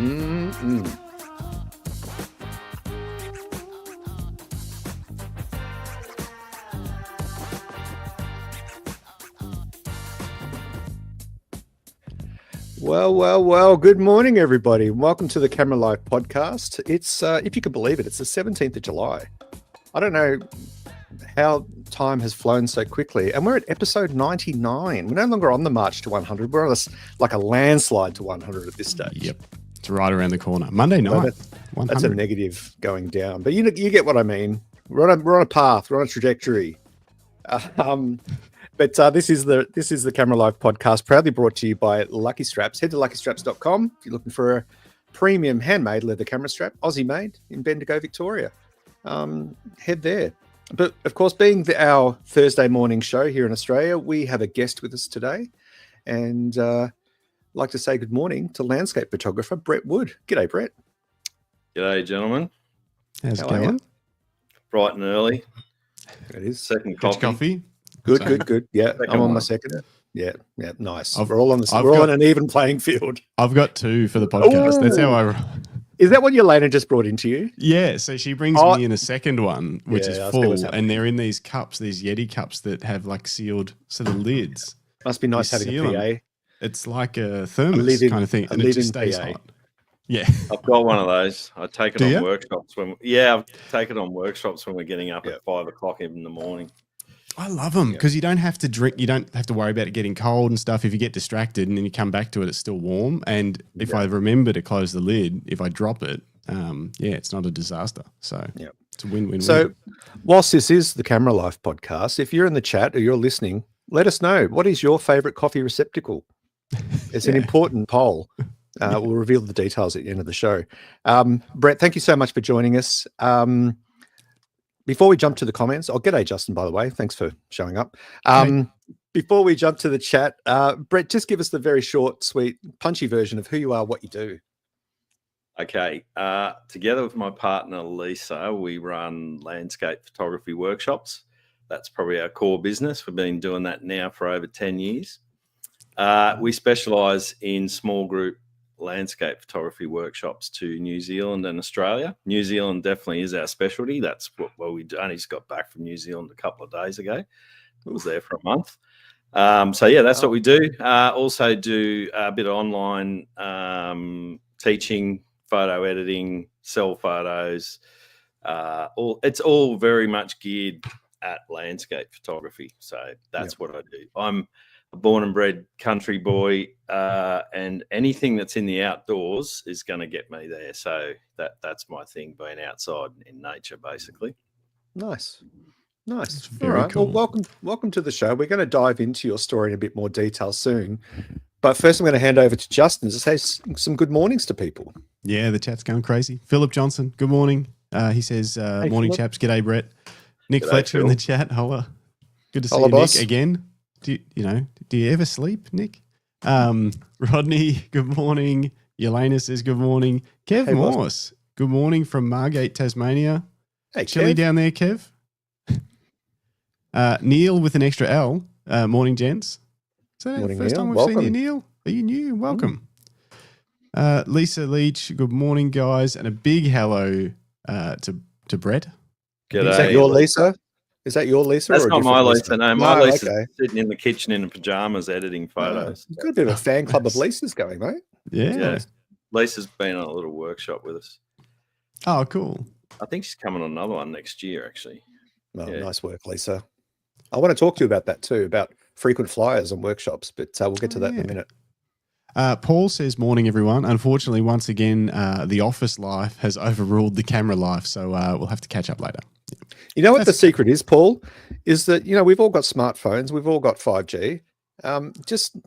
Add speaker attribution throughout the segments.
Speaker 1: Mm-mm. Well. Good morning, everybody. Welcome to the Camera Life podcast. It's, if you can believe it, it's the 17th of July. I don't know how time has flown so quickly. And we're at episode 99. We're no longer on the march to 100. We're on like a landslide to 100 at this stage.
Speaker 2: Yep. It's right around the corner. Monday night.
Speaker 1: That's a negative going down. But you get what I mean. We're on a path. We're on a trajectory. But this is the Camera Life podcast, proudly brought to you by Lucky Straps. Head to luckystraps.com if you're looking for a premium handmade leather camera strap, Aussie made in Bendigo, Victoria. Head there. But of course, being our Thursday morning show here in Australia, we have a guest with us today, and I'd like to say good morning to landscape photographer Brett Wood. G'day, Brett.
Speaker 3: G'day, gentlemen.
Speaker 2: How's it going?
Speaker 3: Bright and early.
Speaker 1: It is.
Speaker 3: Second
Speaker 2: Coffee.
Speaker 1: Good. Yeah,
Speaker 3: Second
Speaker 1: I'm on
Speaker 3: one.
Speaker 1: my second. Yeah, nice.
Speaker 2: I've
Speaker 1: we're all on an even playing field.
Speaker 2: I've got two for the podcast.
Speaker 1: Ooh.
Speaker 2: That's how I.
Speaker 1: Is that what your Lena just brought into you?
Speaker 2: Yeah. So she brings me in a second one, which is full, and they're in these cups, these Yeti cups that have like sealed sort of lids.
Speaker 1: Must be nice having a PA.
Speaker 2: It's like a thermos kind of thing, and it just stays
Speaker 1: PA.
Speaker 2: hot. Yeah.
Speaker 3: I've got one of those. I take it
Speaker 2: Do
Speaker 3: on
Speaker 2: you?
Speaker 3: workshops I take it on workshops when we're getting up at 5 o'clock in the morning.
Speaker 2: I love them because you don't have to drink. You don't have to worry about it getting cold and stuff. If you get distracted and then you come back to it, it's still warm. And if I remember to close the lid, if I drop it, it's not a disaster. So it's a win-win.
Speaker 1: So whilst this is the Camera Life podcast, if you're in the chat or you're listening, let us know. What is your favorite coffee receptacle? It's an important poll. We'll reveal the details at the end of the show. Brett, thank you so much for joining us. Before we jump to the comments, g'day, Justin, by the way. Thanks for showing up. Before we jump to the chat, Brett, just give us the very short, sweet, punchy version of who you are, what you do.
Speaker 3: Okay. Together with my partner, Lisa, we run landscape photography workshops. That's probably our core business. We've been doing that now for over 10 years. We specialise in small group landscape photography workshops to New Zealand and Australia. New Zealand definitely is our specialty. That's what we only just got back from New Zealand a couple of days ago. I was there for a month. That's what we do. Also do a bit of online teaching, photo editing, sell photos. It's all very much geared at landscape photography. So that's what I do. I'm a born and bred country boy, and anything that's in the outdoors is going to get me there. So that's my thing, being outside in nature, basically.
Speaker 1: Nice. All
Speaker 2: Very
Speaker 1: right.
Speaker 2: cool.
Speaker 1: Well, welcome to the show. We're going to dive into your story in a bit more detail soon. But first, I'm going to hand over to Justin to say some good mornings to people.
Speaker 2: Yeah, the chat's going crazy. Philip Johnson, good morning. He says, morning,
Speaker 1: Philip.
Speaker 2: chaps. G'day, Brett. Nick
Speaker 3: G'day,
Speaker 2: Fletcher in
Speaker 3: Phil.
Speaker 2: the chat. Holla. Good to see
Speaker 1: Holla,
Speaker 2: you,
Speaker 1: boss.
Speaker 2: Nick, again. Do you ever sleep, Nick? Rodney, good morning. Yelena says good morning. Kev
Speaker 1: Hey, boss.
Speaker 2: Morse, good morning from Margate, Tasmania.
Speaker 1: Hey,
Speaker 2: Chilly
Speaker 1: Kev.
Speaker 2: down there, Kev. Neil with an extra L. Morning, gents. Is that
Speaker 1: Morning,
Speaker 2: the first
Speaker 1: Neil.
Speaker 2: time we've
Speaker 1: Welcome.
Speaker 2: seen you, Neil? Are you new? Welcome. Lisa Leach, good morning, guys. And a big hello to Brett.
Speaker 3: G'day.
Speaker 1: Is that your Lisa? Is that your Lisa?
Speaker 3: That's
Speaker 1: or a
Speaker 3: not my
Speaker 1: different
Speaker 3: Lisa. No, my Lisa's
Speaker 1: okay.
Speaker 3: sitting in the kitchen in pajamas editing photos.
Speaker 1: You've got a bit of a fan club of Lisa's going, mate.
Speaker 2: Yeah.
Speaker 3: Lisa's been on a little workshop with us.
Speaker 2: Oh, cool.
Speaker 3: I think she's coming on another one next year, actually.
Speaker 1: Well,
Speaker 3: Yeah.
Speaker 1: nice work, Lisa. I want to talk to you about that too, about frequent flyers and workshops, but we'll get to that in a minute.
Speaker 2: Paul says, morning, everyone. Unfortunately, once again, the office life has overruled the camera life, so we'll have to catch up later.
Speaker 1: You know what the secret is, Paul? Is that, we've all got smartphones, we've all got 5G. Just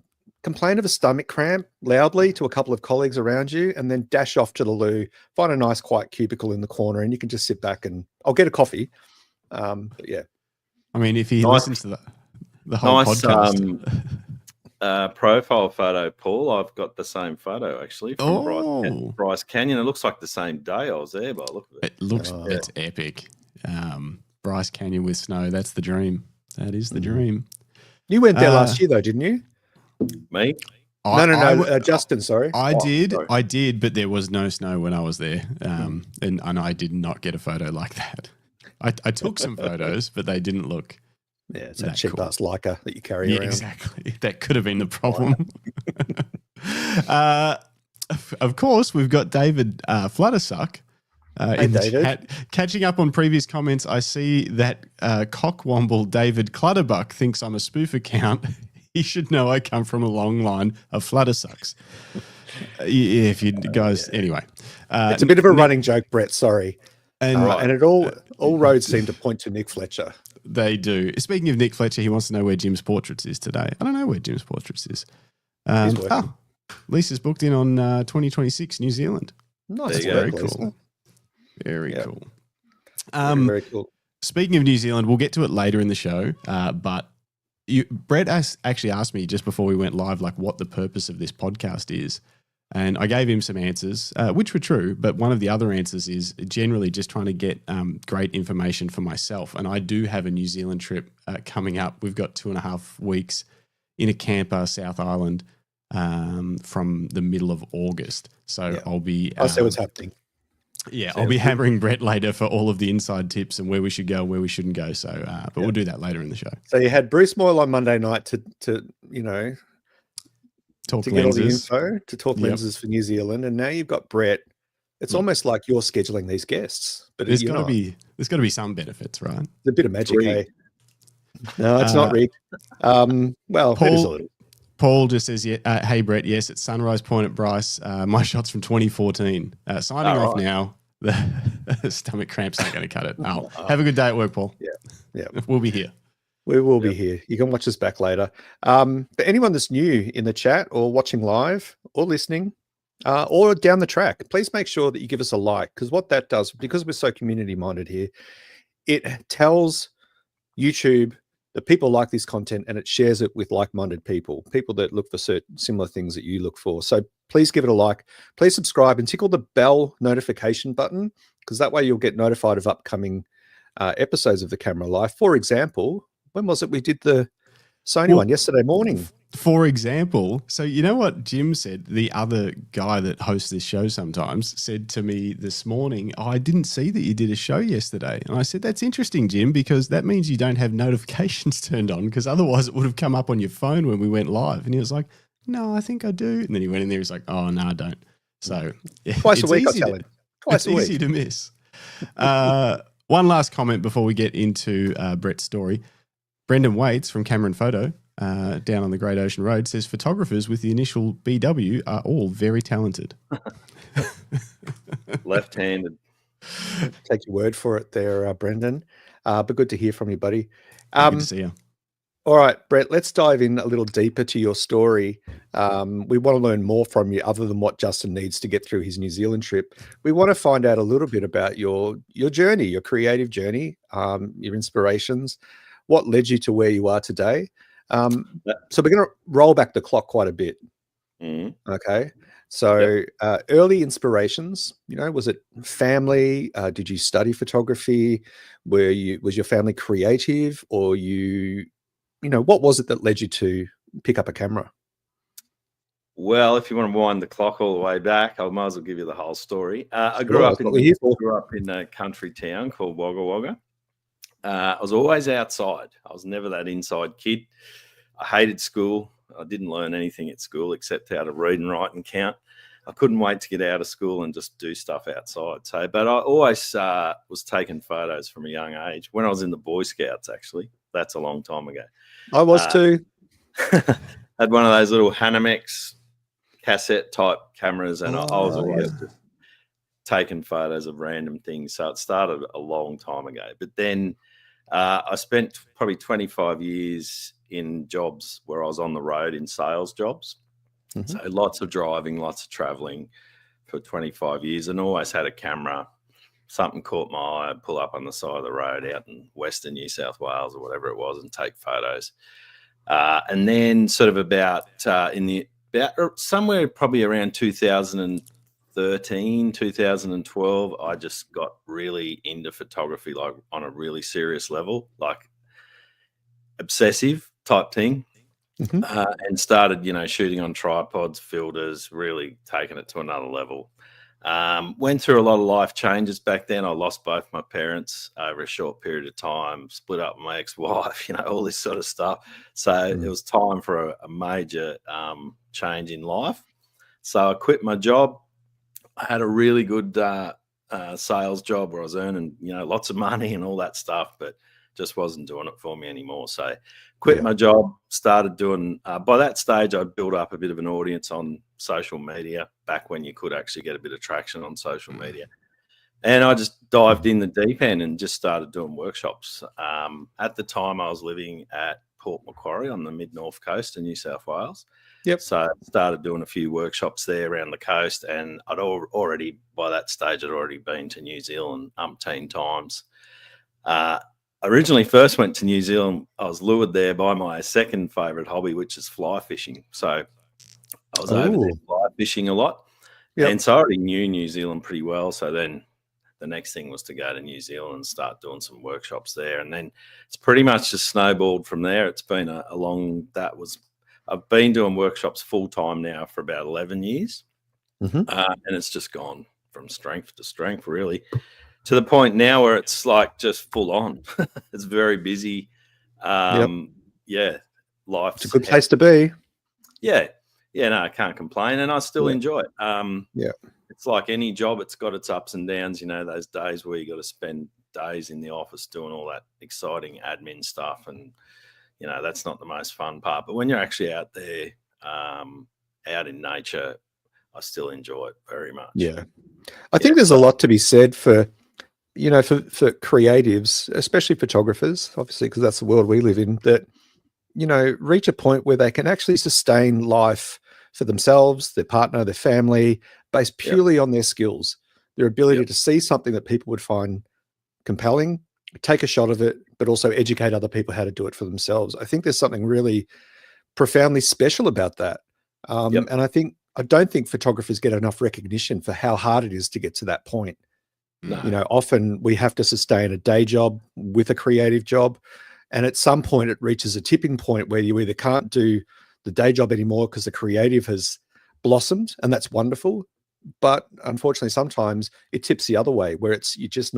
Speaker 1: complain of a stomach cramp loudly to a couple of colleagues around you, and then dash off to the loo, find a nice quiet cubicle in the corner, and you can just sit back and I'll get a coffee. But yeah.
Speaker 2: I mean, if he listens to the whole podcast.
Speaker 3: Profile photo, Paul. I've got the same photo actually from Bryce Canyon. It looks like the same day I was there, but look at it.
Speaker 2: It looks, it's epic. Bryce Canyon with snow. That's the dream. That is the dream.
Speaker 1: You went there last year though, didn't you?
Speaker 3: Me?
Speaker 1: Justin, sorry.
Speaker 2: I
Speaker 3: sorry.
Speaker 2: did, but there was no snow when I was there, and I did not get a photo like that. I took some photos, but they didn't look.
Speaker 1: Yeah, it's that cheap ass Leica that you carry around.
Speaker 2: Exactly. That could have been the problem. Of course, we've got David Fluttersuck.
Speaker 1: Hey,
Speaker 2: in the
Speaker 1: David.
Speaker 2: chat. Catching up on previous comments, I see that cockwomble David Clutterbuck thinks I'm a spoof account. He should know I come from a long line of Fluttersucks. If you guys, anyway.
Speaker 1: It's a bit of a running joke, Brett, sorry.
Speaker 2: And
Speaker 1: it all roads seem to point to Nick Fletcher.
Speaker 2: They do. Speaking of Nick Fletcher, he wants to know where Jim's Portraits is today. I don't know where Jim's Portraits is. Lisa's booked in on 2026 New Zealand.
Speaker 1: Nice.
Speaker 2: That's very cool. Very cool.
Speaker 1: Very cool.
Speaker 2: Speaking of New Zealand, we'll get to it later in the show. But Brett actually asked me just before we went live, like what the purpose of this podcast is. And I gave him some answers, which were true. But one of the other answers is generally just trying to get great information for myself. And I do have a New Zealand trip coming up. We've got 2.5 weeks in a camper, South Island, from the middle of August. So I'll be...
Speaker 1: I'll see what's happening.
Speaker 2: Yeah, I'll be hammering Brett later for all of the inside tips and where we should go and where we shouldn't go. So, but we'll do that later in the show.
Speaker 1: So you had Bruce Moyle on Monday night to
Speaker 2: talk
Speaker 1: to
Speaker 2: lenses.
Speaker 1: Get all the info, to talk lenses for New Zealand, and now you've got Brett. It's almost like you're scheduling these guests, but
Speaker 2: there's got to be some benefits, right?
Speaker 1: There's a bit of magic, eh? No, it's not rigged. Well, it is a little.
Speaker 2: Paul just says, hey, Brett, yes, it's Sunrise Point at Bryce. My shot's from 2014. Signing off now. The stomach cramps aren't going to cut it. Have a good day at work, Paul.
Speaker 1: Yeah.
Speaker 2: We'll be here.
Speaker 1: We will be here. You can watch us back later. But anyone that's new in the chat or watching live or listening or down the track, please make sure that you give us a like, because what that does, because we're so community-minded here, it tells YouTube that people like this content and it shares it with like-minded people that look for certain similar things that you look for. So please give it a like. Please subscribe and tickle the bell notification button, because that way you'll get notified of upcoming episodes of the Camera Life. For example, when was it we did the Sony one? Yesterday morning.
Speaker 2: For example, so you know what Jim said, the other guy that hosts this show sometimes said to me this morning, I didn't see that you did a show yesterday. And I said, that's interesting, Jim, because that means you don't have notifications turned on, because otherwise it would have come up on your phone when we went live. And he was like, no, I think I do. And then he went in there, he's like, oh, no, I don't. So
Speaker 1: twice a week, I tell him.
Speaker 2: It's easy to miss. One last comment before we get into Brett's story. Brendan Waits from Cameron Photo down on the Great Ocean Road says photographers with the initial BW are all very talented.
Speaker 3: Left-handed.
Speaker 1: Take your word for it there, Brendan. But good to hear from you, buddy.
Speaker 2: Good to see you.
Speaker 1: All right, Brett, let's dive in a little deeper to your story. We want to learn more from you other than what Justin needs to get through his New Zealand trip. We want to find out a little bit about your journey, your creative journey, your inspirations, what led you to where you are today. So we're going to roll back the clock quite a bit. Okay. So early inspirations, was it family? Did you study photography? Was your family creative, or what was it that led you to pick up a camera? Well,
Speaker 3: if you want to wind the clock all the way back, I might as well give you the whole story. I grew up in a country town called Wagga Wagga. I was always outside. I was never that inside kid. I hated school. I didn't learn anything at school except how to read and write and count. I couldn't wait to get out of school and just do stuff outside. But I always was taking photos from a young age. When I was in the Boy Scouts, actually, that's a long time ago.
Speaker 1: I was too.
Speaker 3: Had one of those little Hanamex cassette type cameras, and I was always just taking photos of random things. So it started a long time ago. But then I spent probably 25 years in jobs where I was on the road in sales jobs. So lots of driving, lots of traveling for 25 years, and always had a camera. Something caught my eye, I'd pull up on the side of the road out in Western New South Wales or whatever it was and take photos. And then sort of about somewhere probably around 2013, 2012, I just got really into photography, like on a really serious level, like obsessive type thing. and started, shooting on tripods, filters, really taking it to another level. Went through a lot of life changes back then. I lost both my parents over a short period of time, split up with my ex-wife, all this sort of stuff. So it was time for a major change in life. So I quit my job. I had a really good sales job where I was earning, lots of money and all that stuff, but just wasn't doing it for me anymore. So quit my job, started doing, by that stage, I'd built up a bit of an audience on social media back when you could actually get a bit of traction on social media. And I just dived in the deep end and just started doing workshops. At the time, I was living at Port Macquarie on the mid-north coast in New South Wales. So I started doing a few workshops there around the coast, and I'd already, by that stage, I'd already been to New Zealand umpteen times. Originally first went to New Zealand, I was lured there by my second favourite hobby, which is fly fishing. So I was over there fly fishing a lot. And so I already knew New Zealand pretty well. So then the next thing was to go to New Zealand and start doing some workshops there. And then it's pretty much just snowballed from there. It's been I've been doing workshops full time now for about 11 years. And it's just gone from strength to strength, really. To the point now where it's like just full on. It's very busy. Life's
Speaker 1: It's a good place to be.
Speaker 3: No, I can't complain, and I still enjoy it. It's like any job; it's got its ups and downs. Those days where you got to spend days in the office doing all that exciting admin stuff, and that's not the most fun part. But when you're actually out there, out in nature, I still enjoy it very much.
Speaker 1: I think there's a lot to be said for creatives, especially photographers, obviously, because that's the world we live in, that, reach a point where they can actually sustain life for themselves, their partner, their family, based purely on their skills, their ability to see something that people would find compelling, take a shot of it, but also educate other people how to do it for themselves. I think there's something really profoundly special about that. And I don't think photographers get enough recognition for how hard it is to get to that point. No. Often we have to sustain a day job with a creative job. And at some point it reaches a tipping point where you either can't do the day job anymore because the creative has blossomed, and that's wonderful. But unfortunately, sometimes it tips the other way where you just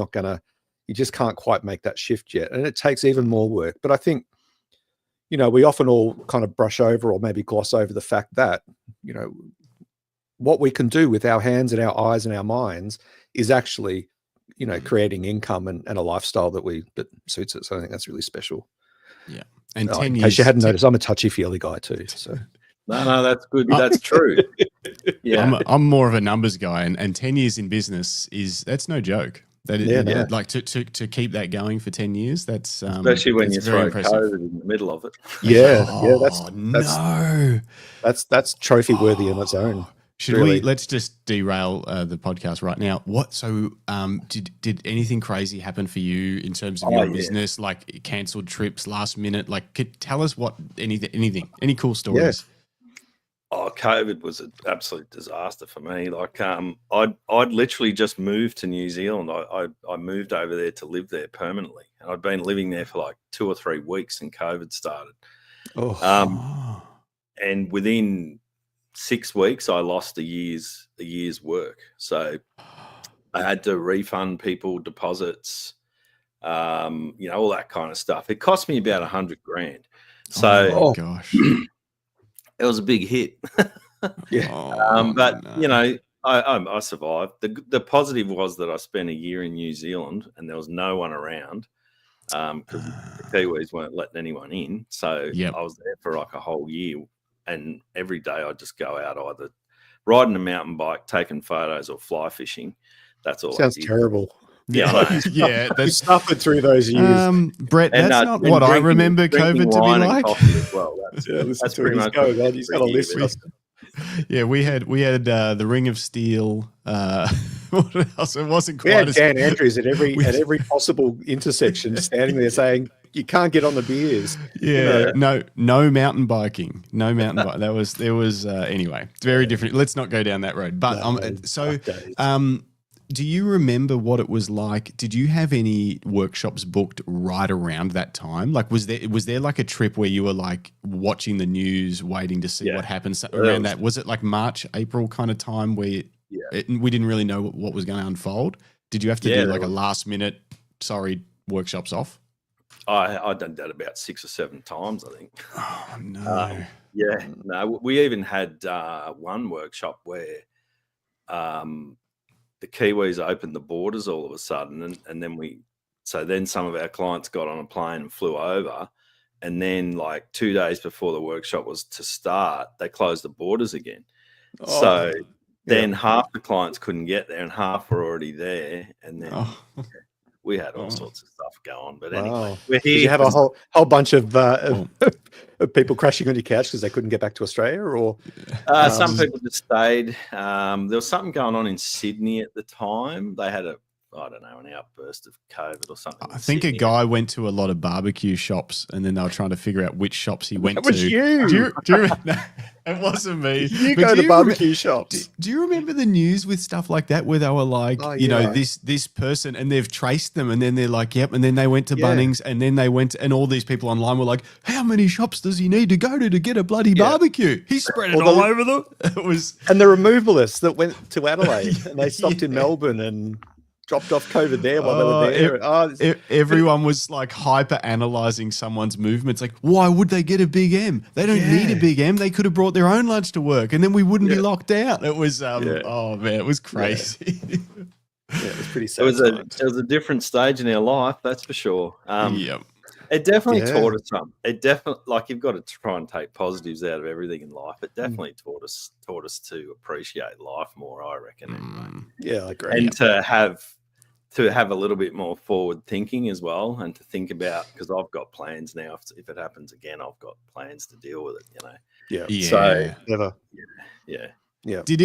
Speaker 1: can't quite make that shift yet. And it takes even more work. But I think, we often all kind of brush over or maybe gloss over the fact that, what we can do with our hands and our eyes and our minds is actually, creating income and a lifestyle that suits it. So I think that's really special.
Speaker 2: Yeah. And
Speaker 1: in case you hadn't noticed, I'm a touchy-feely guy too. So
Speaker 3: no, that's good. That's true.
Speaker 2: I'm more of a numbers guy, and 10 years in business that's no joke. That is, like to keep that going for 10 years. That's
Speaker 3: especially when you throw
Speaker 2: impressive.
Speaker 3: COVID in the middle of it.
Speaker 1: That's trophy worthy in its own.
Speaker 2: Let's just derail the podcast right now. Did anything crazy happen for you in terms of your business, like cancelled trips last minute? Like, tell us anything, any cool stories?
Speaker 3: COVID was an absolute disaster for me. Like, I'd literally just moved to New Zealand. I moved over there to live there permanently, and I'd been living there for like 2 or 3 weeks, and COVID started. And within 6 weeks, I lost a year's work. So I had to refund people deposits, all that kind of stuff. It cost me about $100,000. So,
Speaker 2: gosh,
Speaker 3: it was a big hit. I survived. The positive was that I spent a year in New Zealand and there was no one around because the Kiwis weren't letting anyone in. So I was there for like a whole year. And every day I just go out either riding a mountain bike, taking photos, or fly fishing. That's all.
Speaker 1: Sounds terrible.
Speaker 2: Yeah,
Speaker 1: that's suffered through those years.
Speaker 2: Brett, that's not what I remember COVID to be like.
Speaker 3: As well. That's pretty much
Speaker 1: going on. He's got a list.
Speaker 2: Yeah, we had the Ring of Steel. What else? It wasn't quite.
Speaker 1: We had Dan Andrews at every possible intersection, standing there saying, "You can't get on the beers."
Speaker 2: Yeah, no mountain biking, no mountain bike. There was anyway. It's very different. Let's not go down that road. But Do you remember what it was like? Did you have any workshops booked right around that time? Like, was there like a trip where you were like watching the news, waiting to see what happens around that? Was it like March, April kind of time where we didn't really know what was going to unfold? Did you have to do like a last minute, sorry, workshops off?
Speaker 3: I've done that about 6 or 7 times, I think.
Speaker 2: Oh, no.
Speaker 3: No, we even had one workshop where the Kiwis opened the borders all of a sudden, and then some of our clients got on a plane and flew over, and then like 2 days before the workshop was to start, they closed the borders again. So then half the clients couldn't get there, and half were already there, and then we had all sorts of stuff going. But anyway, we're here.
Speaker 1: Did you have a whole bunch of people crashing on your couch because they couldn't get back to Australia, or
Speaker 3: some people just stayed. There was something going on in Sydney at the time. They had an outburst of COVID or something.
Speaker 2: I think Sydney. A guy went to a lot of barbecue shops, and then they were trying to figure out which shops he went to.
Speaker 1: That was you.
Speaker 2: No, it wasn't me.
Speaker 1: You go to barbecue shops.
Speaker 2: Do you remember the news with stuff like that where they were like, this person, and they've traced them, and then they're like, yep, and then they went to Bunnings, and then they went, and all these people online were like, how many shops does he need to go to get a bloody barbecue? He spread it all over them. It was,
Speaker 1: and the removalists that went to Adelaide, and they stopped in Melbourne and dropped off COVID there while they were there.
Speaker 2: Everyone was like hyper analyzing someone's movements. Like, why would they get a big M? They don't need a big M. They could have brought their own lunch to work, and then we wouldn't be locked out. It was, oh man, it was crazy.
Speaker 1: It was pretty sad.
Speaker 3: It was a different stage in our life, that's for sure. It definitely taught us something. It definitely, like, you've got to try and take positives out of everything in life. It definitely taught us to appreciate life more, I reckon. Anyway.
Speaker 1: Yeah, I agree.
Speaker 3: And to have a little bit more forward thinking as well, and to think about, because I've got plans now. If it happens again, I've got plans to deal with it. You know.
Speaker 1: Yeah.
Speaker 3: So
Speaker 1: clever.
Speaker 3: Yeah.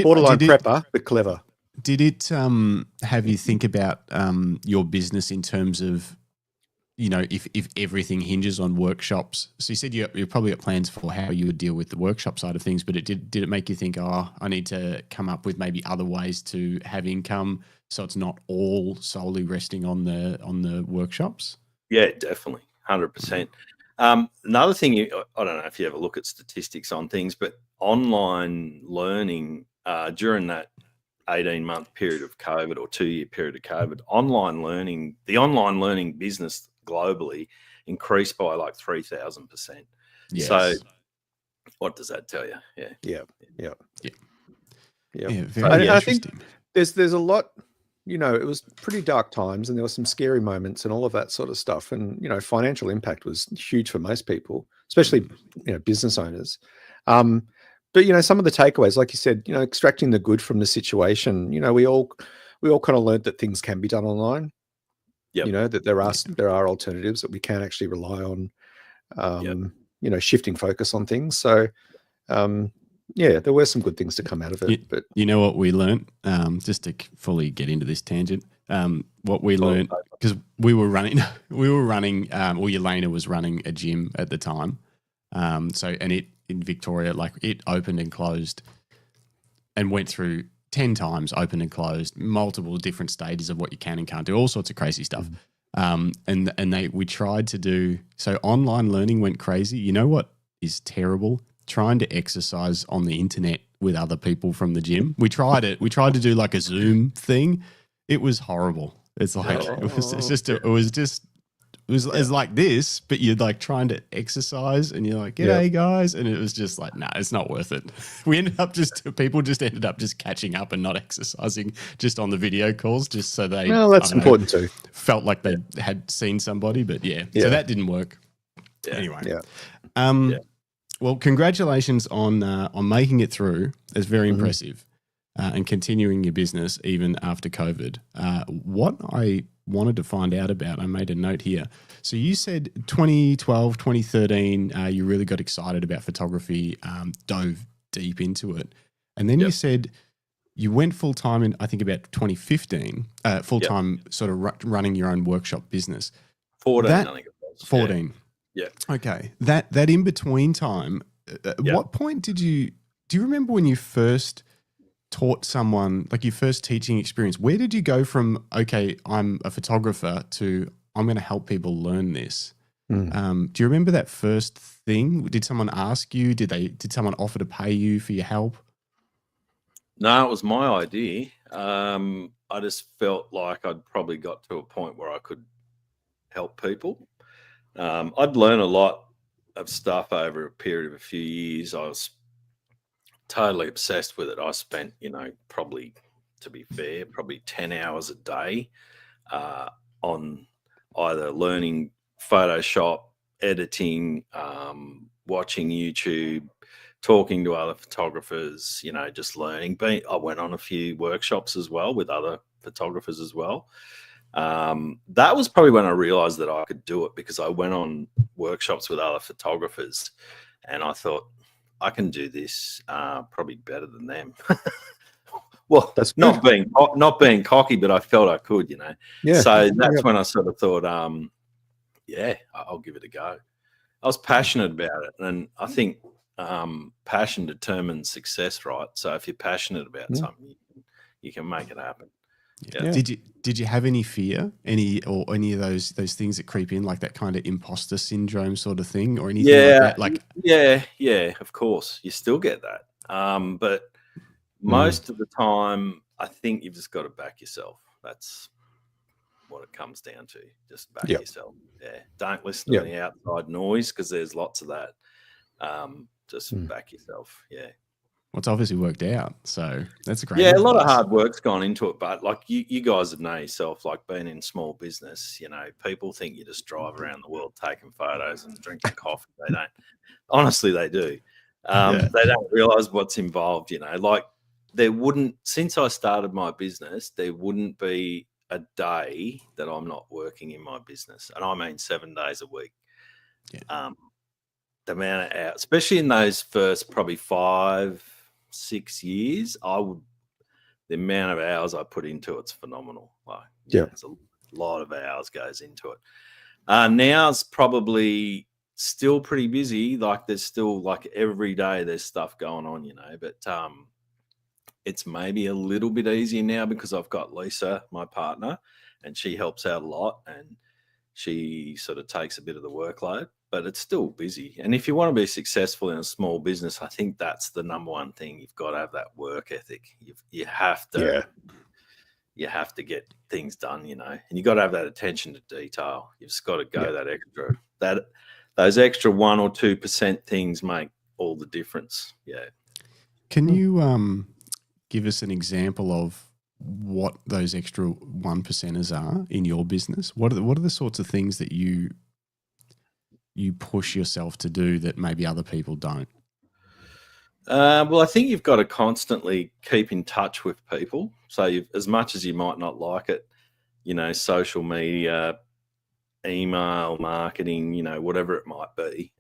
Speaker 1: Borderline prepper, but clever.
Speaker 2: Did it have you think about your business in terms of, you know, if everything hinges on workshops? So you said you probably got plans for how you would deal with the workshop side of things, but did it make you think, I need to come up with maybe other ways to have income so it's not all solely resting on the workshops? Yeah,
Speaker 3: definitely, 100%. Another thing, I don't know if you ever look at statistics on things, but online learning during that 18-month period of COVID or 2-year period of COVID, the online learning business globally increased by like 3,000%.
Speaker 2: Yes.
Speaker 3: So what does that tell you?
Speaker 1: Yeah.
Speaker 2: Very
Speaker 1: I think there's a lot, you know, it was pretty dark times, and there were some scary moments and all of that sort of stuff. And, you know, financial impact was huge for most people, especially, you know, business owners. But, you know, some of the takeaways, like you said, you know, extracting the good from the situation, you know, we all kind of learned that things can be done online.
Speaker 3: Yep.
Speaker 1: You know, that there are alternatives that we can actually rely on, you know, shifting focus on things. So, there were some good things to come out of it. But
Speaker 2: you know what we learned, just to fully get into this tangent, what we learned, because we were running, Yelena was running a gym at the time. And it in Victoria, like, it opened and closed and went through 10 times, opened and closed, multiple different stages of what you can and can't do, all sorts of crazy stuff. We tried to do, so online learning went crazy. You know what is terrible? Trying to exercise on the internet with other people from the gym. We tried it. We tried to do like a Zoom thing. It was horrible. It's like, it was like this, but you're like trying to exercise and you're like, g'day guys. And it was just like, nah, it's not worth it. People just ended up just catching up and not exercising just on the video calls, just so they,
Speaker 1: that's important too.
Speaker 2: Felt like they had seen somebody, but so that didn't work. Anyway. Well, congratulations on making it through. It's very impressive, and continuing your business even after COVID. What I wanted to find out about, I made a note here. So you said 2012, 2013, you really got excited about photography, dove deep into it. And then you said you went full-time in, I think, about 2015, full-time sort of running your own workshop business.
Speaker 3: 14, I think it was.
Speaker 2: 14.
Speaker 3: Yeah.
Speaker 2: Okay. That in between time, at what point do you remember when you first taught someone, like your first teaching experience, where did you go from, okay, I'm a photographer to I'm going to help people learn this? Do you remember that first thing? Did someone ask you? Did someone offer to pay you for your help?
Speaker 3: No, it was my idea. I just felt like I'd probably got to a point where I could help people. I'd learned a lot of stuff over a period of a few years. I was totally obsessed with it. I spent, probably, to be fair, probably 10 hours a day on either learning Photoshop, editing, watching YouTube, talking to other photographers, just learning. I went on a few workshops as well with other photographers as well. That was probably when I realized that I could do it, because I went on workshops with other photographers and I thought, I can do this probably better than them. Well, that's not being cocky, but I felt I could,
Speaker 1: Yeah.
Speaker 3: So that's when I sort of thought, I'll give it a go. I was passionate about it, and I think passion determines success, right? So if you're passionate about something, you can make it happen.
Speaker 2: Yeah. Did you have any fear, any of those things that creep in, like that kind of imposter syndrome sort of thing, or anything like that?
Speaker 3: Yeah, of course, you still get that. But most of the time, I think you've just got to back yourself. That's what it comes down to. Just back yourself. Yeah, don't listen to any outside noise, because there's lots of that. Just back yourself. Yeah.
Speaker 2: Well, it's obviously worked out, so that's a great.
Speaker 3: Yeah, a lot of hard work's gone into it, but like you guys have known yourself, like being in small business, people think you just drive around the world taking photos and drinking coffee. They don't. Honestly, they do. They don't realize what's involved. Like there wouldn't, since I started my business, there wouldn't be a day that I'm not working in my business, and I mean 7 days a week.
Speaker 2: Yeah.
Speaker 3: The amount of hours, especially in those first probably 5-6 years, the amount of hours I put into it's phenomenal. Like, there's a lot of hours goes into it. Now it's probably still pretty busy. Like there's still, like, every day there's stuff going on, but it's maybe a little bit easier now because I've got Lisa, my partner, and she helps out a lot, and she sort of takes a bit of the workload, but it's still busy. And if you want to be successful in a small business, I think that's the number one thing. You've got to have that work ethic. You have to, you have to get things done, and you got to have that attention to detail. You've just got to go that extra, those extra 1 or 2% things make all the difference. Yeah.
Speaker 2: Can you give us an example of what those extra 1%ers are in your business? What are the sorts of things that you push yourself to do that maybe other people don't?
Speaker 3: Well, I think you've got to constantly keep in touch with people. So as much as you might not like it, social media, email marketing, whatever it might be,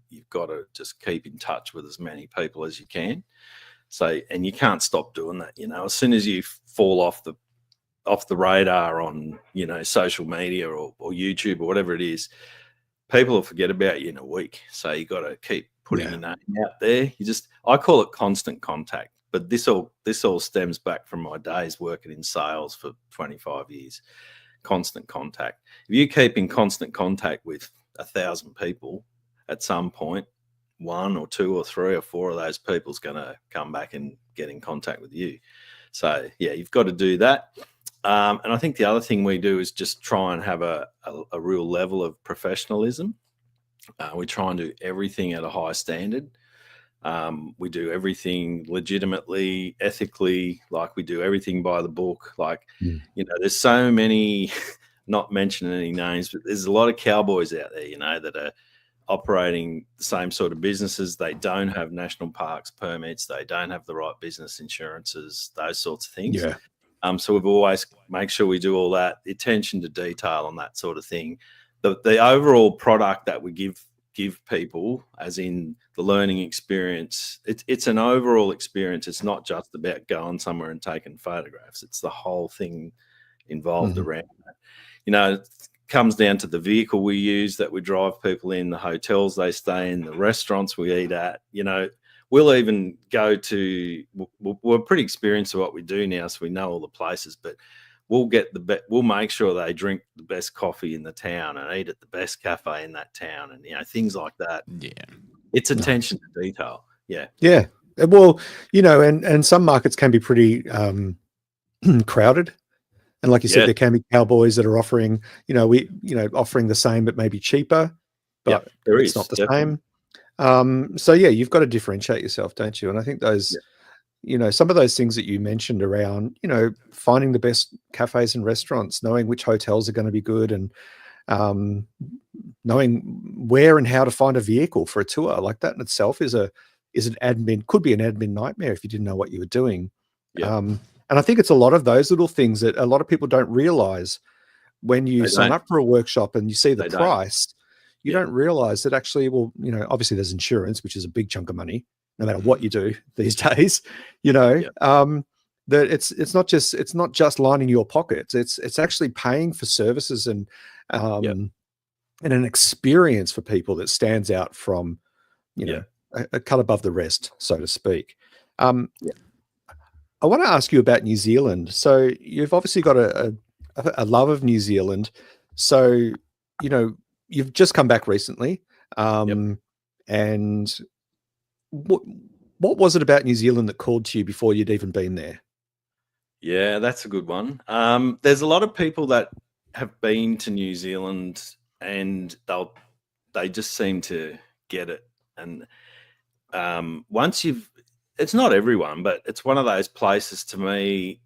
Speaker 3: you've got to just keep in touch with as many people as you can. So, and you can't stop doing that. As soon as you fall off the radar on, social media or YouTube or whatever it is, people will forget about you in a week. So you got to keep putting your name out there. I call it constant contact, but this all stems back from my days working in sales for 25 years. Constant contact. If you keep in constant contact with 1,000 people, at some point, 1 or 2 or 3 or 4 of those people is going to come back and get in contact with you. So you've got to do that. And I think the other thing we do is just try and have a real level of professionalism. We try and do everything at a high standard. We do everything legitimately, ethically, like we do everything by the book. Like, there's so many, not mentioning any names, but there's a lot of cowboys out there, that are operating the same sort of businesses. They don't have national parks permits. They don't have the right business insurances, those sorts of things.
Speaker 1: Yeah.
Speaker 3: So we've always make sure we do all that, the attention to detail on that sort of thing. The overall product that we give people, as in the learning experience, it's an overall experience. It's not just about going somewhere and taking photographs. It's the whole thing involved around that. It comes down to the vehicle we use that we drive people in, the hotels they stay in, the restaurants we eat at. we'll even go to. We're pretty experienced with what we do now, so we know all the places. But we'll we'll make sure they drink the best coffee in the town and eat at the best cafe in that town, and things like that.
Speaker 2: Yeah,
Speaker 3: it's attention to detail. Yeah.
Speaker 1: Well, and some markets can be pretty crowded. And like you said, there can be cowboys that are offering, offering the same but maybe cheaper, but it's not the same. So you've got to differentiate yourself, don't you? And I think those, some of those things that you mentioned around, finding the best cafes and restaurants, knowing which hotels are going to be good, and knowing where and how to find a vehicle for a tour, like that in itself could be an admin nightmare if you didn't know what you were doing. And I think it's a lot of those little things that a lot of people don't realize when you sign up for a workshop and you see the price. You don't realize that actually, obviously there's insurance, which is a big chunk of money, no matter what you do these days, that it's not just lining your pockets. It's actually paying for services and an experience for people that stands out from, a cut above the rest, so to speak. I want to ask you about New Zealand. So you've obviously got a love of New Zealand. So, you've just come back recently. And what was it about New Zealand that called to you before you'd even been there?
Speaker 3: Yeah, that's a good one. There's a lot of people that have been to New Zealand and they just seem to get it. And it's not everyone, but it's one of those places to me.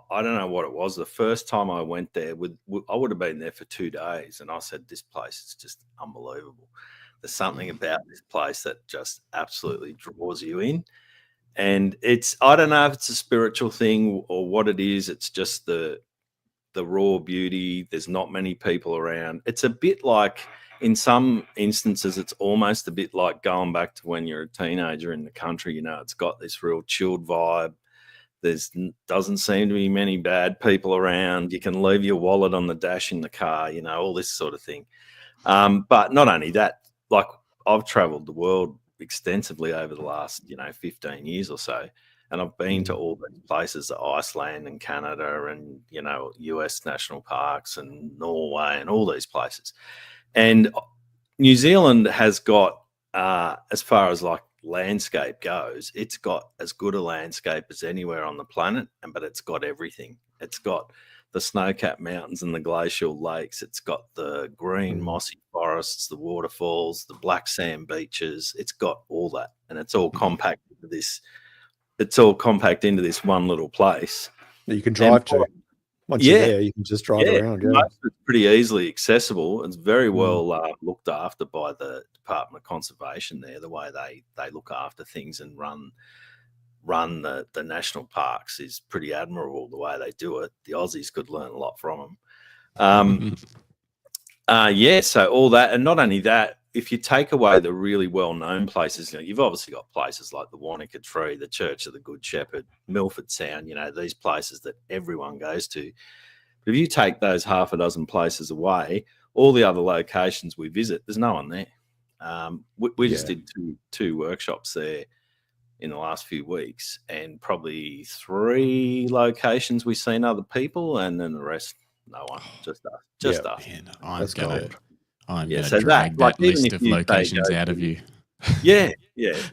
Speaker 3: I don't know what it was. The first time I went there, I would have been there for 2 days, and I said, "This place is just unbelievable." There's something about this place that just absolutely draws you in, and I don't know if it's a spiritual thing or what it is. It's just the raw beauty. There's not many people around. It's a bit like, in some instances, it's almost a bit like going back to when you're a teenager in the country. It's got this real chilled vibe. Doesn't seem to be many bad people around. You can leave your wallet on the dash in the car, all this sort of thing. But not only that, like, I've traveled the world extensively over the last, 15 years or so. And I've been to all these places, Iceland and Canada and, US national parks and Norway and all these places. And New Zealand has got, as far as like landscape goes, it's got as good a landscape as anywhere on the planet, but it's got everything. It's got the snow-capped mountains and the glacial lakes. It's got the green mossy forests, the waterfalls, the black sand beaches. It's got all that, and it's all compact into this. It's all compact into this one little place
Speaker 1: that you can drive to. Once you're there, you can just drive around.
Speaker 3: It's pretty easily accessible. It's very well looked after by the Department of Conservation there. The way they look after things and run the national parks is pretty admirable. The way they do it, the Aussies could learn a lot from them. So all that, and not only that, if you take away the really well-known places, you've obviously got places like the Wanaka Tree, the Church of the Good Shepherd, Milford Sound, these places that everyone goes to. But if you take those half a dozen places away, all the other locations we visit, there's no one there. We just did two workshops there in the last few weeks, and probably 3 locations we've seen other people, and then the rest, no one, just us.
Speaker 2: Man, I'm going to drag that list of locations out of you.
Speaker 3: Yeah.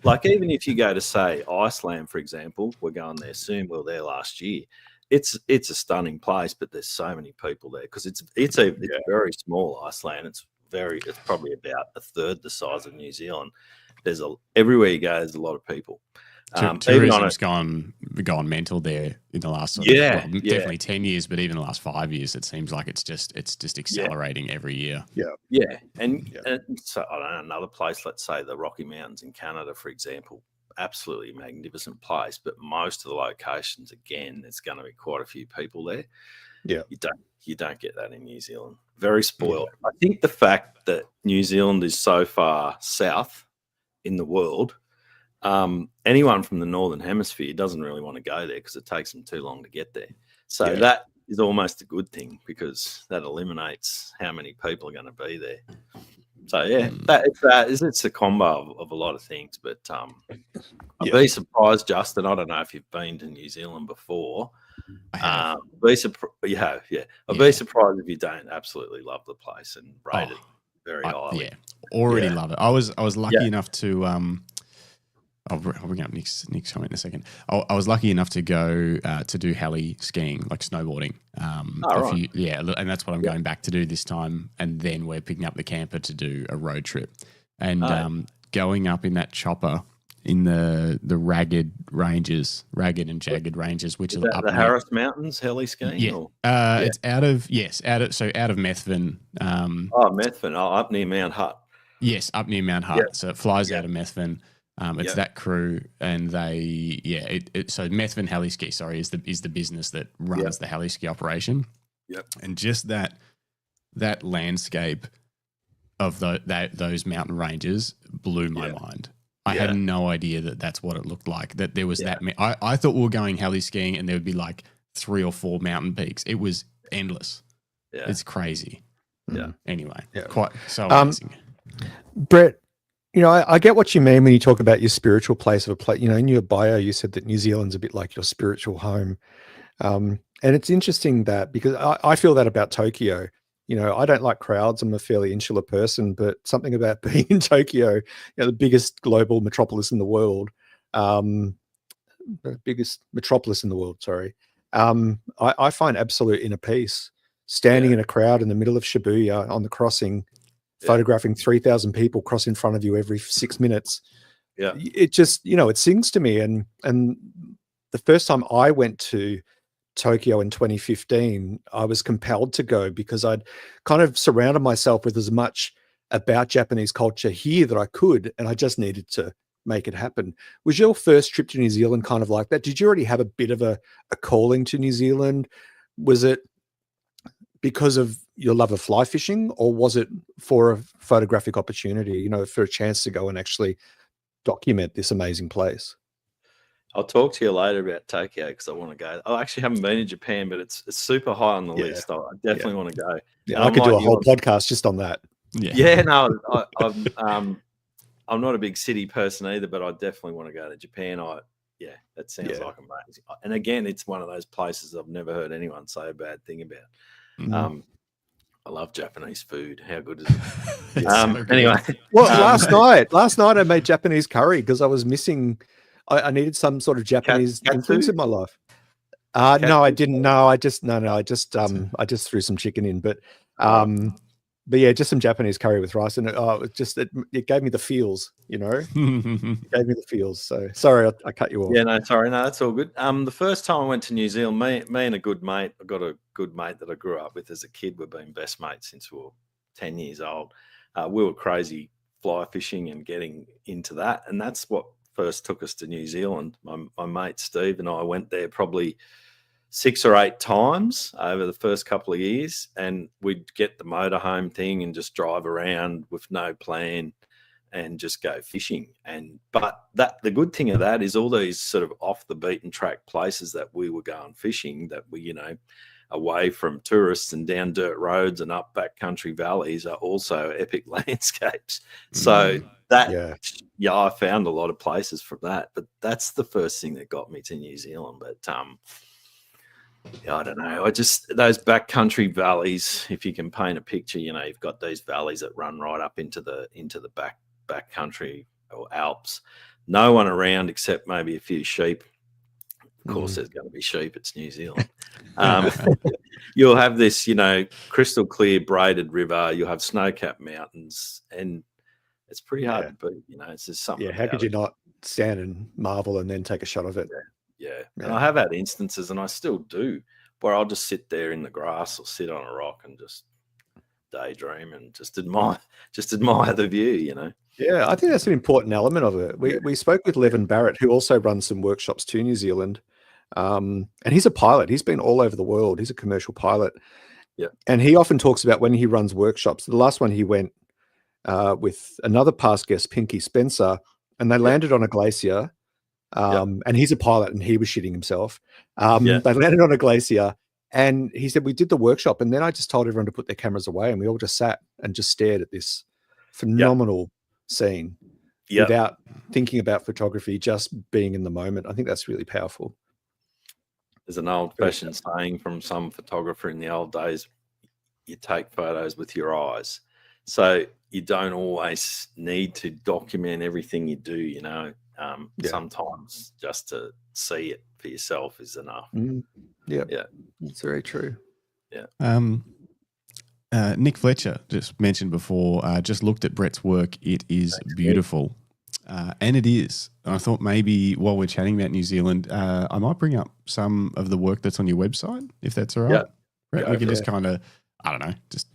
Speaker 3: Like, even if you go to, say, Iceland, for example, we're going there soon. We were there last year. It's a stunning place, but there's so many people there because it's a very small Iceland. It's probably about a third the size of New Zealand. Everywhere you go, there's a lot of people.
Speaker 2: Tourism's gone mental there in the last definitely 10 years, but even the last 5 years, it seems like it's just accelerating every year.
Speaker 3: And so I don't know, another place, let's say the Rocky Mountains in Canada, for example, absolutely magnificent place, but most of the locations, again, there's going to be quite a few people there. You don't get that in New Zealand. Very spoiled. I think the fact that New Zealand is so far south in the world, anyone from the Northern Hemisphere doesn't really want to go there because it takes them too long to get there. So that is almost a good thing because that eliminates how many people are going to be there. So yeah, it's a combo of a lot of things. But I'd be surprised, Justin. I don't know if you've been to New Zealand before.
Speaker 2: I have.
Speaker 3: You have, yeah. I'd be surprised if you don't absolutely love the place and rate it very highly.
Speaker 2: Yeah, already love it. I was lucky enough to I'll bring up Nick's comment in a second. I was lucky enough to go to do heli skiing, like snowboarding. And that's what I'm going back to do this time. And then we're picking up the camper to do a road trip, and going up in that chopper in the ragged and jagged ranges, which
Speaker 3: is
Speaker 2: are
Speaker 3: that
Speaker 2: up
Speaker 3: the Harris Mountains heli skiing.
Speaker 2: Yeah, it's out of Methven.
Speaker 3: Methven, up near Mount Hutt.
Speaker 2: Yes, up near Mount Hutt. So it flies out of Methven. It's that crew, and they so Methven Heli Ski, is the business that runs the heli ski operation.
Speaker 3: Yep.
Speaker 2: And just that landscape of those mountain ranges blew my mind. I had no idea that that's what it looked like. That there was that. I thought we were going heli skiing, and there would be like 3 or 4 mountain peaks. It was endless. Yeah. It's crazy.
Speaker 3: Yeah.
Speaker 2: Anyway, quite so amazing.
Speaker 1: Brett, I get what you mean when you talk about your spiritual place of a place. In your bio, you said that New Zealand's a bit like your spiritual home. And it's interesting that, because I feel that about Tokyo. I don't like crowds. I'm a fairly insular person, but something about being in Tokyo, the biggest global metropolis in the world, sorry. I find absolute inner peace standing in a crowd in the middle of Shibuya on the crossing, photographing 3,000 people cross in front of you every 6 minutes.
Speaker 3: Yeah.
Speaker 1: It just, it sings to me. And the first time I went to Tokyo in 2015, I was compelled to go because I'd kind of surrounded myself with as much about Japanese culture here that I could, and I just needed to make it happen. Was your first trip to New Zealand kind of like that? Did you already have a bit of a calling to New Zealand? Was it because of your love of fly fishing, or was it for a photographic opportunity, for a chance to go and actually document this amazing place?
Speaker 3: I'll talk to you later about Tokyo because I want to go. I actually haven't been to Japan, but it's super high on the list. I definitely want to go.
Speaker 1: Yeah, I could do a whole podcast just on that.
Speaker 3: No, I'm not a big city person either, but I definitely want to go to Japan. That sounds like amazing. And again, it's one of those places I've never heard anyone say a bad thing about.
Speaker 2: Mm-hmm.
Speaker 3: I love Japanese food. How good is it? Anyway,
Speaker 1: last night I made Japanese curry because I was missing. I needed some sort of Japanese influence in my life. No, I didn't. No, I just threw some chicken in, but yeah, just some Japanese curry with rice, and it gave me the feels, It gave me the feels. So sorry, I cut you off.
Speaker 3: Yeah, no, sorry, no, that's all good. The first time I went to New Zealand, me and a good mate, I got a good mate that I grew up with as a kid. We've been best mates since we were 10 years old. We were crazy fly fishing and getting into that, and that's what first took us to New Zealand. My mate Steve and I went there probably 6 or 8 times over the first couple of years, and we'd get the motorhome thing and just drive around with no plan and just go fishing. But the good thing of that is all these sort of off the beaten track places that we were going fishing, that we, away from tourists and down dirt roads and up backcountry valleys, are also epic landscapes. So I found a lot of places from that, but that's the first thing that got me to New Zealand. But I don't know. Those backcountry valleys, if you can paint a picture, you've got these valleys that run right up into the backcountry or Alps. No one around except maybe a few sheep. Of course, there's going to be sheep. It's New Zealand. You'll have this, crystal clear braided river. You'll have snow-capped mountains, and it's pretty hard to beat. It's just something.
Speaker 1: Yeah, how could you not stand and marvel and then take a shot of it?
Speaker 3: Yeah. And I have had instances, and I still do, where I'll just sit there in the grass or sit on a rock and just daydream and just admire the view.
Speaker 1: Yeah, I think that's an important element of it. We spoke with Levin Barrett, who also runs some workshops to New Zealand. And he's a pilot. He's been all over the world. He's a commercial pilot.
Speaker 3: Yeah.
Speaker 1: And he often talks about when he runs workshops. The last one he went with another past guest, Pinky Spencer, and they landed on a glacier. And he's a pilot, and he was shitting himself. They landed on a glacier, and he said, we did the workshop, and then I just told everyone to put their cameras away, and we all just sat and just stared at this phenomenal scene
Speaker 3: Yep.
Speaker 1: without thinking about photography, just being in the moment. I think that's really powerful.
Speaker 3: There's an old-fashioned saying from some photographer in the old days: you take photos with your eyes. So you don't always need to document everything you do, you know. Sometimes just to see it for yourself is enough.
Speaker 1: Yeah, that's very true.
Speaker 2: Nick Fletcher just mentioned before, just looked at Brett's work. It is beautiful. And it is. And I thought maybe while we're chatting about New Zealand, I might bring up some of the work that's on your website, if that's all right. Brett, we can just kind of, I don't know, just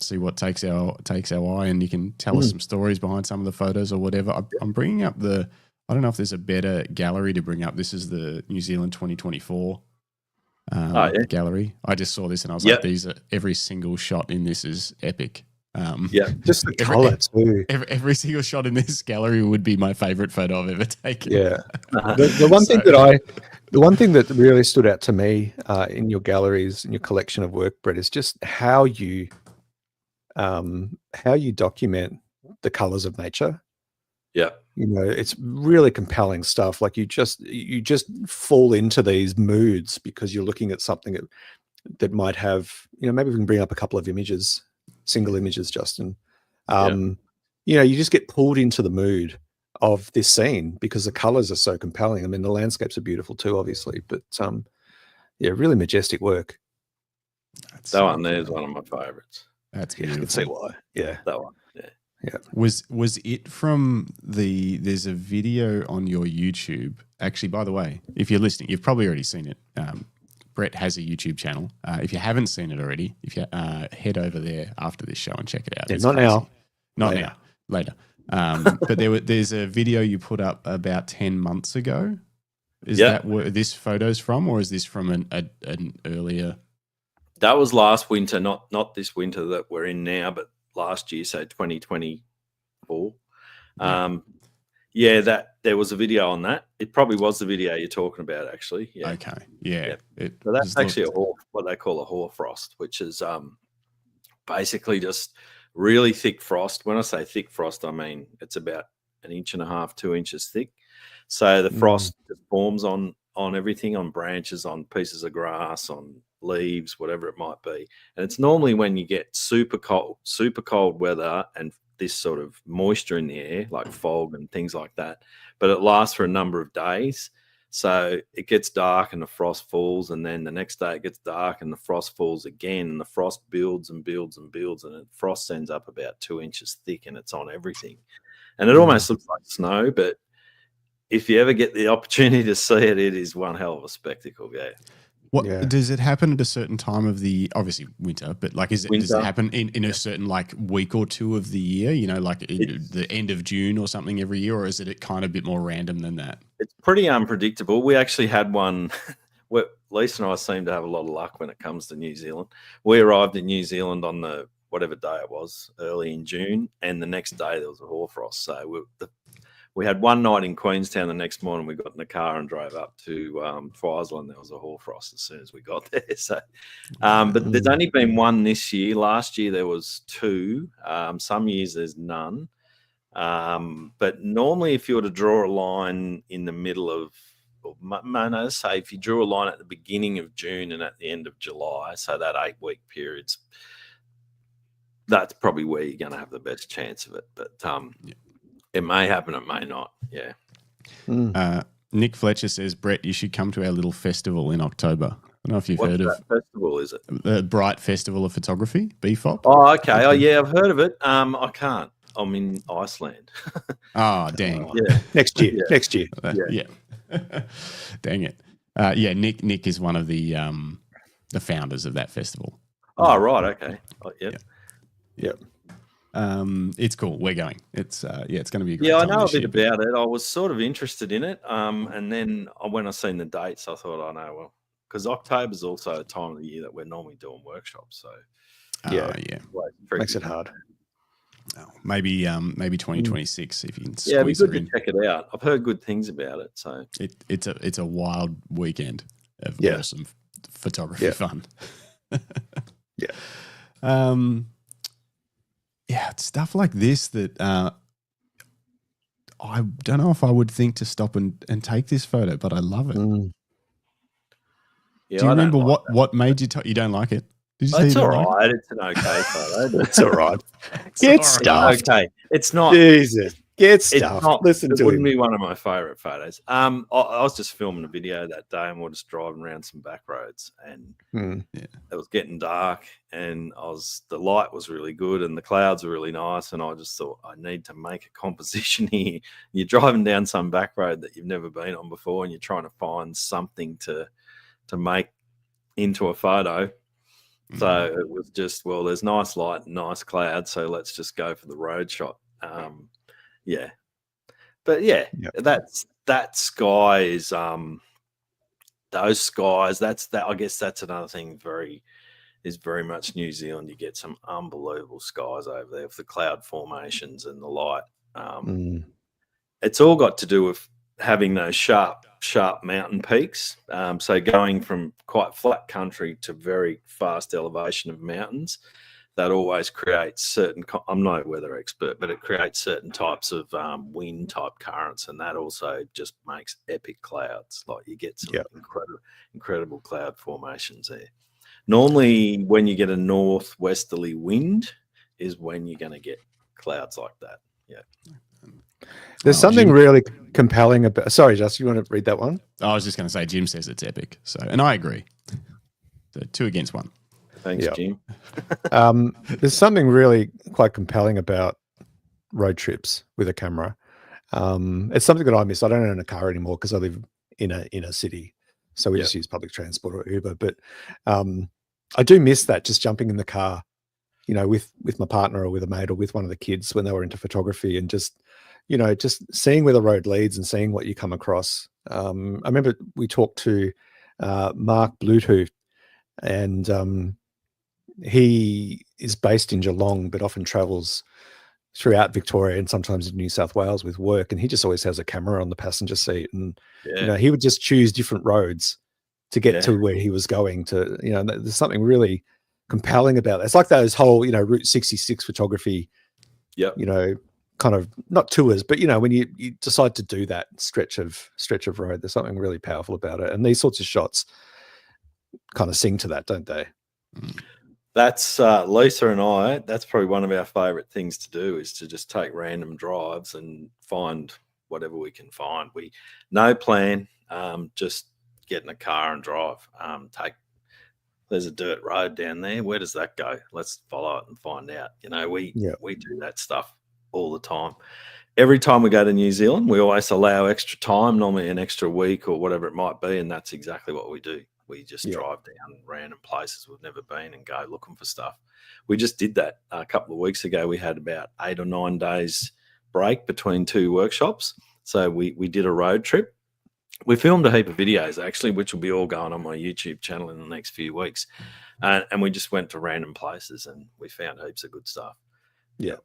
Speaker 2: see what takes our eye, and you can tell us some stories behind some of the photos or whatever. I'm bringing up I don't know if there's a better gallery to bring up. This is the New Zealand 2024 gallery. I just saw this and I was like, every single shot in this is epic.
Speaker 1: Just the color too.
Speaker 2: Every single shot in this gallery would be my favorite photo I've ever taken.
Speaker 1: Yeah. The one thing that really stood out to me in your galleries, in your collection of work, Brett, is just how you document the colors of nature.
Speaker 3: Yeah.
Speaker 1: You know, it's really compelling stuff. Like you just fall into these moods because you're looking at something that might have, you know, maybe we can bring up a couple of images, single images, Justin. You know, you just get pulled into the mood of this scene because the colors are so compelling. I mean, the landscapes are beautiful too, obviously, but really majestic work.
Speaker 3: That one there is one of my favorites.
Speaker 2: That's
Speaker 1: beautiful. I can see why. Yeah.
Speaker 3: That one.
Speaker 2: Yeah. Was it from there's a video on your YouTube. Actually, by the way, if you're listening, you've probably already seen it. Brett has a YouTube channel. If you haven't seen it already, if you head over there after this show and check it out.
Speaker 1: Yeah, not crazy.
Speaker 2: Now. Later. But there's a video you put up about 10 months ago. Is that where this photo's from, or is this from an earlier?
Speaker 3: That was last winter, not this winter that we're in now, but last year, so 2024. That there was a video on that. It probably was the video you're talking about, actually. Yeah.
Speaker 2: Okay. Yeah.
Speaker 3: So that's actually what they call a hoarfrost, which is basically just really thick frost. When I say thick frost, I mean it's about 1.5 inches, 2 inches thick. So the frost just forms on everything, on branches, on pieces of grass, on leaves, whatever it might be. And it's normally when you get super cold weather and this sort of moisture in the air, like fog and things like that. But it lasts for a number of days. So it gets dark and the frost falls, and then the next day it gets dark and the frost falls again, and the frost builds and builds and builds, and the frost ends up about 2 inches thick, and it's on everything. And it almost looks like snow, but if you ever get the opportunity to see it, it is one hell of a spectacle.
Speaker 2: Does it happen at a certain time of the, obviously winter, but like does it happen in a certain like week or two of the year, you know, like the end of June or something every year, or is it kind of a bit more random than that? It's
Speaker 3: pretty unpredictable. We actually had one where Lisa and I seem to have a lot of luck when it comes to New Zealand. We arrived in New Zealand on the whatever day it was, early in June, and the next day there was a hoarfrost. So we had one night in Queenstown. The next morning we got in the car and drove up to Friesland. There was a hoarfrost as soon as we got there. So, but there's only been one this year. Last year there was two. Some years there's none. But normally if you were to draw a line in the middle of, say if you drew a line at the beginning of June and at the end of July, so that 8-week period's, that's probably where you're going to have the best chance of it. But it may happen, it may not. Yeah.
Speaker 2: Nick Fletcher says, Brett, you should come to our little festival in October. I don't know if you've heard of
Speaker 3: that festival, is it?
Speaker 2: The Bright Festival of Photography, BFOP.
Speaker 3: Oh, okay. Oh, yeah, I've heard of it. I can't. I'm in Iceland.
Speaker 2: Oh, dang.
Speaker 1: Next year. Next year.
Speaker 2: Yeah. Dang it. Nick is one of the founders of that festival.
Speaker 3: Oh, right. Okay. Oh,
Speaker 1: Yep.
Speaker 2: It's cool. We're going. It's it's going to be a great
Speaker 3: time.
Speaker 2: I
Speaker 3: know a bit about it. I was sort of interested in it. And then when I seen the dates, I thought, oh no, well, because October is also a time of the year that we're normally doing workshops. So
Speaker 1: makes it hard.
Speaker 2: Oh, maybe 2026 if you can.
Speaker 3: Yeah, it'd be good to check it out. I've heard good things about it. So
Speaker 2: it's a wild weekend of awesome photography fun. yeah, it's stuff like this that I don't know if I would think to stop and take this photo, but I love it.
Speaker 3: Yeah,
Speaker 2: Do you
Speaker 3: I don't
Speaker 2: remember
Speaker 3: like that.
Speaker 2: what made you you don't like it? Did you say
Speaker 3: It's
Speaker 2: you
Speaker 3: all
Speaker 2: don't like
Speaker 3: right. It's an okay photo.
Speaker 1: It's all right.
Speaker 2: it?
Speaker 1: Get
Speaker 2: It's all
Speaker 1: stuffed.
Speaker 3: Okay, it's not.
Speaker 1: Jesus, get
Speaker 3: It's
Speaker 1: stuffed.
Speaker 3: not.
Speaker 1: Listen
Speaker 3: It
Speaker 1: to
Speaker 3: wouldn't
Speaker 1: him.
Speaker 3: be one of my favourite photos. I was just filming a video that day, and we're just driving around some back roads, and it was getting dark, and the light was really good, and the clouds were really nice, and I just thought I need to make a composition here. You're driving down some back road that you've never been on before, and you're trying to find something to make into a photo. So it was just, well, there's nice light and nice clouds, so let's just go for the road shot. Yeah. But yeah, that sky is those skies, I guess that's another thing is very much New Zealand. You get some unbelievable skies over there with the cloud formations and the light. It's all got to do with having those sharp mountain peaks. So going from quite flat country to very fast elevation of mountains, that always creates certain, I'm no weather expert, but it creates certain types of wind type currents, and that also just makes epic clouds. Like you get some incredible cloud formations there. Normally when you get a northwesterly wind is when you're going to get clouds like that. Yeah.
Speaker 1: There's something really compelling about. Sorry, Justin, you want to read that one?
Speaker 2: I was just going to say, Jim says it's epic. So, and I agree. So 2 against 1.
Speaker 3: Thanks, Jim.
Speaker 1: There's something really quite compelling about road trips with a camera. It's something that I miss. I don't own a car anymore because I live in a city, so we just use public transport or Uber. But I do miss that, just jumping in the car, with my partner or with a mate or with one of the kids when they were into photography, and just seeing where the road leads and seeing what you come across. I remember we talked to Mark Bluetooth, and he is based in Geelong, but often travels throughout Victoria and sometimes in New South Wales with work. And he just always has a camera on the passenger seat, and he would just choose different roads to get to where he was going to. There's something really compelling about it. It's like those whole Route 66 photography. Kind of not tours, but when you decide to do that stretch of road, there's something really powerful about it. And these sorts of shots kind of sing to that, don't they?
Speaker 3: That's Lisa and I, that's probably one of our favorite things to do, is to just take random drives and find whatever we can find. No plan, just get in a car and drive. There's a dirt road down there. Where does that go? Let's follow it and find out. We do that stuff all the time. Every time we go to New Zealand, we always allow extra time, normally an extra week or whatever it might be, and that's exactly what we do. We just drive down random places we've never been and go looking for stuff. We just did that a couple of weeks ago. We had about 8 or 9 days break between 2 workshops, so we did a road trip. We filmed a heap of videos actually, which will be all going on my YouTube channel in the next few weeks, and we just went to random places and we found heaps of good stuff.
Speaker 1: Yeah.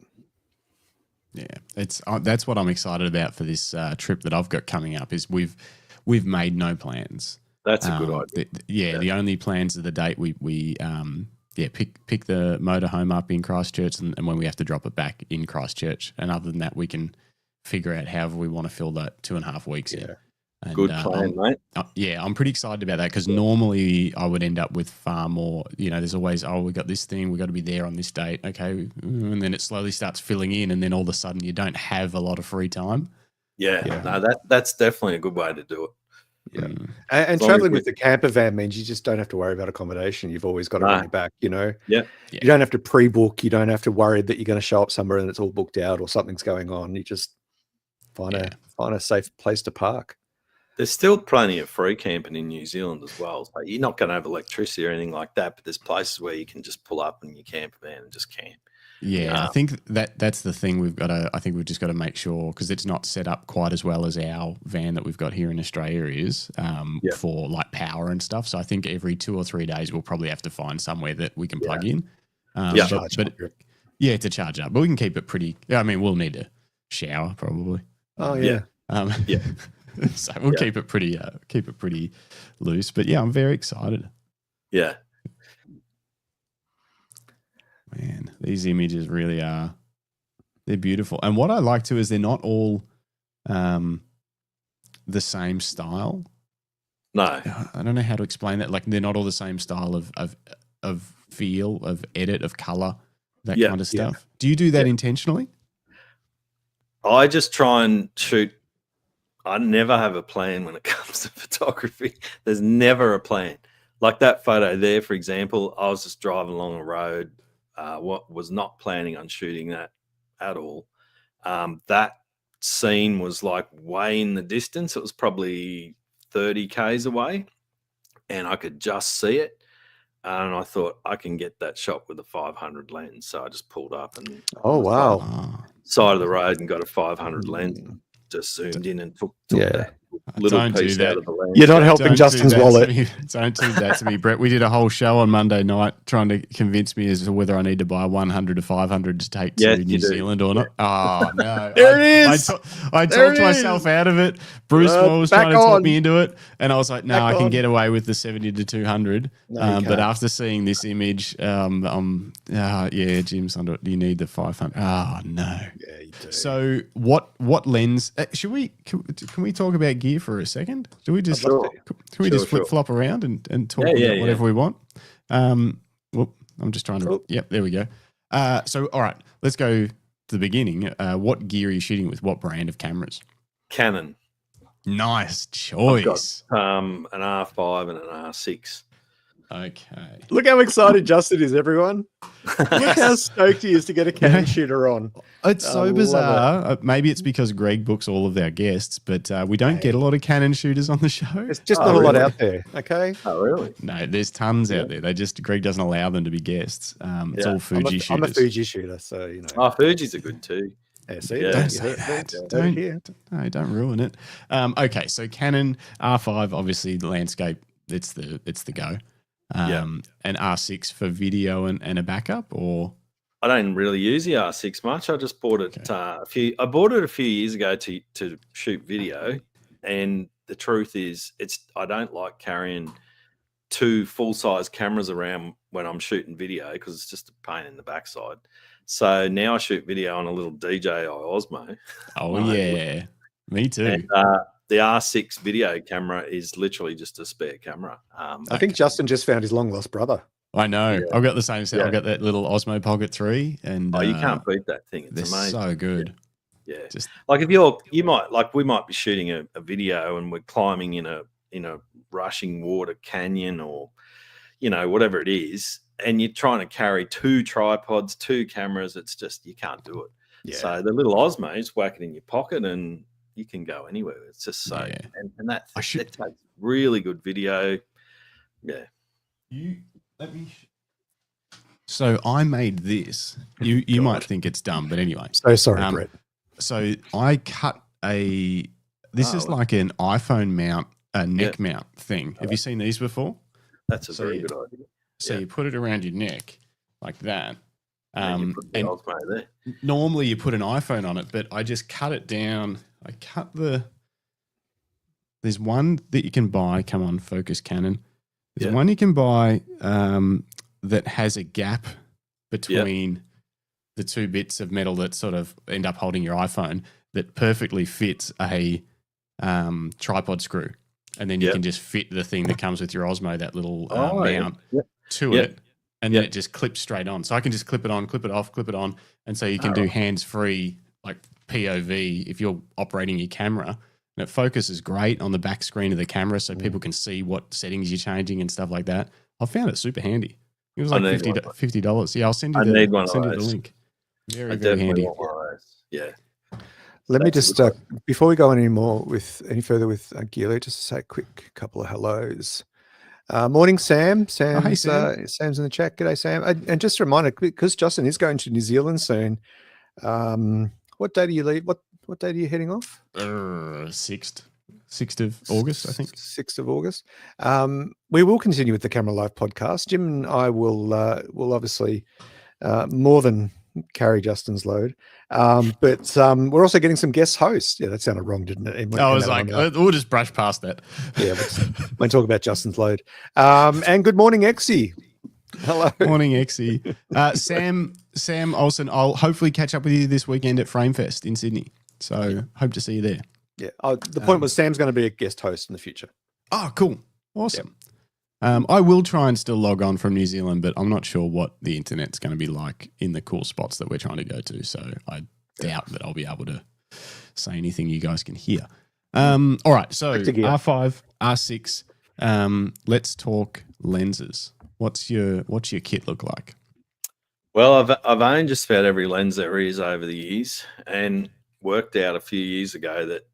Speaker 2: It's that's what I'm excited about for this trip that I've got coming up. Is we've made no plans.
Speaker 3: That's a good idea.
Speaker 2: The only plans of the date we pick the motorhome up in Christchurch, and when we have to drop it back in Christchurch. And other than that, we can figure out however we want to fill that 2.5 weeks in. And,
Speaker 3: good plan, mate.
Speaker 2: I'm pretty excited about that, because normally I would end up with far more. There's always, we got this thing, we got to be there on this date, okay, and then it slowly starts filling in, and then all of a sudden you don't have a lot of free time.
Speaker 3: No, that's definitely a good way to do it.
Speaker 1: And traveling with the camper van means you just don't have to worry about accommodation. You've always got it on your back. You don't have to pre-book. You don't have to worry that you're going to show up somewhere and it's all booked out or something's going on. You just find a safe place to park.
Speaker 3: There's still plenty of free camping in New Zealand as well. So you're not going to have electricity or anything like that, but there's places where you can just pull up in your camper van and just camp.
Speaker 2: I think that's the thing we've just got to make sure, because it's not set up quite as well as our van that we've got here in Australia is for like power and stuff. So I think every 2 or 3 days we'll probably have to find somewhere that we can plug in. To charge up. But we can keep it pretty. We'll need a shower probably.
Speaker 1: Oh yeah.
Speaker 2: So we'll keep it pretty loose. But I'm very excited.
Speaker 3: Yeah.
Speaker 2: Man, these images really are, they're beautiful. And what I like too is they're not all the same style.
Speaker 3: No.
Speaker 2: I don't know how to explain that. Like they're not all the same style of feel, of edit, of color, that kind of stuff. Do you do that intentionally?
Speaker 3: I just try and shoot. I never have a plan when it comes to photography. There's never a plan. Like that photo there, for example, I was just driving along a road, was not planning on shooting that at all. That scene was like way in the distance. It was probably 30 Ks away and I could just see it. And I thought I can get that shot with a 500 lens. So I just pulled up and side of the road and got a 500 lens. Just zoomed in and took that little piece out of the lens.
Speaker 1: You're not helping Justin's wallet.
Speaker 2: Don't do that to me, Brett. We did a whole show on Monday night trying to convince me as to whether I need to buy 100 to 500 to take to New Zealand or not. Oh, no.
Speaker 1: There it is.
Speaker 2: I talked myself out of it. Bruce was trying to talk me into it. And I was like, no, I can get away with the 70 to 200. But after seeing this image, Jim's under it. You need the 500. Oh, no.
Speaker 1: Yeah, you do.
Speaker 2: So what lens? Can we talk about gear for a second? Do we just flip flop around and talk about whatever we want? I'm just trying to. Yep, there we go. So all right, let's go to the beginning. What gear are you shooting with? What brand of cameras?
Speaker 3: Canon.
Speaker 2: Nice choice.
Speaker 3: I've got an R5 and an R6.
Speaker 2: Okay.
Speaker 1: Look how excited Justin is, everyone. Look how stoked he is to get a Canon shooter on.
Speaker 2: It's so bizarre. Maybe it's because Greg books all of our guests, but we don't get a lot of Canon shooters on the show.
Speaker 1: There's just not a lot out there, okay?
Speaker 3: Oh, really?
Speaker 2: No, there's tons out there. Greg doesn't allow them to be guests. It's all Fuji shooters.
Speaker 1: I'm a Fuji shooter, so, you know.
Speaker 3: Oh, Fuji's are good too.
Speaker 1: Yeah, see,
Speaker 2: don't say that. Don't ruin it. Okay, so Canon R5, obviously the landscape, it's the go. And R6 for video and a backup, or
Speaker 3: I don't really use the R6 much. I just bought it I bought it a few years ago to shoot video, and the truth is I don't like carrying two full-size cameras around when I'm shooting video because it's just a pain in the backside. So now I shoot video on a little DJI Osmo.
Speaker 2: Oh yeah, me too.
Speaker 3: And, the R6 video camera is literally just a spare camera.
Speaker 1: I think Justin just found his long lost brother.
Speaker 2: I know. Yeah. I've got the same set. I've got that little Osmo Pocket 3, and
Speaker 3: you can't beat that thing. It's amazing.
Speaker 2: So good.
Speaker 3: Yeah. Just like if we might be shooting a video and we're climbing in a rushing water canyon or whatever it is, and you're trying to carry two tripods, two cameras. It's just you can't do it. Yeah. So the little Osmos, whack it in your pocket and you can go anywhere. It's just so, and that takes really good video. Yeah.
Speaker 2: So I made this. You might think it's dumb, but anyway.
Speaker 1: So sorry, Brett.
Speaker 2: So I cut this is like an iPhone mount, a neck mount thing. Have you seen these before?
Speaker 3: That's a very good idea.
Speaker 2: So you put it around your neck like that.
Speaker 3: And
Speaker 2: normally you put an iPhone on it, but I just cut it down. There's one that you can buy. Come on, focus, Canon. There's one you can buy that has a gap between the two bits of metal that sort of end up holding your iPhone that perfectly fits a tripod screw. And then you can just fit the thing that comes with your Osmo, that little mount to it. And then it just clips straight on. So I can just clip it on, clip it off, clip it on. And so you can do hands-free, like POV, if you're operating your camera. And it focuses great on the back screen of the camera so people can see what settings you're changing and stuff like that. I found it super handy. It was like $50. Yeah, I'll send you the link. Very, very handy.
Speaker 3: Yeah.
Speaker 1: Let me just, before we go on any further with Gila, just to say a quick couple of hellos. Morning, Sam.
Speaker 2: Hey, Sam.
Speaker 1: Sam's in the chat. G'day, Sam. And just a reminder, because Justin is going to New Zealand soon, what day do you leave? What day are you heading off?
Speaker 2: 6th of August, I think.
Speaker 1: 6th of August. We will continue with the Camera Life podcast. Jim and I will obviously more than carry Justin's load. But we're also getting some guest hosts. Yeah, that sounded wrong, didn't it?
Speaker 2: I was like, we'll just brush past that.
Speaker 1: Yeah, we'll talk about Justin's load. And good morning, Exy. Hello.
Speaker 2: Morning, Exy. Sam Olsen, I'll hopefully catch up with you this weekend at Framefest in Sydney. So hope to see you there.
Speaker 1: Yeah. The point was Sam's going to be a guest host in the future.
Speaker 2: Oh, cool. Awesome. I will try and still log on from New Zealand, but I'm not sure what the internet's going to be like in the cool spots that we're trying to go to. So I doubt that I'll be able to say anything you guys can hear. All right. So R5, R6. Let's talk lenses. What's your kit look like?
Speaker 3: Well, I've owned just about every lens there is over the years, and worked out a few years ago that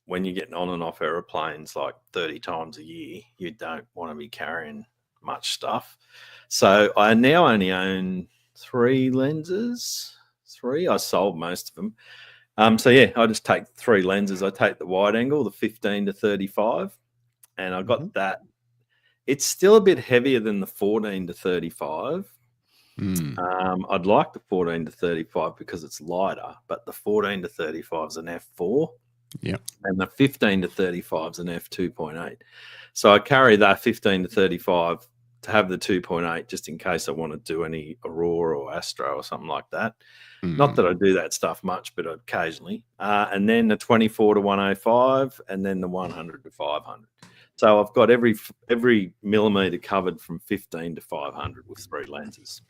Speaker 3: when you're getting on and off aeroplanes like 30 times a year, you don't want to be carrying much stuff. So I now only own 3 lenses. 3. I sold most of them. So yeah, I just take 3 lenses. I take the wide angle, the 15 to 35, and I got that. It's still a bit heavier than the 14 to 35. I'd like the 14 to 35 because it's lighter, but the 14 to 35 is an f4.
Speaker 2: Yeah.
Speaker 3: And the 15 to 35 is an f2.8. So I carry that 15 to 35 to have the 2.8 just in case I want to do any Aurora or Astro or something like that. Not that I do that stuff much, but occasionally. And then the 24 to 105, and then the 100 to 500. So I've got every millimeter covered from 15 to 500 with 3 lenses.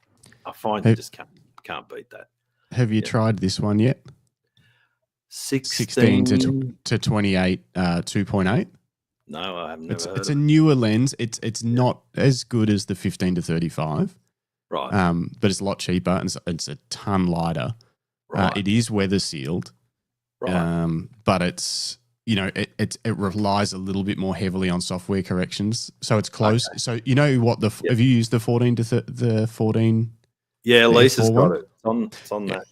Speaker 3: I find you just can't beat that.
Speaker 2: Have you tried this one yet?
Speaker 3: 16
Speaker 2: to 28, 2.8.
Speaker 3: No, I haven't.
Speaker 2: It's a newer lens. It's not as good as the 15 to 35.
Speaker 3: Right.
Speaker 2: But it's a lot cheaper and it's a ton lighter.
Speaker 3: Right.
Speaker 2: It is weather sealed.
Speaker 3: Right.
Speaker 2: But it's it relies a little bit more heavily on software corrections. So it's close. Okay. So you know what have you used the 14 to the 14?
Speaker 3: Yeah, Lisa's got it. It's on that.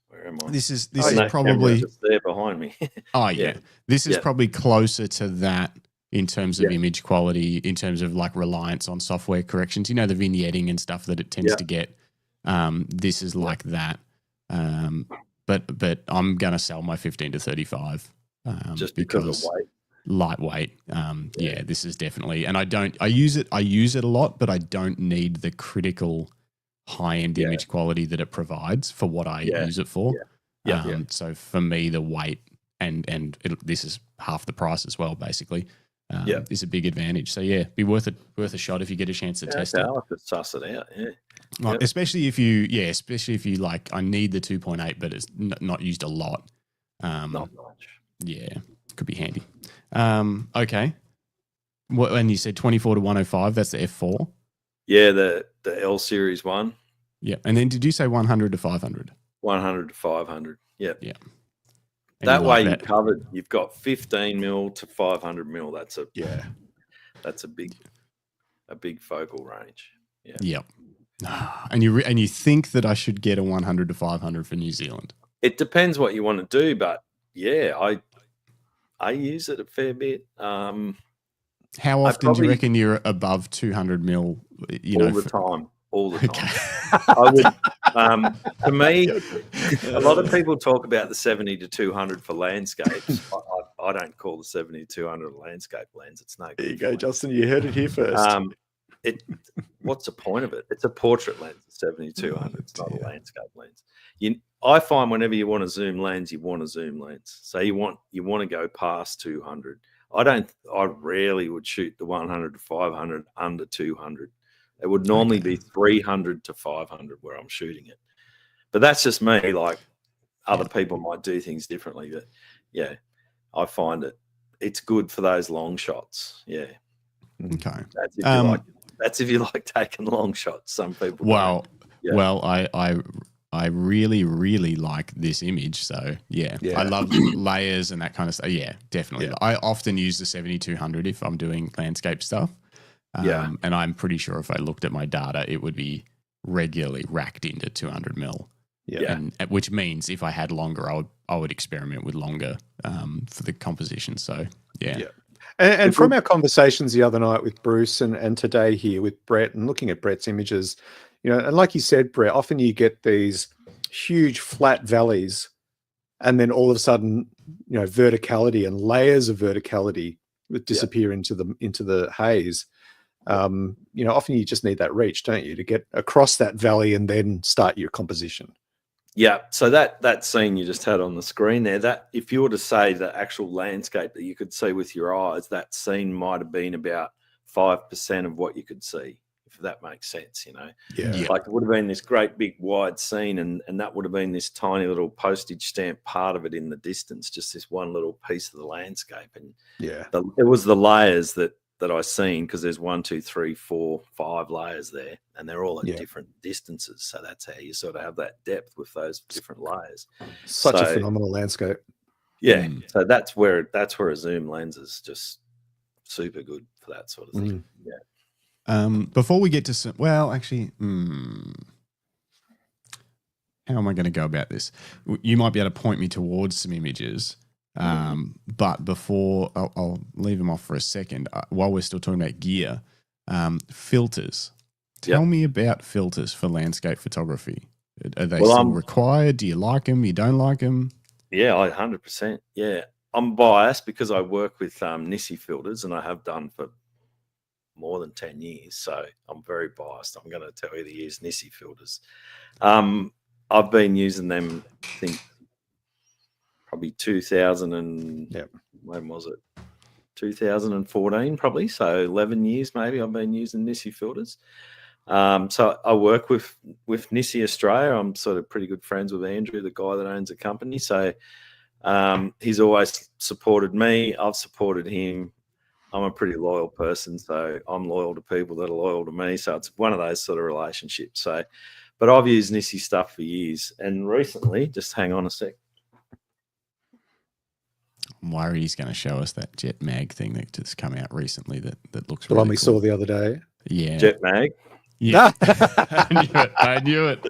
Speaker 3: Where am I?
Speaker 2: This is probably
Speaker 3: just there behind me.
Speaker 2: Oh yeah. This is probably closer to that in terms of image quality, in terms of like reliance on software corrections. You know, the vignetting and stuff that it tends to get. This is like that. But I'm gonna sell my 15 to 35
Speaker 3: just because of weight.
Speaker 2: Lightweight. This is definitely, and I use it a lot, but I don't need the critical high-end image quality that it provides for what I use it for. So for me, the weight and this is half the price as well, basically. Is a big advantage. So be worth a shot if you get a chance to test it.
Speaker 3: I'll have to suss it out.
Speaker 2: Like, especially if you like, I need the 2.8, but it's not used a lot.
Speaker 3: Not much.
Speaker 2: Yeah, could be handy. Okay. And you said 24 to 105. That's the f4.
Speaker 3: Yeah, the L series one.
Speaker 2: Yeah, and then did you say 100 to 500?
Speaker 3: 100 to 500. Yep.
Speaker 2: Yeah.
Speaker 3: That way you're covered. You've got 15 mil to 500 mil. That's a big focal range. Yeah.
Speaker 2: Yep. And you think that I should get a 100 to 500 for New Zealand?
Speaker 3: It depends what you want to do, but I use it a fair bit.
Speaker 2: How often do you reckon you're above 200 mil?
Speaker 3: All the time. Okay. I would. To me, a lot of people talk about the 70 to 200 for landscapes. I don't call the 70 to 200 a landscape lens. It's no good.
Speaker 1: There you go, Justin. You heard it here first.
Speaker 3: What's the point of it? It's a portrait lens, 70 to 200. It's not a landscape lens. I find whenever you want a zoom lens, you want a zoom lens. So you want to go past 200. I rarely would shoot the 100 to 500 under 200. It would normally be 300 to 500 where I'm shooting it. But that's just me. Like other people might do things differently. But I find it's good for those long shots. Yeah.
Speaker 2: Okay.
Speaker 3: That's if you like taking long shots. Some people.
Speaker 2: Well, I really, really like this image. So I love layers and that kind of stuff. Yeah, definitely. Yeah. I often use the 7200 if I'm doing landscape stuff. And I'm pretty sure if I looked at my data, it would be regularly racked into 200 mil. Yeah. And which means if I had longer, I would experiment with longer for the composition. So yeah.
Speaker 1: And from our conversations the other night with Bruce and today here with Brett and looking at Brett's images, and like you said, Brett, often you get these huge flat valleys and then all of a sudden, verticality and layers of verticality that disappear into the haze. Often you just need that reach, don't you, to get across that valley and then start your composition.
Speaker 3: Yeah. So that scene you just had on the screen there, that if you were to say the actual landscape that you could see with your eyes, that scene might have been about 5% of what you could see, if that makes sense,
Speaker 1: Yeah.
Speaker 3: Like it would have been this great big wide scene and that would have been this tiny little postage stamp part of it in the distance, just this one little piece of the landscape. And it was the layers that I seen, because there's 1, 2, 3, 4, 5 layers there, and they're all at different distances. So that's how you sort of have that depth with those different layers.
Speaker 1: Such a phenomenal landscape.
Speaker 3: Yeah. So that's where a zoom lens is just super good for that sort of thing. Yeah.
Speaker 2: Before we get to some, well, actually, how am I going to go about this? You might be able to point me towards some images. But before I'll leave them off for a second, while we're still talking about gear, filters. Tell me about filters for landscape photography. Are they still required? Do you like them? You don't like them?
Speaker 3: Yeah, 100%. Yeah. I'm biased because I work with Nissi filters, and I have done for more than 10 years. So I'm very biased. I'm going to tell you to use Nissi filters. I've been using them, I think, probably 2000 and when was it? 2014 probably. So 11 years maybe I've been using Nissi filters. So I work with Nissi Australia. I'm sort of pretty good friends with Andrew, the guy that owns the company. So he's always supported me. I've supported him. I'm a pretty loyal person, so I'm loyal to people that are loyal to me. So it's one of those sort of relationships. So, but I've used Nissi stuff for years, and recently, just hang on a sec.
Speaker 2: I'm worried he's going to show us that Jet Mag thing that just come out recently that looks
Speaker 1: the
Speaker 2: really
Speaker 1: one we
Speaker 2: cool.
Speaker 1: saw the other day.
Speaker 2: Yeah.
Speaker 3: Jet Mag.
Speaker 2: Yeah. I knew it.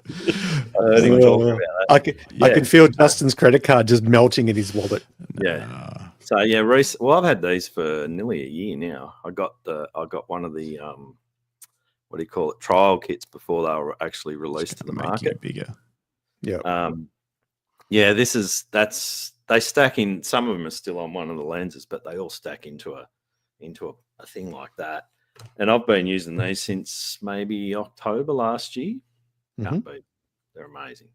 Speaker 3: I heard him talking about that.
Speaker 1: I can feel Justin's credit card just melting in his wallet.
Speaker 3: Yeah. So yeah, I've had these for nearly a year now. I got one of the what do you call it, trial kits before they were actually released to the market.
Speaker 2: Bigger.
Speaker 1: Yeah.
Speaker 3: Yeah, they stack in. Some of them are still on one of the lenses, but they all stack into a thing like that. And I've been using these since maybe October last year. Can't beat. They're amazing.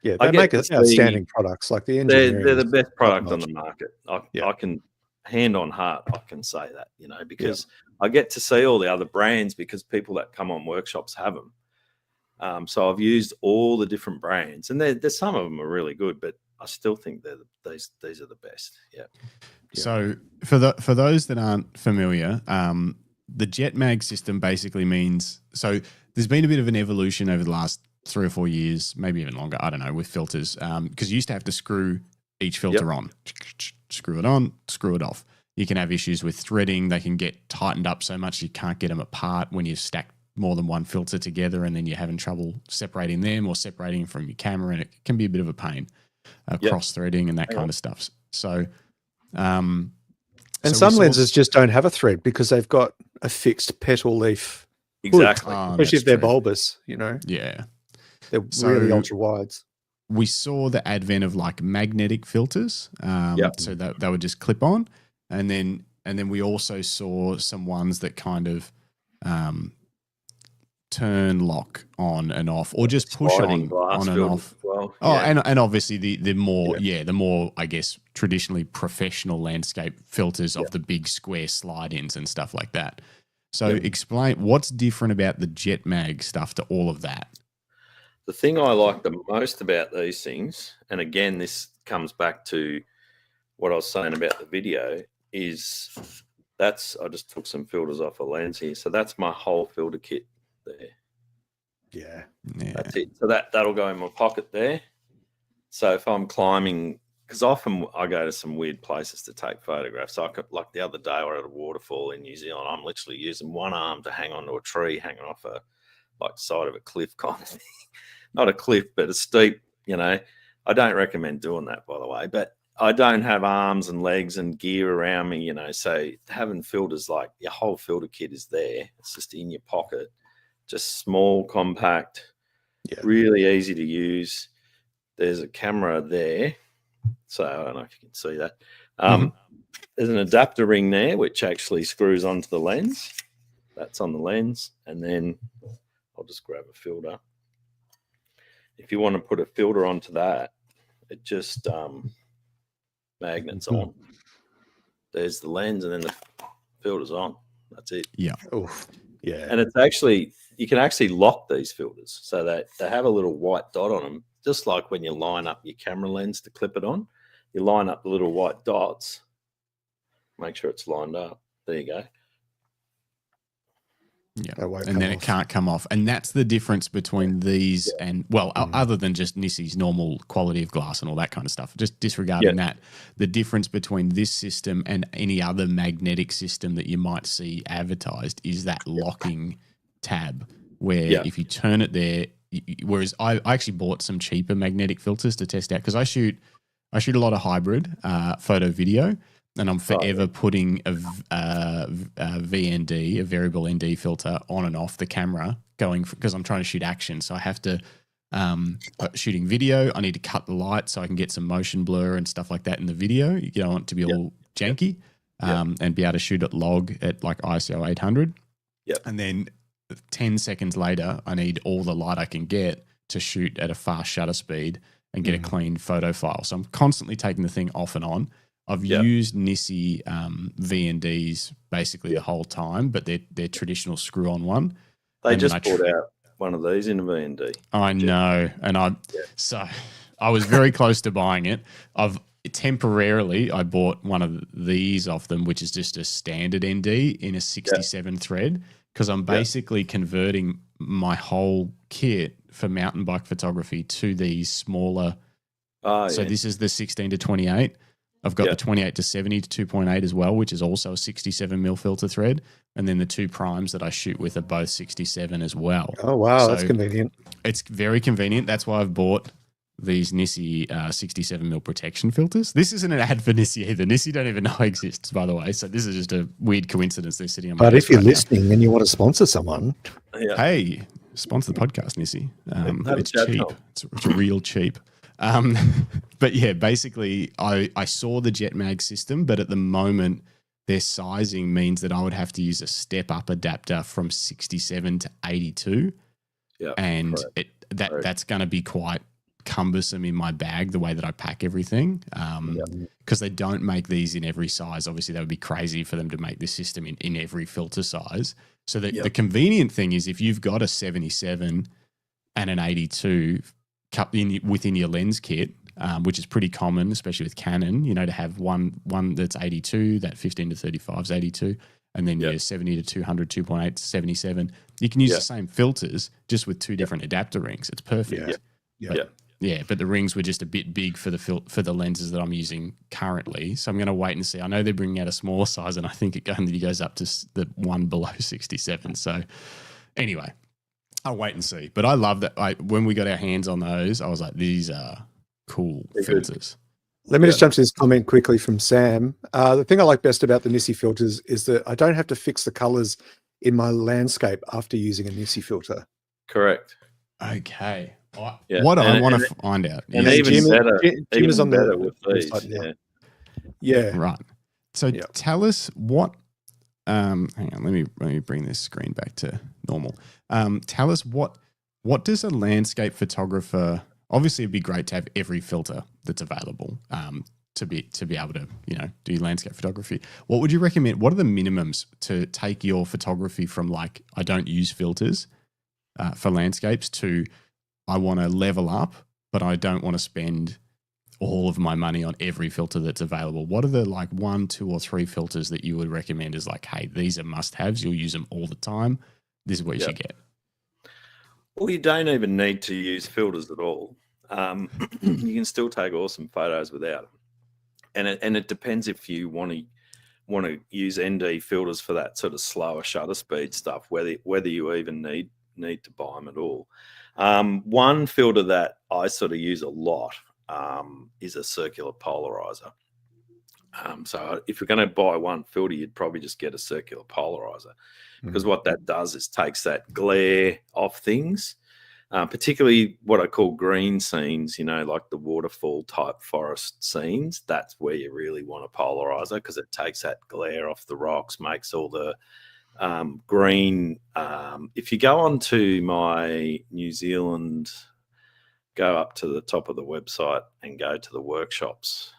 Speaker 1: Yeah, they make outstanding products. Like the engineering.
Speaker 3: They're the best product on the market. I can, hand on heart, I can say that, because I get to see all the other brands because people that come on workshops have them. So I've used all the different brands, and there's some of them are really good, but I still think these are the best. Yeah.
Speaker 2: So for those that aren't familiar, the Jet Mag system basically means, so there's been a bit of an evolution over the last 3 or 4 years, maybe even longer, I don't know, with filters, because you used to have to screw each filter on, screw it on, screw it off. You can have issues with threading. They can get tightened up so much you can't get them apart when you stack more than one filter together, and then you're having trouble separating them or separating from your camera, and it can be a bit of a pain, cross-threading and that kind of stuff. So
Speaker 1: and some lenses just don't have a thread because they've got a fixed petal leaf.
Speaker 3: Exactly.
Speaker 1: Especially if they're bulbous,
Speaker 2: Yeah.
Speaker 1: They're really ultra wides.
Speaker 2: We saw the advent of like magnetic filters. So that they would just clip on. And then we also saw some ones that kind of turn lock on and off, or just push on and off.
Speaker 3: Well.
Speaker 2: And obviously the more I guess traditionally professional landscape filters of the big square slide-ins and stuff like that. So explain what's different about the Jet Mag stuff to all of that.
Speaker 3: The thing I like the most about these things, and again, this comes back to what I was saying about the video, is I just took some filters off a lens here. So that's my whole filter kit there.
Speaker 1: Yeah.
Speaker 3: That's it. So that'll go in my pocket there. So if I'm climbing, because often I go to some weird places to take photographs. So like the other day, we're at a waterfall in New Zealand. I'm literally using one arm to hang onto a tree, hanging off side of a cliff kind of thing. Not a cliff, but a steep, I don't recommend doing that, by the way. But I don't have arms and legs and gear around me, so having filters, like your whole filter kit is there. It's just in your pocket, just small, compact, really easy to use. There's a camera there. So I don't know if you can see that. There's an adapter ring there, which actually screws onto the lens. That's on the lens. And then I'll just grab a filter. If you want to put a filter onto that, it just magnets on. There's the lens, and then the filter's on. That's it.
Speaker 2: Yeah.
Speaker 1: Oof. Yeah.
Speaker 3: And it's actually, you can actually lock these filters so that they have a little white dot on them, just like when you line up your camera lens to clip it on. You line up the little white dots, make sure it's lined up. There you go.
Speaker 2: Yeah, and then it can't come off. And that's the difference between these and, well, other than just Nissi's normal quality of glass and all that kind of stuff, just disregarding that, the difference between this system and any other magnetic system that you might see advertised is that locking tab where if you turn it there, whereas I actually bought some cheaper magnetic filters to test out because I shoot a lot of hybrid photo video. And I'm forever putting a VND, a variable ND filter, on and off the camera, because I'm trying to shoot action. So I have to, shooting video, I need to cut the light so I can get some motion blur and stuff like that in the video. You don't want it to be all janky, and be able to shoot at log at like ISO 800.
Speaker 3: Yep.
Speaker 2: And then 10 seconds later, I need all the light I can get to shoot at a fast shutter speed and get a clean photo file. So I'm constantly taking the thing off and on. I've used Nissi VNDs basically the whole time, but they're traditional screw-on one.
Speaker 3: They just brought out one of these in a VND.
Speaker 2: I know, and so I was very close to buying it. I bought one of these off them, which is just a standard ND in a 67 thread, because I'm basically converting my whole kit for mountain bike photography to these smaller. So this is the 16 to 28. I've got the 28 to 70 to 2.8 as well, which is also a 67 mil filter thread. And then the two primes that I shoot with are both 67 as well.
Speaker 1: Oh, wow. So that's convenient.
Speaker 2: It's very convenient. That's why I've bought these Nissi 67 mil protection filters. This isn't an ad for Nissi either. Nissi don't even know exists, by the way. So this is just a weird coincidence. They're sitting on my
Speaker 1: But if you're listening and you want to sponsor someone.
Speaker 2: Hey, sponsor the podcast, Nissi. It's cheap. It's real cheap. But yeah, basically I saw the JetMag system, but at the moment their sizing means that I would have to use a step up adapter from 67 to 82. Yeah. And that's going to be quite cumbersome in my bag, the way that I pack everything. Because they don't make these in every size. Obviously that would be crazy for them to make this system in every filter size. So the convenient thing is if you've got a 77 and an 82 within your lens kit, which is pretty common, especially with Canon, to have one that's 82, that 15 to 35 is 82, and then your 70 to 200, 2.8 to 77. You can use the same filters just with two different adapter rings. It's perfect. But the rings were just a bit big for the lenses that I'm using currently. So I'm going to wait and see. I know they're bringing out a smaller size, and I think it goes up to the one below 67. So anyway, I'll wait and see. But I love that. When we got our hands on those, I was like, these are cool filters.
Speaker 1: Let me just jump to this comment quickly from Sam. The thing I like best about the Nissi filters is that I don't have to fix the colors in my landscape after using a Nissi filter.
Speaker 3: Correct.
Speaker 2: Okay. What I want to find out.
Speaker 3: And even better with these.
Speaker 2: Right. So tell us what. Hang on. Let me bring this screen back to normal. Tell us what does a landscape photographer? Obviously, it'd be great to have every filter that's available to be able to do landscape photography. What would you recommend? What are the minimums to take your photography from like I don't use filters for landscapes to I want to level up, but I don't want to spend all of my money on every filter that's available? What are the like 1, 2, or 3 filters that you would recommend as like, hey, these are must-haves. You'll use them all the time. This is what you should get.
Speaker 3: Well, you don't even need to use filters at all. You can still take awesome photos without them. And it depends if you want to use ND filters for that sort of slower shutter speed stuff, whether you even need to buy them at all. One filter that I sort of use a lot is a circular polarizer. So if you're going to buy one filter, you'd probably just get a circular polarizer, because what that does is takes that glare off things, particularly what I call green scenes, like the waterfall type forest scenes. That's where you really want a polarizer, because it takes that glare off the rocks, makes all the green. If you go onto my New Zealand, go up to the top of the website and go to the workshops,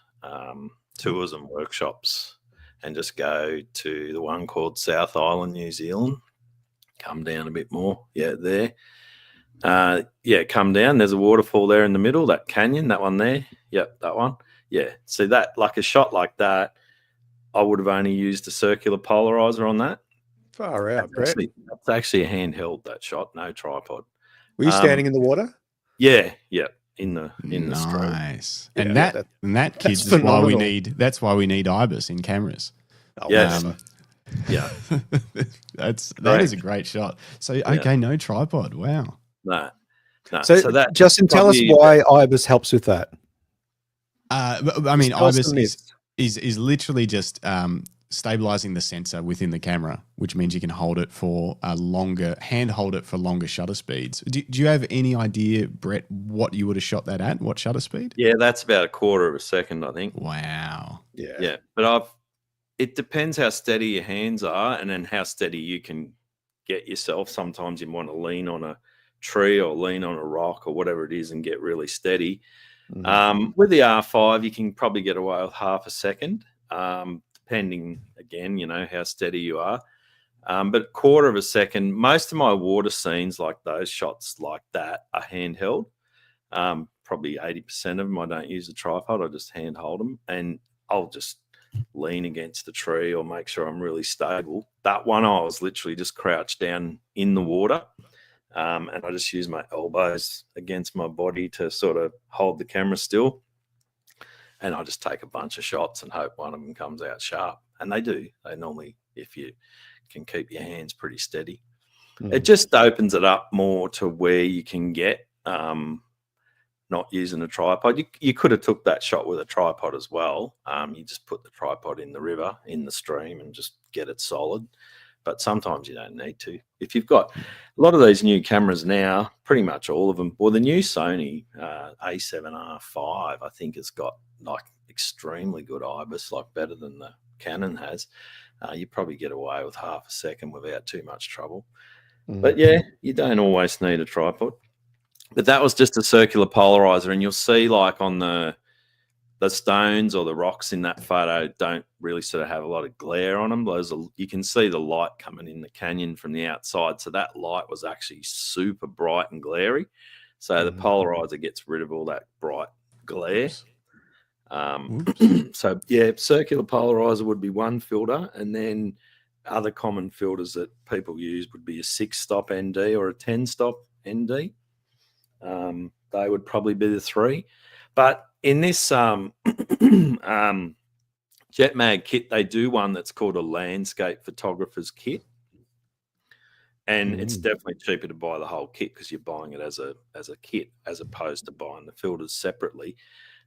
Speaker 3: tours and workshops, and just go to the one called South Island, New Zealand. Come down a bit more. Yeah, there. Come down. There's a waterfall there in the middle, that canyon, that one there. Yep, that one. Yeah. See that, like a shot like that, I would have only used a circular polarizer on that.
Speaker 1: Far out, Brett.
Speaker 3: That's actually a handheld, that shot, no tripod.
Speaker 1: Were you standing in the water?
Speaker 3: Yeah, in the stream.
Speaker 2: Nice.
Speaker 1: Yeah,
Speaker 2: And that kids is why we need IBIS in cameras.
Speaker 1: Oh,
Speaker 3: Yes.
Speaker 1: wow.
Speaker 2: That is a great shot. So okay, no tripod. Wow.
Speaker 3: No.
Speaker 1: So
Speaker 3: that
Speaker 1: Justin, tell us why IBIS helps with that.
Speaker 2: I mean,
Speaker 1: Tell us the
Speaker 2: IBIS
Speaker 1: myth.
Speaker 2: is literally just stabilizing the sensor within the camera, which means you can hold it for hold it for longer shutter speeds. Do you have any idea, Brett, what you would have shot that at? What shutter speed?
Speaker 3: Yeah, that's about a quarter of a second, I think.
Speaker 2: Wow.
Speaker 3: Yeah. But it depends how steady your hands are and then how steady you can get yourself. Sometimes you want to lean on a tree or lean on a rock or whatever it is and get really steady.
Speaker 1: Mm.
Speaker 3: With the R5, you can probably get away with half a second, depending, again, how steady you are. But quarter of a second, most of my water scenes, like those shots like that, are handheld. Probably 80% of them, I don't use a tripod. I just handhold them, and I'll just lean against the tree or make sure I'm really stable. That one, I was literally just crouched down in the water. And I just use my elbows against my body to sort of hold the camera still. And I just take a bunch of shots and hope one of them comes out sharp. And they do. They normally, if you can keep your hands pretty steady. It just opens it up more to where you can get not using a tripod. You could have took that shot with a tripod as well. You just put the tripod in the river, in the stream, and just get it solid. But sometimes you don't need to. If you've got a lot of these new cameras now, pretty much all of them, well, the new Sony A7R5, I think, has got like extremely good IBIS, like better than the Canon has. You probably get away with half a second without too much trouble. But yeah, you don't always need a tripod. But that was just a circular polarizer, and you'll see like on the stones or the rocks in that photo don't really sort of have a lot of glare on them. You can see the light coming in the canyon from the outside. So that light was actually super bright and glary. So the polarizer gets rid of all that bright glare. So yeah, circular polarizer would be one filter, and then other common filters that people use would be a 6-stop ND or a 10-stop ND. They would probably be the three. But in this JetMag kit, they do one that's called a landscape photographer's kit. And it's definitely cheaper to buy the whole kit because you're buying it as a kit as opposed to buying the filters separately.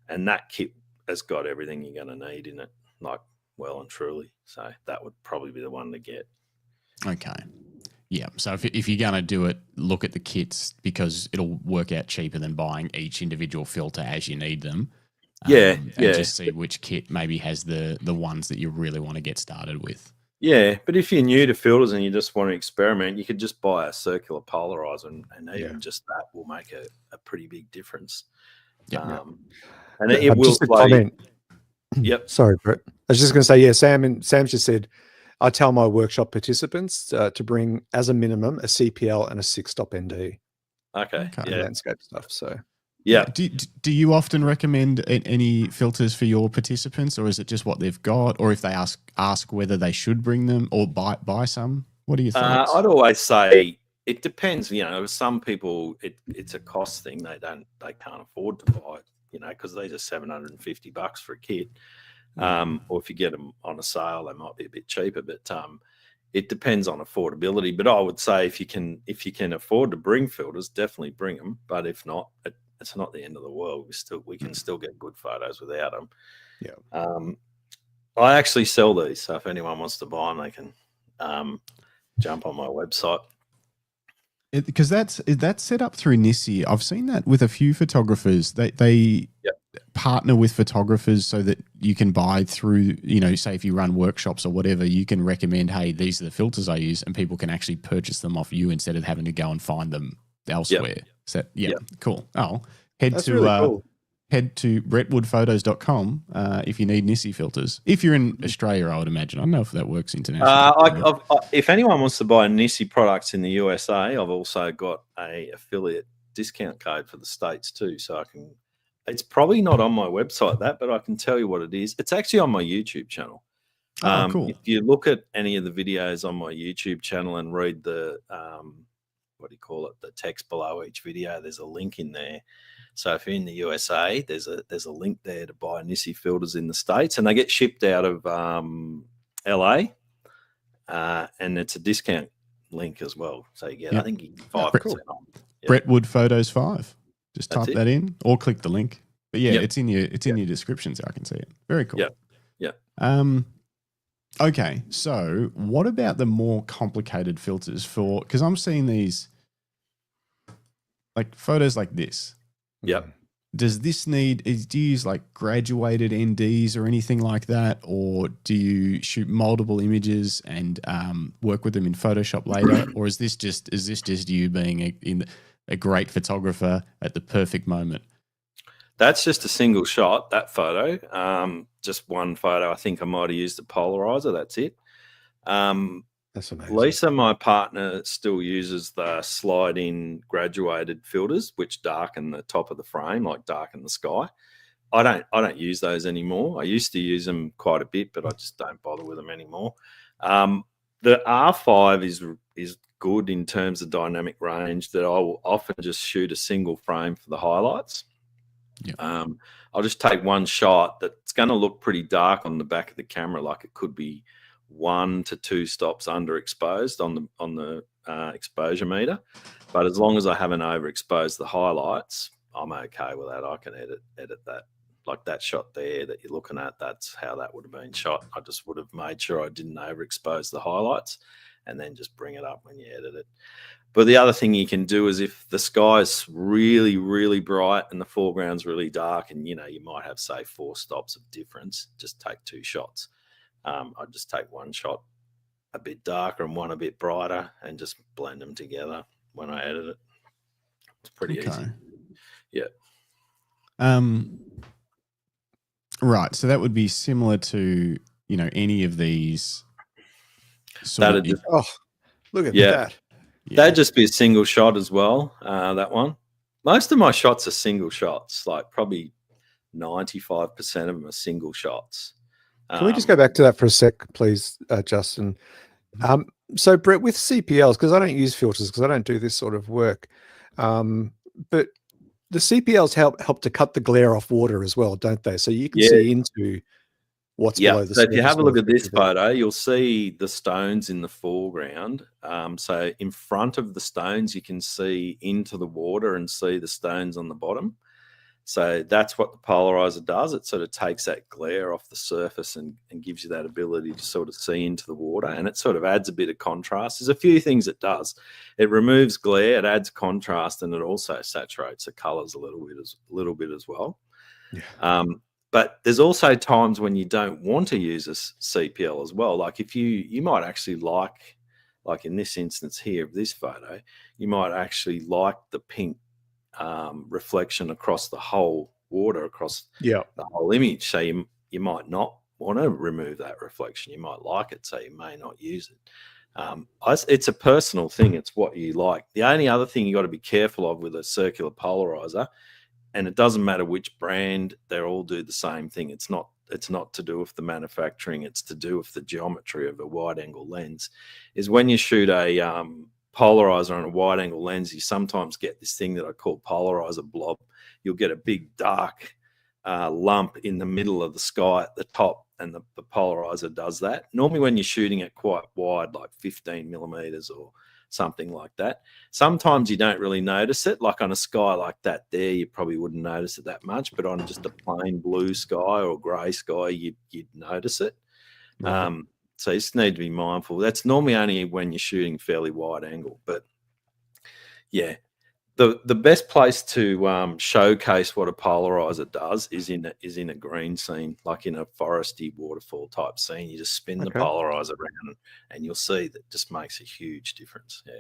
Speaker 3: And that kit has got everything you're going to need in it, like well and truly. So that would probably be the one to get.
Speaker 2: Okay. Yeah. So if you're going to do it, look at the kits because it'll work out cheaper than buying each individual filter as you need them. And just see which kit maybe has the ones that you really want to get started with.
Speaker 3: Yeah, but if you're new to filters and you just want to experiment, you could just buy a circular polarizer, and even just that will make a pretty big difference. And it will play. Yep.
Speaker 1: Sorry, Brett. I was just going to say, yeah, Sam just said, I tell my workshop participants to bring as a minimum a CPL and a 6-stop ND.
Speaker 3: Okay. Yeah.
Speaker 1: Landscape stuff. So.
Speaker 3: Yeah.
Speaker 2: Do you often recommend any filters for your participants, or is it just what they've got, or if they ask whether they should bring them or buy some? What are your thoughts?
Speaker 3: I'd always say it depends. Some people it's a cost thing. They can't afford to buy it, because these are $750 for a kit. Or if you get them on a sale, they might be a bit cheaper. But it depends on affordability. But I would say if you can afford to bring filters, definitely bring them. But if not, it's not the end of the world. We can still get good photos without them.
Speaker 1: Yeah.
Speaker 3: I actually sell these, so if anyone wants to buy them, they can jump on my website.
Speaker 2: Because that's set up through Nissi. I've seen that with a few photographers. They partner with photographers so that you can buy through, say if you run workshops or whatever, you can recommend, hey, these are the filters I use, and people can actually purchase them off you instead of having to go and find them elsewhere.
Speaker 3: Yep.
Speaker 2: So,
Speaker 3: Yep.
Speaker 2: Cool.
Speaker 1: That's really cool.
Speaker 2: Head to brentwoodphotos.com if you need Nissi filters. If you're in Australia, I would imagine. I don't know if that works internationally.
Speaker 3: If anyone wants to buy Nissi products in the USA, I've also got a affiliate discount code for the States too. So it's probably not on my website, but I can tell you what it is. It's actually on my YouTube channel.
Speaker 2: Cool.
Speaker 3: If you look at any of the videos on my YouTube channel and read the, the text below each video, there's a link in there. So if you're in the USA, there's a link there to buy Nissi filters in the States, and they get shipped out of LA, and it's a discount link as well. So you get, I think you get 5% off. Yep.
Speaker 2: Brentwood Photos 5. Just
Speaker 3: That's
Speaker 2: type
Speaker 3: it.
Speaker 2: that in or click the link. But it's in your description, so I can see it. Very cool.
Speaker 3: Yeah.
Speaker 2: Okay, so what about the more complicated filters because I'm seeing these like photos like this.
Speaker 3: Yep.
Speaker 2: Does this do you use like graduated NDs or anything like that? Or do you shoot multiple images and work with them in Photoshop later? Or is this just you being a great photographer at the perfect moment?
Speaker 3: That's just a single shot, that photo. Just one photo. I think I might have used a polarizer. That's it.
Speaker 1: That's amazing.
Speaker 3: Lisa, my partner, still uses the slide-in graduated filters, which darken the top of the frame, like darken the sky. I don't use those anymore. I used to use them quite a bit, but I just don't bother with them anymore. The R5 is good in terms of dynamic range. That I will often just shoot a single frame for the highlights.
Speaker 2: Yeah.
Speaker 3: I'll just take one shot that's going to look pretty dark on the back of the camera, like it could be 1 to 2 stops underexposed on the exposure meter, but as long as I haven't overexposed the highlights, I'm okay with that. I can edit that, like that shot there that you're looking at. That's how that would have been shot. I just would have made sure I didn't overexpose the highlights, and then just bring it up when you edit it. But the other thing you can do is if the sky's really, really bright and the foreground's really dark, and you might have, say, 4 stops of difference, just take 2 shots. I just take one shot a bit darker and one a bit brighter, and just blend them together when I edit it. It's pretty easy. Yeah.
Speaker 2: Right. So that would be similar to any of these.
Speaker 3: Look at that. Yeah. That'd just be a single shot as well. That one. Most of my shots are single shots. Like probably 95% of them are single shots.
Speaker 1: Can we just go back to that for a sec, please, Justin? So, Brett, with CPLs, because I don't use filters because I don't do this sort of work, but the CPLs help to cut the glare off water as well, don't they? So you can see into what's below the surface.
Speaker 3: So if you have a look at this photo, you'll see the stones in the foreground. So in front of the stones, you can see into the water and see the stones on the bottom. So that's what the polarizer does. It sort of takes that glare off the surface and gives you that ability to sort of see into the water, and it sort of adds a bit of contrast. There's a few things it does. It removes glare, it adds contrast, and it also saturates the colors a little bit as well. Yeah. But there's also times when you don't want to use a CPL as well. Like if you might actually like in this instance here of this photo, you might actually like the pink reflection across the whole water, across the whole image. So you might not want to remove that reflection. You might like it, so you may not use it. It's a personal thing. It's what you like. The only other thing you got to be careful of with a circular polarizer, and it doesn't matter which brand, they all do the same thing. It's not to do with the manufacturing. It's to do with the geometry of a wide angle lens. Is when you shoot a polarizer on a wide angle lens, you sometimes get this thing that I call polarizer blob. You'll get a big dark lump in the middle of the sky at the top, and the polarizer does that. Normally when you're shooting it quite wide, like 15 millimeters or something like that, sometimes you don't really notice it. Like on a sky like that there, you probably wouldn't notice it that much, but on just a plain blue sky or grey sky, you'd notice it. Right. So you just need to be mindful. That's normally only when you're shooting fairly wide angle. But yeah, the best place to showcase what a polarizer does is in a green scene, like in a foresty waterfall type scene. You just spin the polarizer around, and you'll see that just makes a huge difference. Yeah.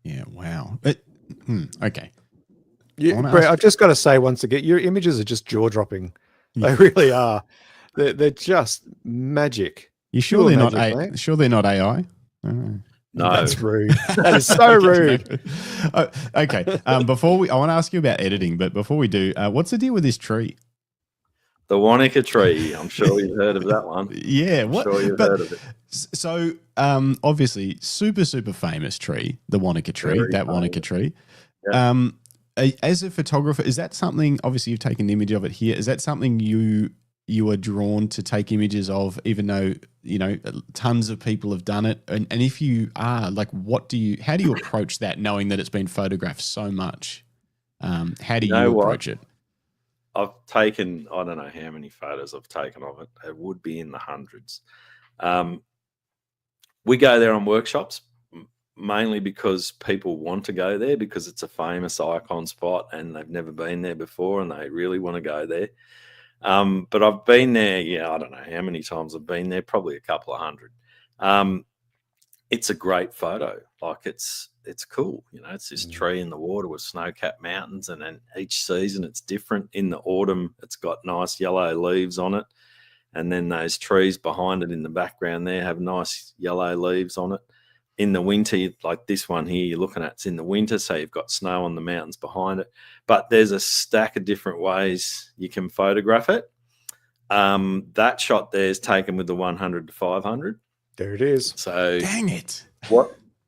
Speaker 2: Yeah. Wow. Okay.
Speaker 1: Brett, I've just got to say once again, your images are just jaw dropping. They really are. They're just magic.
Speaker 2: You sure they're not AI?
Speaker 3: No,
Speaker 1: that's rude. That is so rude.
Speaker 2: Okay. I want to ask you about editing, but before we do, what's the deal with this tree?
Speaker 3: The Wanaka tree. I'm sure you've heard of that one.
Speaker 2: Yeah.
Speaker 3: I'm sure you've heard of it.
Speaker 2: So, obviously, super famous tree, the Wanaka tree. Wanaka tree. Yeah. As a photographer, is that something? Obviously, you've taken an image of it here. Is that something you are drawn to take images of, even though tons of people have done it? And if you are, like, how do you approach that, knowing that it's been photographed so much? How do you approach it?
Speaker 3: I've taken, I don't know how many photos I've taken of it. It would be in the hundreds. We go there on workshops, mainly because people want to go there because it's a famous icon spot and they've never been there before and they really want to go there. But I've been there, I don't know how many times I've been there, probably a couple of hundred. It's a great photo. Like it's cool. It's this tree in the water with snow-capped mountains, and then each season it's different. In the autumn, it's got nice yellow leaves on it. And then those trees behind it in the background there have nice yellow leaves on it. In the winter, like this one here you're looking at, it's in the winter, so you've got snow on the mountains behind it. But there's a stack of different ways you can photograph it. That shot there is taken with the 100 to 500.
Speaker 1: There it is.
Speaker 2: So dang it.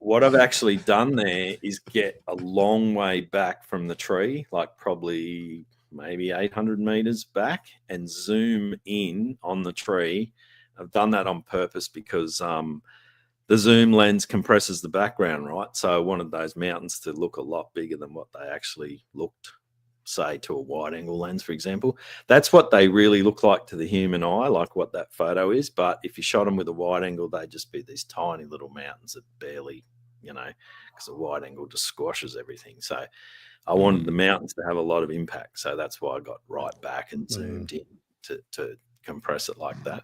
Speaker 3: What I've actually done there is get a long way back from the tree, like probably maybe 800 meters back, and zoom in on the tree. I've done that on purpose because the zoom lens compresses the background, right? So I wanted those mountains to look a lot bigger than what they actually looked, say, to a wide angle lens, for example. That's what they really look like to the human eye, like what that photo is. But if you shot them with a wide angle, they'd just be these tiny little mountains that barely, because a wide angle just squashes everything. So I wanted the mountains to have a lot of impact. So that's why I got right back and zoomed in to compress it like that.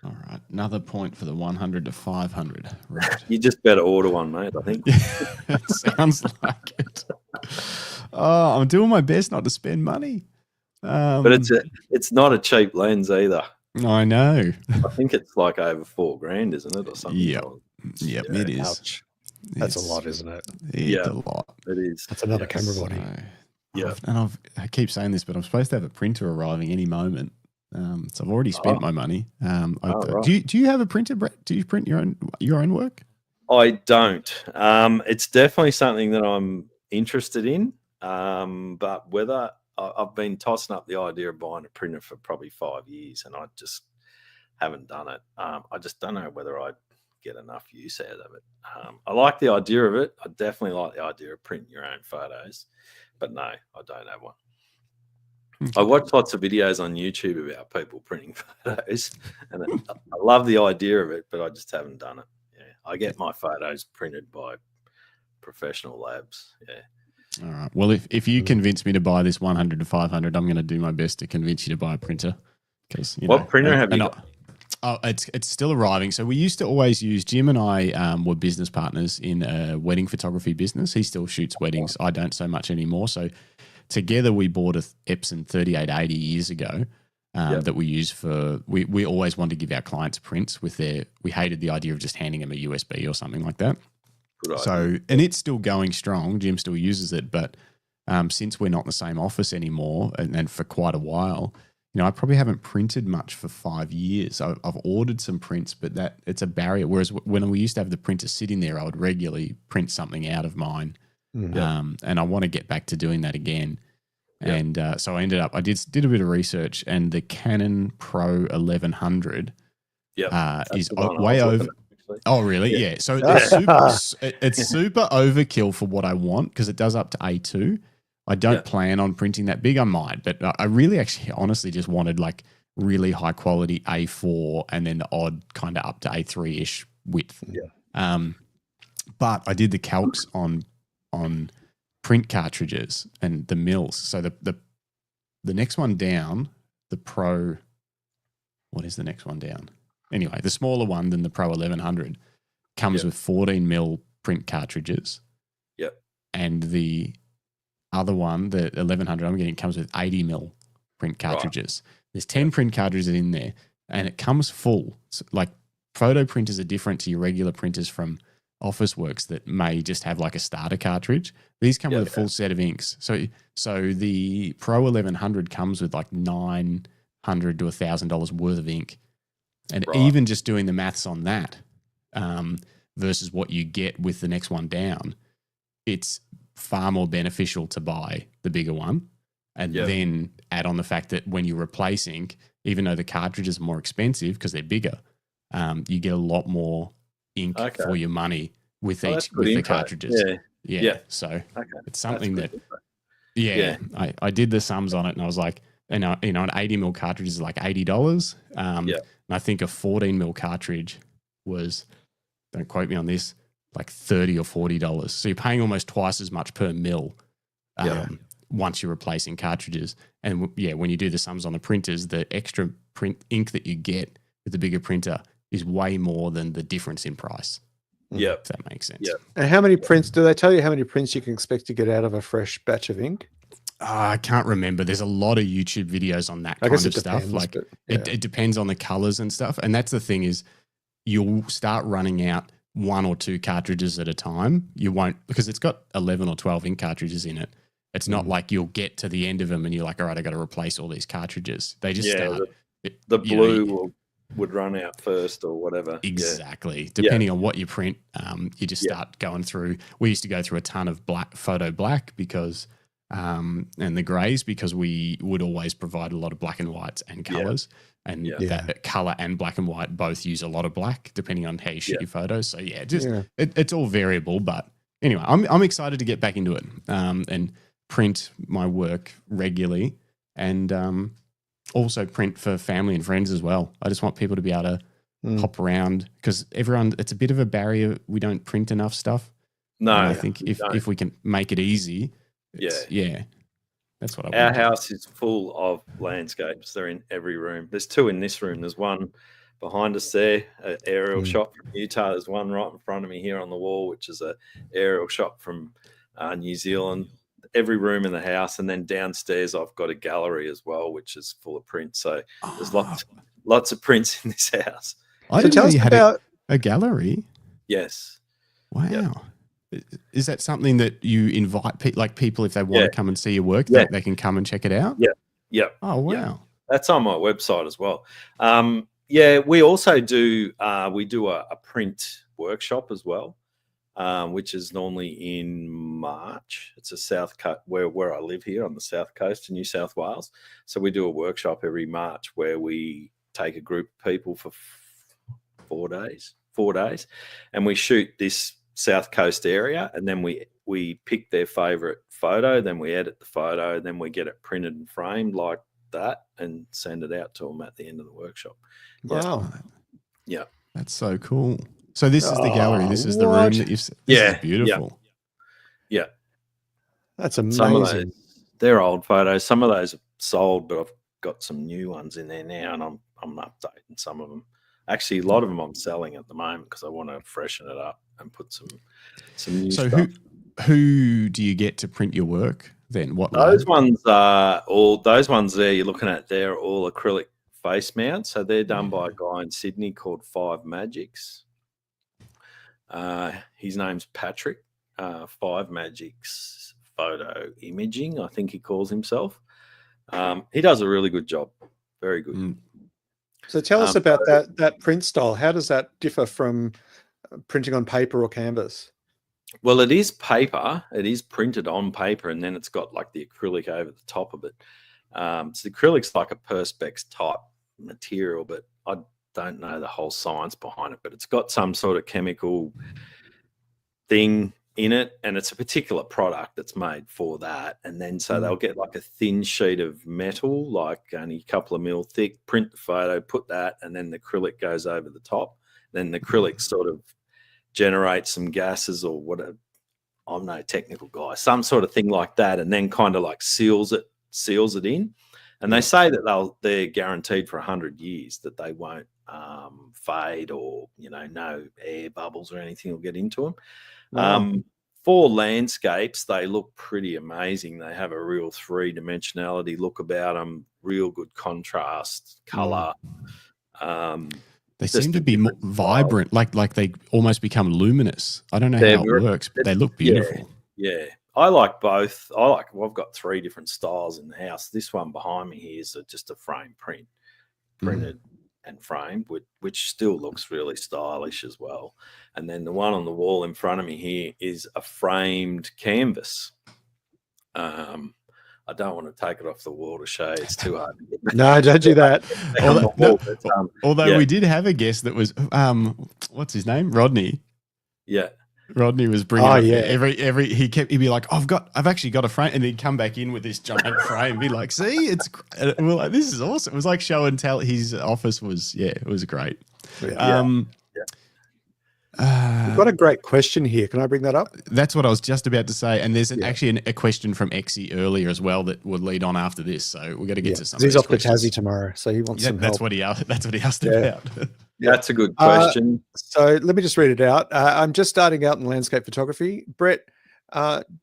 Speaker 2: All right. Another point for the 100 to 500. Right.
Speaker 3: You just better order one, mate, I think.
Speaker 2: It sounds like it. Oh, I'm doing my best not to spend money.
Speaker 3: But it's not a cheap lens either.
Speaker 2: I know.
Speaker 3: I think it's like over $4,000, isn't it, or something?
Speaker 2: Yep, it is.
Speaker 1: Ouch. That's a lot, isn't it?
Speaker 2: It's a lot.
Speaker 3: It is.
Speaker 1: That's another camera body.
Speaker 2: I keep saying this, but I'm supposed to have a printer arriving any moment. So I've already spent my money. Right. Do you have a printer, Brett? Do you print your own work?
Speaker 3: I don't. It's definitely something that I'm interested in. But whether I've been tossing up the idea of buying a printer for probably 5 years, and I just haven't done it. I just don't know whether I'd get enough use out of it. I like the idea of it. I definitely like the idea of printing your own photos, but no, I don't have one. I watch lots of videos on YouTube about people printing photos, and I love the idea of it, but I just haven't done it. Yeah, I get my photos printed by professional labs. Yeah.
Speaker 2: All right. Well, if you convince me to buy this 100 to 500, I'm going to do my best to convince you to buy a printer.
Speaker 3: What printer have you got?
Speaker 2: It's still arriving. So we used to always use, Jim and I were business partners in a wedding photography business. He still shoots weddings. I don't so much anymore. So together we bought a Epson 3880 years ago that we use for, we always wanted to give our clients prints with we hated the idea of just handing them a USB or something like that. So, and it's still going strong. Jim still uses it, but since we're not in the same office anymore and for quite a while, I probably haven't printed much for 5 years. I've ordered some prints, but it's a barrier. Whereas when we used to have the printer sitting there, I would regularly print something out of mine. And I want to get back to doing that again. And so I did a bit of research, and the Canon Pro 1100 is way over. Oh, really? Yeah. So it's super overkill for what I want, because it does up to A2. I don't plan on printing that big. I might, but I really actually honestly just wanted like really high quality A4 and then the odd kind of up to A3-ish width. But I did the calcs on print cartridges and the mills. So the next one down, the Pro, what is the next one down? Anyway, the smaller one than the Pro 1100 comes with 14 mil print cartridges.
Speaker 3: Yep.
Speaker 2: And the other one, the 1100 I'm getting, comes with 80 mil print cartridges. Right. There's 10 print cartridges in there, and it comes full. So, like, photo printers are different to your regular printers from Officeworks that may just have like a starter cartridge. These come with a full set of inks. So the Pro 1100 comes with like $900 to $1,000 worth of ink. And even just doing the maths on that versus what you get with the next one down, it's far more beneficial to buy the bigger one and then add on the fact that when you replace ink, even though the cartridges are more expensive because they're bigger, you get a lot more ink for your money with the cartridges. Yeah. So it's something that, I did the sums on it and I was like, an 80 mil cartridge is like $80. And I think a 14 mil cartridge was, don't quote me on this, like $30 or $40. So you're paying almost twice as much per mil once you're replacing cartridges. And when you do the sums on the printers, the extra print ink that you get with the bigger printer is way more than the difference in price.
Speaker 3: Yeah.
Speaker 2: If that makes sense.
Speaker 3: Yeah.
Speaker 1: And how many prints, do they tell you how many prints you can expect to get out of a fresh batch of ink?
Speaker 2: I can't remember. There's a lot of YouTube videos on that kind of stuff. Like it depends on the colors and stuff. And that's the thing is you'll start running out 1 or 2 cartridges at a time. You won't, because it's got 11 or 12 ink cartridges in it. It's not like you'll get to the end of them and you're like, all right, I got to replace all these cartridges. They just start.
Speaker 3: The blue would run out first or whatever.
Speaker 2: Exactly. Depending on what you print, you just start going through. We used to go through a ton of photo black because, and the grays, because we would always provide a lot of black and whites and colors. And that color and black and white both use a lot of black depending on how you shoot your photos. So it's all variable. But anyway, I'm excited to get back into it and print my work regularly and also print for family and friends as well. I just want people to be able to hop around because it's a bit of a barrier. We don't print enough stuff.
Speaker 3: No,
Speaker 2: and I think if we can make it easy, that's what I want.
Speaker 3: Our house is full of landscapes. They're in every room. There's 2 in this room. There's one behind us there, an aerial shot from Utah. There's one right in front of me here on the wall, which is an aerial shot from New Zealand. Every room in the house, and then downstairs I've got a gallery as well, which is full of prints. So there's lots of prints in this house.
Speaker 2: I didn't know you had a gallery.
Speaker 3: Yes.
Speaker 2: Wow. Yep. Is that something that you invite people if they want to come and see your work, they can come and check it out?
Speaker 3: Yeah. Yeah.
Speaker 2: Oh wow.
Speaker 3: Yeah. That's on my website as well. We also do a print workshop as well. Which is normally in March. It's a south coast where I live here on the south coast of New South Wales. So we do a workshop every March where we take a group of people for 4 days, and we shoot this south coast area, and then we pick their favorite photo, then we edit the photo, then we get it printed and framed like that and send it out to them at the end of the workshop.
Speaker 1: Wow.
Speaker 3: Yeah.
Speaker 2: That's so cool. So this is the gallery. This is the room that you've. This is beautiful.
Speaker 3: Yeah.
Speaker 1: That's amazing.
Speaker 3: Some of those, they're old photos. Some of those are sold, but I've got some new ones in there now, and I'm updating some of them. Actually, a lot of them I'm selling at the moment because I want to freshen it up and put some new stuff.
Speaker 2: So who do you get to print your work then? What
Speaker 3: those ones are all those ones there you're looking at? They're all acrylic face mounts. So they're done by a guy in Sydney called 5 Magics. His name's Patrick. 5 Magics Photo Imaging, I think he calls himself. He does a really good job. Very good.
Speaker 1: So tell us about that print style. How does that differ from printing on paper or canvas?
Speaker 3: Well, it is paper. It is printed on paper, and then it's got like the acrylic over the top of it. So the acrylic's like a Perspex type material, but I don't know the whole science behind it. But it's got some sort of chemical thing in it, and it's a particular product that's made for that. And then so they'll get like a thin sheet of metal, like only a couple of mil thick, print the photo, put that, and then the acrylic goes over the top. Then the acrylic sort of generate some gases or whatever. I'm no technical guy, some sort of thing like that, and then kind of like seals it in. And they say that they're guaranteed for 100 years that they won't fade, or no air bubbles or anything will get into them.
Speaker 1: Wow.
Speaker 3: For landscapes, they look pretty amazing. They have a real three-dimensionality look about them, real good contrast, color.
Speaker 2: They seem to be more vibrant, like they almost become luminous. I don't know how it works, but they look beautiful.
Speaker 3: Yeah. I like both. I've got 3 different styles in the house. This one behind me here is just a frame printed and framed, which still looks really stylish as well. And then the one on the wall in front of me here is a framed canvas. I don't want to take it off the wall to show. It's too hard to get.
Speaker 1: No, don't do that.
Speaker 2: Although we did have a guest that was, what's his name? Rodney.
Speaker 3: Yeah.
Speaker 2: Rodney was bringing he'd be like, I've actually got a frame, and he'd come back in with this giant frame, be like, see, it's, and we're like, this is awesome. It was like show and tell. His office was, it was great.
Speaker 1: We've got a great question here. Can I bring that up?
Speaker 2: That's what I was just about to say. And there's actually a question from Exy earlier as well that would lead on after this. So we've got to get to some.
Speaker 1: He's off to Tassie tomorrow, so he wants some help.
Speaker 2: That's what he asked about.
Speaker 3: That's a good question.
Speaker 1: So let me just read it out. I'm just starting out in landscape photography. Brett,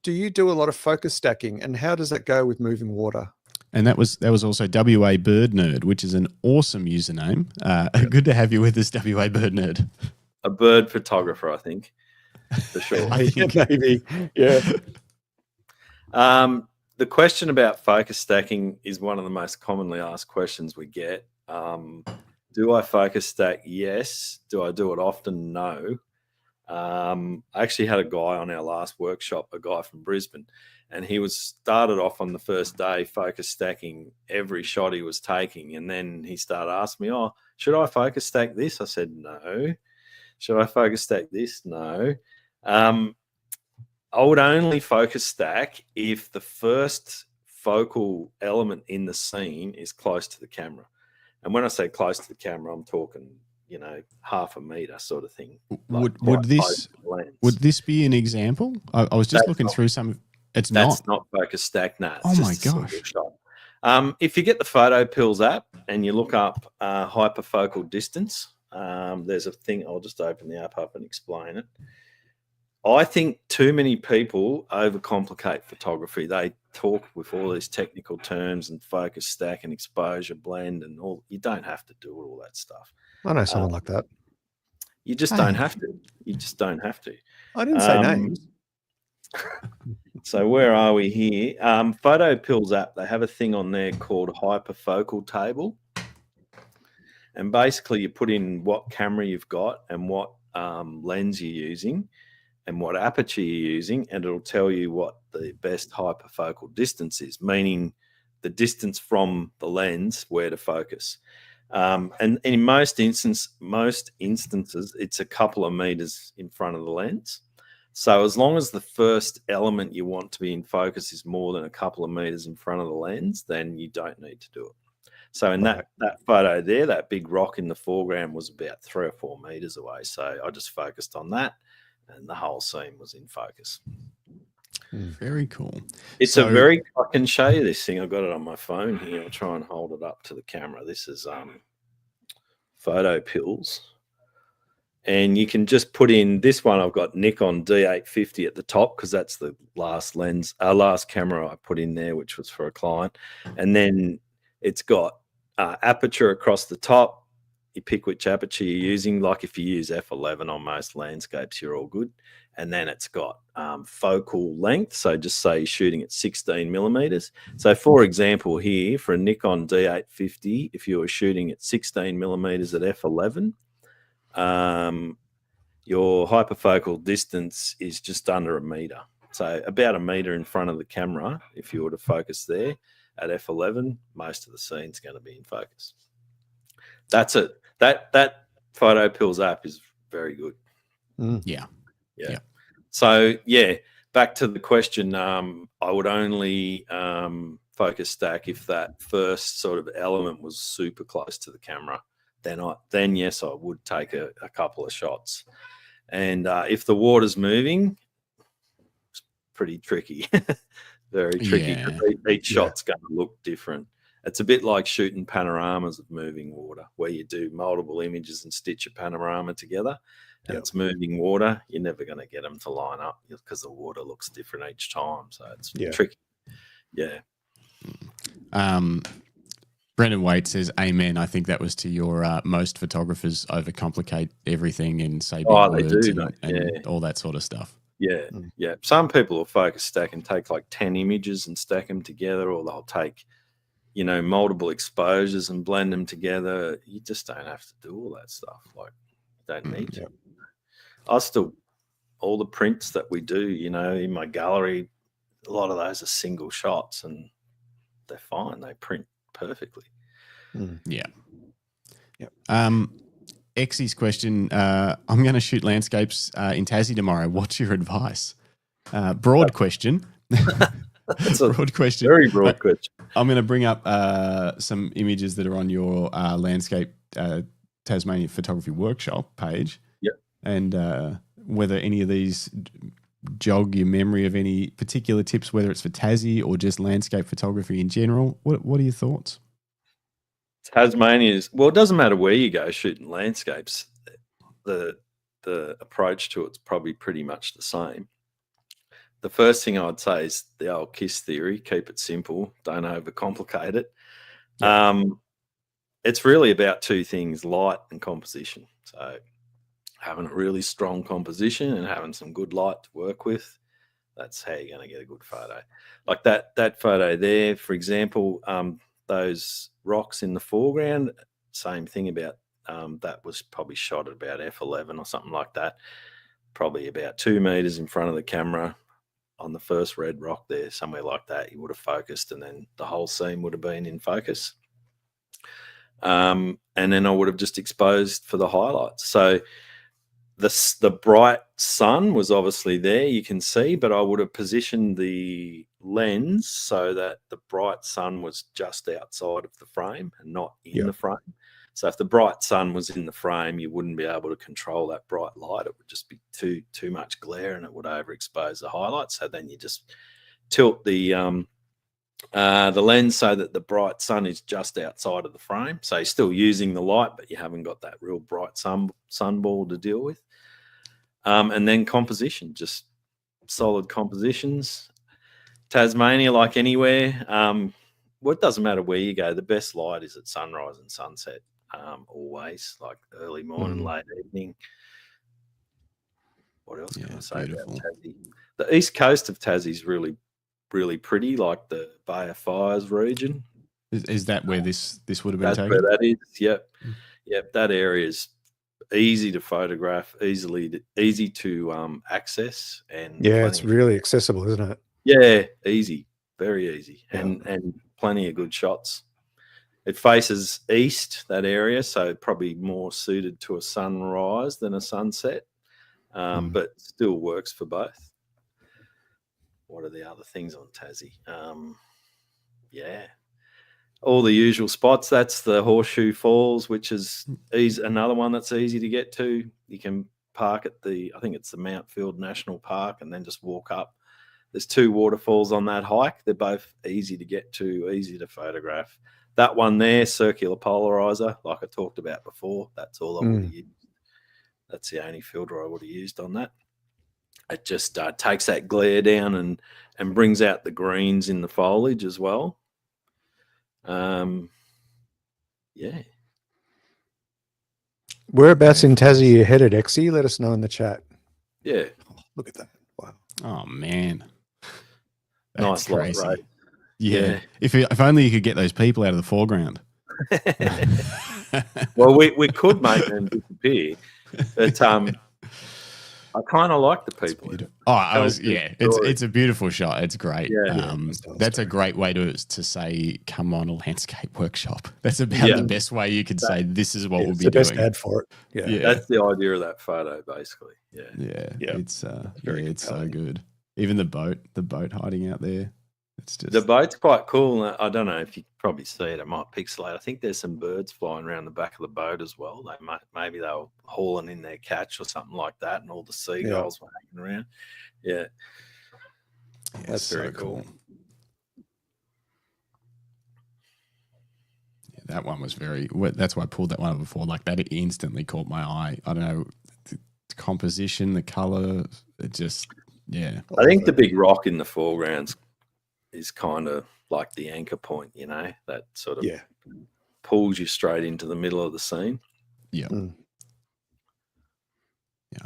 Speaker 1: do you do a lot of focus stacking, and how does that go with moving water?
Speaker 2: And that was also WA Bird Nerd, which is an awesome username. Good to have you with us, WA Bird Nerd.
Speaker 3: A bird photographer, I think, for sure.
Speaker 1: Maybe, yeah.
Speaker 3: The question about focus stacking is one of the most commonly asked questions we get. Do I focus stack? Yes. Do I do it often? No. I actually had a guy on our last workshop, a guy from Brisbane, and he started off on the first day focus stacking every shot he was taking. And then he started asking me, should I focus stack this? I said, no. Should I focus stack this? No. I would only focus stack if the first focal element in the scene is close to the camera. And when I say close to the camera, I'm talking, half a meter sort of thing.
Speaker 2: Would this be an example? I was just looking through some. That's
Speaker 3: not focus stack. No.
Speaker 2: Oh my gosh.
Speaker 3: If you get the Photo Pills app and you look up hyperfocal distance, there's a thing. I'll just open the app up and explain it. I think too many people overcomplicate photography. They talk with all these technical terms and focus stack and exposure blend and all. You don't have to do all that stuff.
Speaker 1: I know someone like that.
Speaker 3: You just don't have to. You just don't have to.
Speaker 1: I didn't say names.
Speaker 3: So where are we here? Photo Pills app, they have a thing on there called hyperfocal table. And basically you put in what camera you've got and what lens you're using and what aperture you're using, and it'll tell you what the best hyperfocal distance is, meaning the distance from the lens where to focus. And in most instances, it's a couple of meters in front of the lens. So as long as the first element you want to be in focus is more than a couple of meters in front of the lens, then you don't need to do it. So in that photo there, that big rock in the foreground was about 3 or 4 meters away. So I just focused on that, and the whole scene was in focus.
Speaker 2: Very cool.
Speaker 3: I can show you this thing. I've got it on my phone here. I'll try and hold it up to the camera. This is Photo Pills. And you can just put in this one. I've got Nikon D850 at the top because that's the last camera I put in there, which was for a client. And then it's got aperture across the top. You pick which aperture you're using. Like if you use f11 on most landscapes, you're all good. And then it's got focal length. So just say you're shooting at 16 millimeters. So for example, here for a Nikon D850, if you were shooting at 16 millimeters at f11, your hyperfocal distance is just under 1 meter. So about 1 meter in front of the camera, if you were to focus there at f11, most of the scene's going to be in focus. That's it. That Photo Pills app is very good.
Speaker 2: Yeah.
Speaker 3: So back to the question. I would only focus stack if that first sort of element was super close to the camera. Then yes, I would take a couple of shots. And if the water's moving, it's pretty tricky, very tricky.
Speaker 2: Yeah.
Speaker 3: 'Cause each shot's going to look different. It's a bit like shooting panoramas of moving water, where you do multiple images and stitch a panorama together, and it's moving water. You're never going to get them to line up because the water looks different each time. So it's tricky. Yeah.
Speaker 2: Brendan Waite says, "Amen." I think that was to your most photographers overcomplicate everything and say big words and all that sort of stuff.
Speaker 3: Yeah, yeah. Some people will focus stack and take like 10 images and stack them together, or they'll take, multiple exposures and blend them together. You just don't have to do all that stuff. Like, you don't need to. All the prints that we do, in my gallery, a lot of those are single shots and they're fine. They print perfectly.
Speaker 2: Yeah. Exy's question, I'm going to shoot landscapes in Tassie tomorrow. What's your advice? Broad question.
Speaker 3: That's a
Speaker 2: broad question.
Speaker 3: Very broad question.
Speaker 2: I'm going to bring up some images that are on your landscape Tasmania photography workshop page.
Speaker 3: Yep.
Speaker 2: And whether any of these jog your memory of any particular tips, whether it's for Tassie or just landscape photography in general. What are your thoughts?
Speaker 3: Tasmania is, well, it doesn't matter where you go shooting landscapes. The approach to it's probably pretty much the same. The first thing I'd say is the old KISS theory: keep it simple, don't overcomplicate it. Yeah. It's really about two things: light and composition. So having a really strong composition and having some good light to work with, that's how you're going to get a good photo. Like that photo there, for example, those rocks in the foreground, same thing about that was probably shot at about f11 or something like that, probably about 2 meters in front of the camera on the first red rock there, somewhere like that. You would have focused and then the whole scene would have been in focus. And then I would have just exposed for the highlights. So the bright sun was obviously there, you can see, but I would have positioned the lens so that the bright sun was just outside of the frame and not in the frame. So if the bright sun was in the frame, you wouldn't be able to control that bright light. It would just be too much glare and it would overexpose the highlights. So then you just tilt the lens so that the bright sun is just outside of the frame. So you're still using the light, but you haven't got that real bright sunball to deal with. And then composition, just solid compositions. Tasmania, like anywhere, well, it doesn't matter where you go. The best light is at sunrise and sunset, always, like early morning, late evening. What else can I say about Tassie? The east coast of Tassie is really, really pretty, like the Bay of Fires region.
Speaker 2: Is that where this would have been taken?
Speaker 3: That's where that is, yep. Yep, that area is easy to photograph, easy to access. And
Speaker 1: it's really accessible, isn't it?
Speaker 3: Yeah, easy, very easy, and plenty of good shots. It faces east, that area, so probably more suited to a sunrise than a sunset, but still works for both. What are the other things on Tassie? All the usual spots. That's the Horseshoe Falls, which is another one that's easy to get to. You can park at I think it's the Mountfield National Park, and then just walk up. There's 2 waterfalls on that hike. They're both easy to get to, easy to photograph. That one there, circular polarizer, like I talked about before, that's all I would have used. That's the only filter I would have used on that. It just takes that glare down and brings out the greens in the foliage as well.
Speaker 1: Whereabouts in Tassie are you headed, Exy? Let us know in the chat.
Speaker 3: Yeah.
Speaker 1: Oh, look at that. Wow.
Speaker 2: Oh, man.
Speaker 3: That's nice crazy. Lot, right?
Speaker 2: Yeah. If only you could get those people out of the foreground.
Speaker 3: Well, we could make them disappear, but I kind of like the people.
Speaker 2: It's a beautiful shot. It's great.
Speaker 3: Yeah,
Speaker 2: that's a great way to say, come on a landscape workshop. That's about the best way you could say this is what we'll be doing.
Speaker 1: It's the best ad for it. Yeah.
Speaker 3: That's the idea of that photo, basically. Yeah.
Speaker 2: It's so good. Even the boat hiding out there. It's just
Speaker 3: The boat's quite cool. I don't know if you can probably see it. It might pixelate. I think there's some birds flying around the back of the boat as well. Maybe they were hauling in their catch or something like that, and all the seagulls were hanging around. Yeah,
Speaker 1: That's
Speaker 3: very
Speaker 1: so
Speaker 3: cool.
Speaker 2: Yeah, that one was that's why I pulled that one up before. Like that, it instantly caught my eye. I don't know, the composition, the color, it just, yeah.
Speaker 3: I think the big rock in the foreground is kind of like the anchor point, you know, that sort of pulls you straight into the middle of the scene.
Speaker 2: Yeah.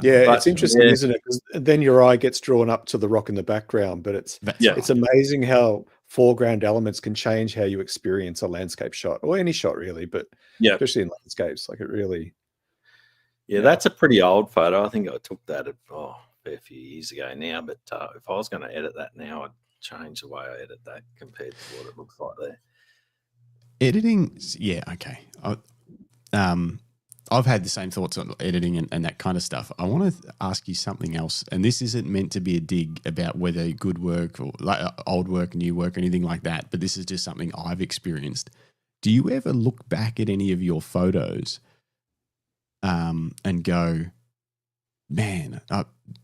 Speaker 1: Yeah, it's interesting, isn't it? Because then your eye gets drawn up to the rock in the background, but it's amazing how foreground elements can change how you experience a landscape shot, or any shot really, but especially in landscapes, like it really.
Speaker 3: Yeah, that's a pretty old photo. I think I took that a fair few years ago now, but if I was going to edit that now, I'd change the way I edit that compared to what it looks like there.
Speaker 2: Editing, yeah, okay. I've had the same thoughts on editing and that kind of stuff. I want to ask you something else, and this isn't meant to be a dig about whether good work or like old work, new work, or anything like that, but this is just something I've experienced. Do you ever look back at any of your photos and go, man,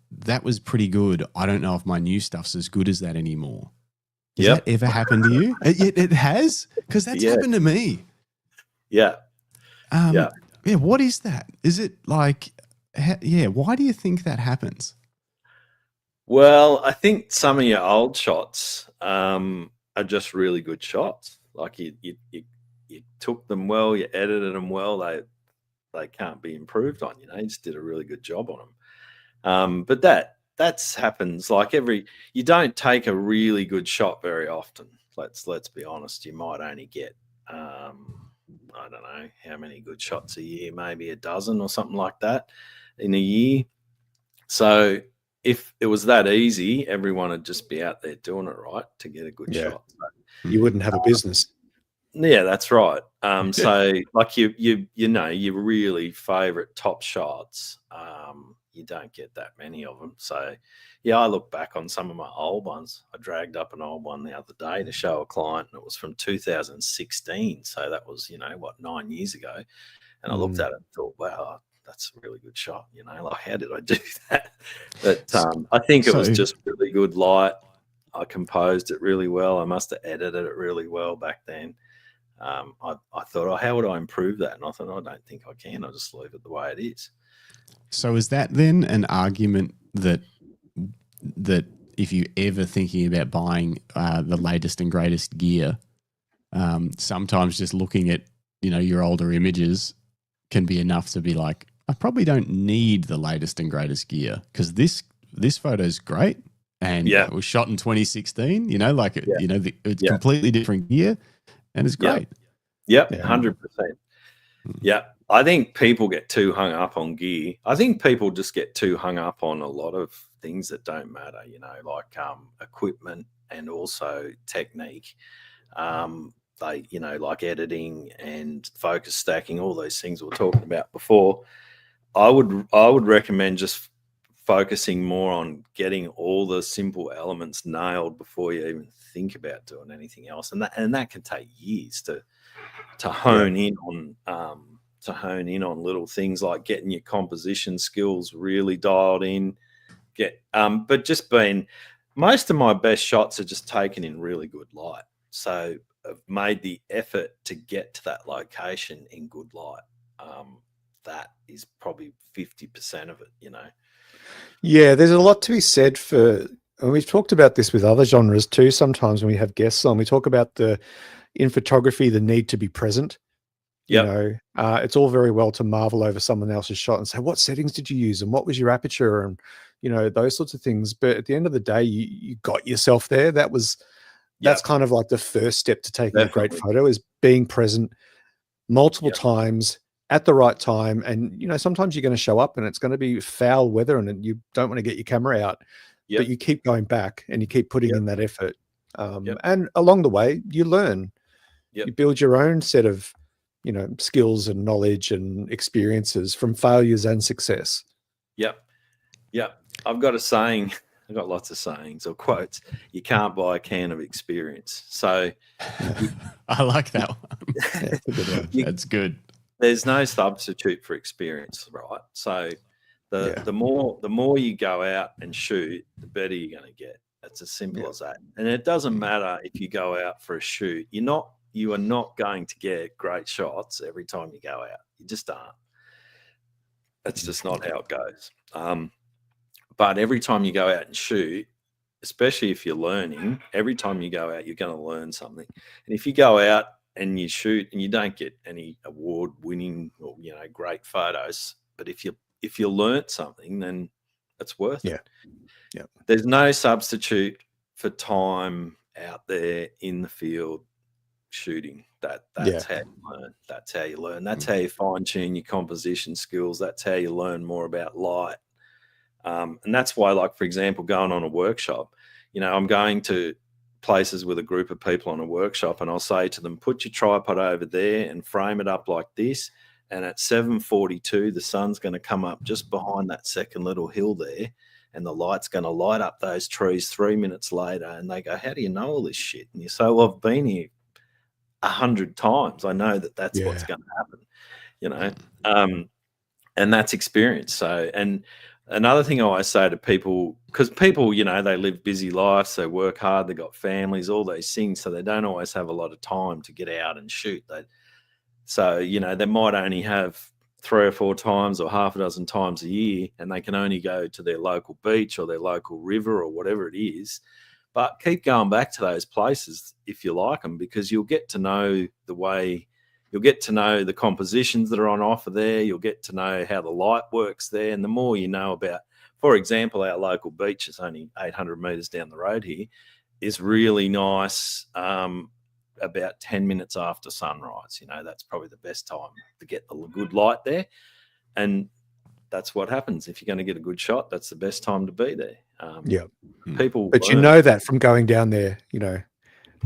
Speaker 2: that was pretty good. I don't know if my new stuff's as good as that anymore. Has that ever happened to you? It has? Because that's happened to me.
Speaker 3: Yeah.
Speaker 2: Yeah, what is that? Is it like, why do you think that happens?
Speaker 3: Well, I think some of your old shots are just really good shots. Like you took them well, you edited them well. They can't be improved on. You know, you just did a really good job on them. But that's happens like you don't take a really good shot very often. Let's be honest. You might only get I don't know how many good shots a year, maybe a dozen or something like that in a year. So if it was that easy, everyone would just be out there doing it right to get a good shot. So,
Speaker 1: you wouldn't have a business.
Speaker 3: Yeah, that's right. So like you know, your really favorite top shots, you don't get that many of them. So yeah, I look back on some of my old ones. I dragged up an old one the other day to show a client, and it was from 2016. So that was, 9 years ago. And I looked at it and thought, wow, that's a really good shot. Like, how did I do that? But I think it was just really good light. I composed it really well. I must have edited it really well back then. I thought, how would I improve that? And I thought, I don't think I can. I'll just leave it the way it is.
Speaker 2: So is that then an argument that if you're ever thinking about buying the latest and greatest gear, sometimes just looking at, your older images can be enough to be like, I probably don't need the latest and greatest gear because this photo is great and it was shot in 2016. It's completely different gear and it's great.
Speaker 3: Yep, 100%. Yeah, I think people get too hung up on gear. I think people just get too hung up on a lot of things that don't matter, like equipment and also technique. They, like editing and focus stacking, all those things we were talking about before. I would recommend just focusing more on getting all the simple elements nailed before you even think about doing anything else. And that can take years to hone in on little things like getting your composition skills really dialed in. But just most of my best shots are just taken in really good light. So I've made the effort to get to that location in good light. That is probably 50% of it,
Speaker 1: Yeah, there's a lot to be said for, and we've talked about this with other genres too. Sometimes when we have guests on, we talk about in photography, the need to be present. It's all very well to marvel over someone else's shot and say, what settings did you use? And what was your aperture? And, those sorts of things. But at the end of the day, you got yourself there. That's kind of like the first step to taking a great photo is being present multiple times at the right time. And, sometimes you're going to show up and it's going to be foul weather and you don't want to get your camera out, but you keep going back and you keep putting in that effort. And along the way, you learn. You build your own set of, skills and knowledge and experiences from failures and success.
Speaker 3: Yep. I've got a saying I've got lots of sayings or quotes. You can't buy a can of experience. So
Speaker 2: I like that one.
Speaker 1: That's a good one.
Speaker 2: That's good.
Speaker 3: There's no substitute for experience, right? So the more you go out and shoot, the better you're going to get. It's as simple as that. And it doesn't matter if you go out for a shoot. You are not going to get great shots every time you go out. You just aren't. That's just not how it goes. But every time you go out and shoot, especially if you're learning, every time you go out, you're going to learn something. And if you go out and you shoot and you don't get any award-winning or great photos, but if you learnt something, then it's worth it.
Speaker 1: Yeah.
Speaker 3: There's no substitute for time out there in the field shooting. That's how you learn. That's how you learn. That's how you fine-tune your composition skills. That's how you learn more about light. And that's why, like, for example, going on a workshop, I'm going to places with a group of people on a workshop, and I'll say to them, put your tripod over there and frame it up like this. And at 7:42, the sun's going to come up just behind that second little hill there, and the light's going to light up those trees 3 minutes later. And they go, how do you know all this shit? And you say, well, I've been here 100 times. I know that's what's going to happen, and that's experience. So, and another thing I always say to people, because people, they live busy lives, they work hard, they got families, all those things, so they don't always have a lot of time to get out and shoot. So, they might only have 3 or 4 times or half a dozen times a year, and they can only go to their local beach or their local river or whatever it is. But keep going back to those places if you like them, because you'll get to know you'll get to know the compositions that are on offer there. You'll get to know how the light works there. And the more you know about, for example, our local beach is only 800 metres down the road here, is really nice about 10 minutes after sunrise. That's probably the best time to get the good light there. And that's what happens. If you're going to get a good shot, that's the best time to be there. People,
Speaker 1: but you know that from going down there,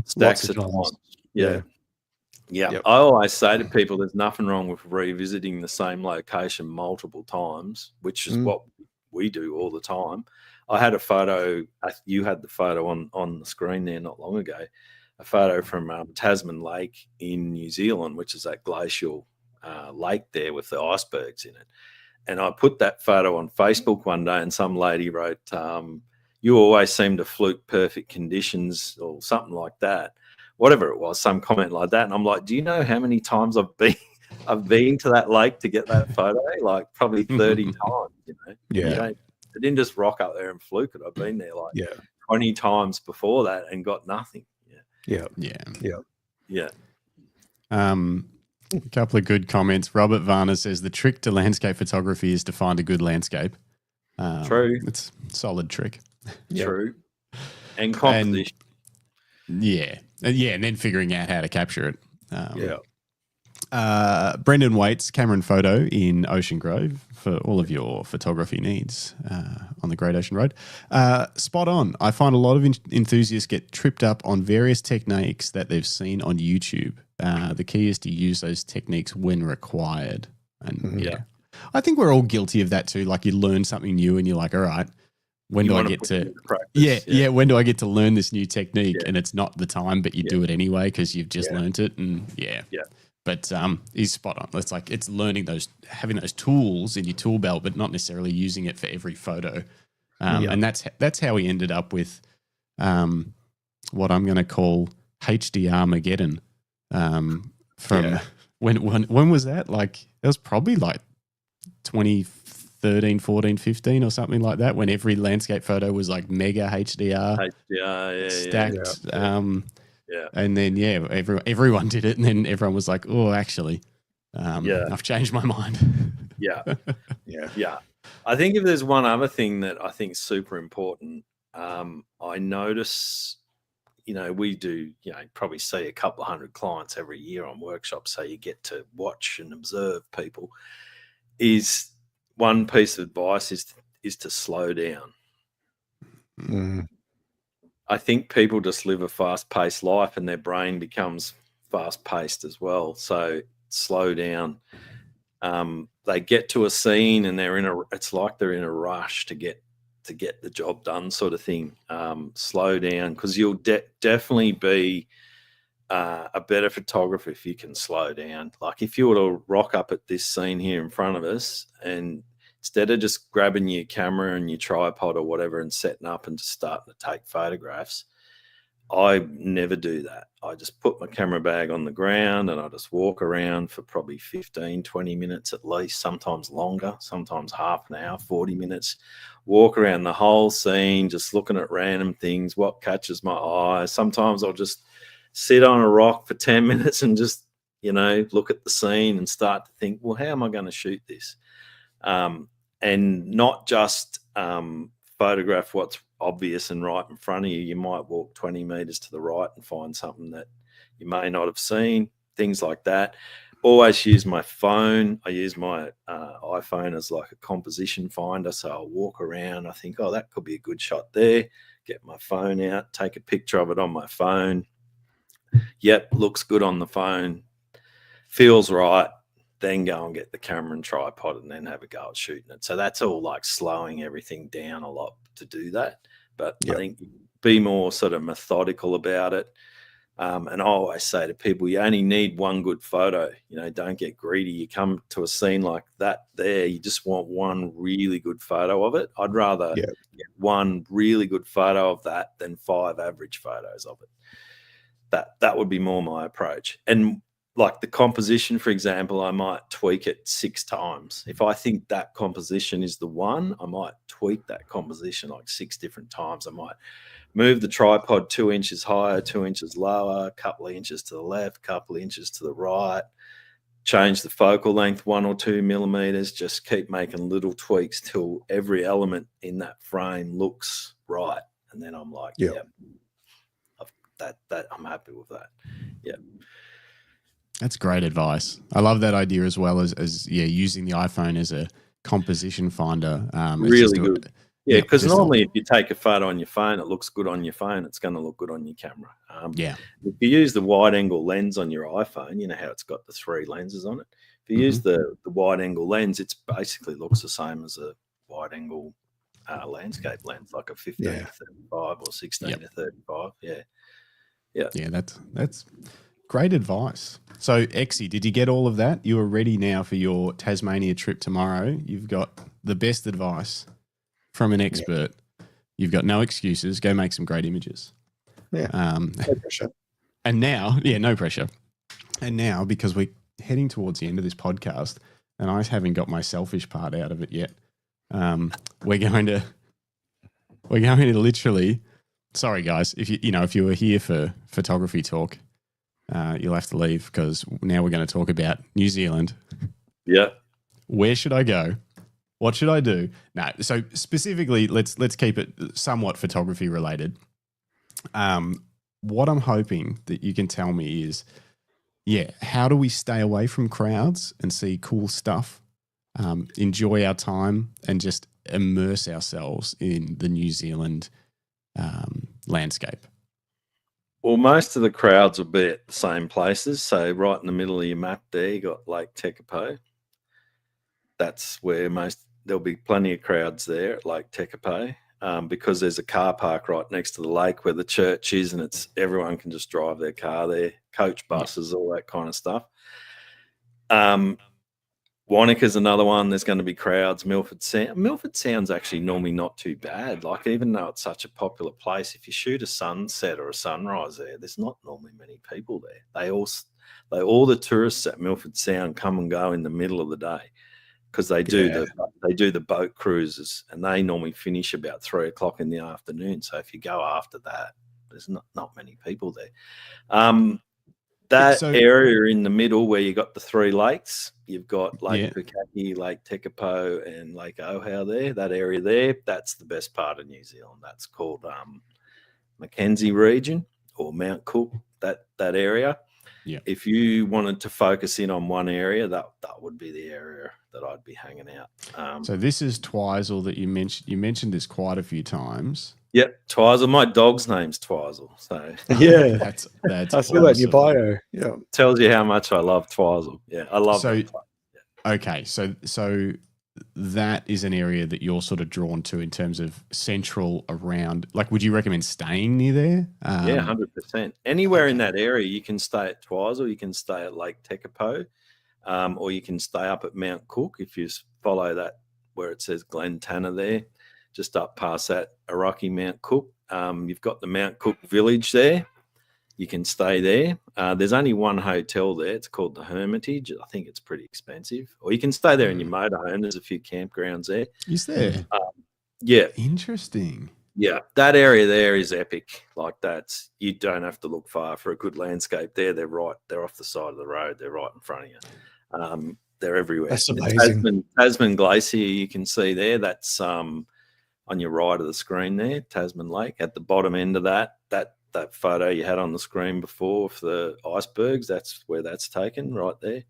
Speaker 3: stacks of times. Yeah. Yep. I always say to people, there's nothing wrong with revisiting the same location multiple times, which is what we do all the time. I had a photo, you had the photo on the screen there not long ago, a photo from Tasman Lake in New Zealand, which is that glacial lake there with the icebergs in it. And I put that photo on Facebook one day, and some lady wrote, you always seem to fluke perfect conditions or something like that. Whatever it was, some comment like that. And I'm like, do you know how many times I've been to that lake to get that photo? Like probably 30 times,
Speaker 1: Yeah.
Speaker 3: I didn't just rock up there and fluke it. I've been there 20 times before that and got nothing.
Speaker 2: Yeah.
Speaker 1: A
Speaker 2: couple of good comments. Robert Varner says the trick to landscape photography is to find a good landscape.
Speaker 3: True.
Speaker 2: It's a solid trick.
Speaker 3: True. And composition.
Speaker 2: And then figuring out how to capture it. Brendan Waits, Cameron Photo in Ocean Grove for all of your photography needs on the Great Ocean Road. Spot on. I find a lot of enthusiasts get tripped up on various techniques that they've seen on YouTube. The key is to use those techniques when required. And I think we're all guilty of that too. Like you learn something new and you're like, all right, when do I get to practice? When do I get to learn this new technique? And it's not the time, but you do it anyway because you've just learned it. And but he's spot on. It's learning having those tools in your tool belt, but not necessarily using it for every photo. And that's how we ended up with what I'm going to call HDR Mageddon. When was that? Like it was probably like 2013, 14, 15 or something like that, when every landscape photo was like mega HDR stacked. And then everyone did it, and then everyone was like, oh, actually I've changed my mind.
Speaker 3: I think if there's one other thing that I think is super important, I notice, we do, probably see a couple of hundred clients every year on workshops, so you get to watch and observe people. Is one piece of advice is to slow down. I think people just live a fast-paced life and their brain becomes fast-paced as well. So slow down. They get to a scene and it's like they're in a rush to get to get the job done sort of thing. Slow down, because you'll definitely be a better photographer if you can slow down. Like if you were to rock up at this scene here in front of us, and instead of just grabbing your camera and your tripod or whatever and setting up and just starting to take photographs, I never do that. I just put my camera bag on the ground and I just walk around for probably 15, 20 minutes at least, sometimes longer, sometimes half an hour, 40 minutes, walk around the whole scene, just looking at random things, what catches my eye. Sometimes I'll just sit on a rock for 10 minutes and just, look at the scene and start to think, well, how am I going to shoot this? And not just photograph what's obvious and right in front of you. You might walk 20 meters to the right and find something that you may not have seen, things like that. Always use my phone. I use my iPhone as like a composition finder. So I'll walk around. I think, oh, that could be a good shot there. Get my phone out, take a picture of it on my phone. Yep, looks good on the phone. Feels right. Then go and get the camera and tripod and then have a go at shooting it. So that's all like slowing everything down a lot to do that. But I think be more sort of methodical about it. And I always say to people, you only need one good photo. Don't get greedy. You come to a scene like that there, you just want one really good photo of it. I'd rather get one really good photo of that than 5 average photos of it. That would be more my approach. And like the composition, for example, I might tweak it 6 times. If I think that composition is the one, I might tweak that composition like 6 different times. I might move the tripod 2 inches higher, 2 inches lower, a couple of inches to the left, a couple of inches to the right, change the focal length 1 or 2 millimeters, just keep making little tweaks till every element in that frame looks right. And then I'm like, that I'm happy with that. Yeah.
Speaker 2: That's great advice. I love that idea as well as using the iPhone as a composition finder.
Speaker 3: Really good. Yeah, because normally if you take a photo on your phone, it looks good on your phone. It's going to look good on your camera. If you use the wide angle lens on your iPhone, you know how it's got the 3 lenses on it. If you use the wide angle lens, it basically looks the same as a wide angle landscape lens, like a 15 to 35 or 16 to 35. Yeah,
Speaker 2: that's great advice. So, Exy, did you get all of that? You are ready now for your Tasmania trip tomorrow. You've got the best advice from an expert. You've got no excuses. Go make some great images.
Speaker 1: Yeah. No pressure.
Speaker 2: And now, no pressure. And now, because we're heading towards the end of this podcast, and I haven't got my selfish part out of it yet, we're going to literally. Sorry, guys. If you were here for photography talk, you'll have to leave because now we're going to talk about New Zealand.
Speaker 3: Yeah.
Speaker 2: Where should I go? What should I do? No. So specifically, let's keep it somewhat photography related. What I'm hoping that you can tell me is, how do we stay away from crowds and see cool stuff, enjoy our time, and just immerse ourselves in the New Zealand landscape?
Speaker 3: Well, most of the crowds will be at the same places. So right in the middle of your map there, you got Lake Tekapo. That's where there'll be plenty of crowds there at Lake Tekapo because there's a car park right next to the lake where the church is, and everyone can just drive their car there, coach buses, all that kind of stuff. Wanaka's another one. There's going to be crowds. Milford Sound's actually normally not too bad. Like, even though it's such a popular place, if you shoot a sunset or a sunrise there's not normally many people there. All the tourists at Milford Sound come and go in the middle of the day because they do the boat cruises, and they normally finish about 3 o'clock in the afternoon. So if you go after that, there's not many people there. That area in the middle where you got the 3 lakes, you've got Lake Pukaki, Lake Tekapo, and Lake Ohau there. That area there, that's the best part of New Zealand. That's called Mackenzie region or Mount Cook, that area. Yeah. If you wanted to focus in on one area, that would be the area that I'd be hanging out.
Speaker 2: So this is Twizel that you mentioned. You mentioned this quite a few times.
Speaker 3: Yep, Twizel. My dog's name's Twizel. So
Speaker 2: that's
Speaker 1: I saw that in your bio. Yeah,
Speaker 3: tells you how much I love Twizel. Yeah, I love it.
Speaker 2: Okay, so that is an area that you're sort of drawn to in terms of central around. Like, would you recommend staying near there?
Speaker 3: Yeah, 100%. Anywhere in that area, you can stay at Twice, or you can stay at Lake Tekapo, or you can stay up at Mount Cook if you follow that where it says Glen Tanner there, just up past that Iraqi Mount Cook. You've got the Mount Cook Village there. You can stay there. There's only one hotel there. It's called the Hermitage. I think it's pretty expensive. Or you can stay there in your motorhome. There's a few campgrounds there.
Speaker 2: Is there?
Speaker 3: Yeah.
Speaker 2: Interesting.
Speaker 3: Yeah, that area there is epic. Like you don't have to look far for a good landscape there. They're off the side of the road. They're right in front of you. They're everywhere.
Speaker 1: That's amazing.
Speaker 3: Tasman Glacier, you can see there. That's on your right of the screen there, Tasman Lake. At the bottom end of that photo you had on the screen before for the icebergs, that's where that's taken, right there.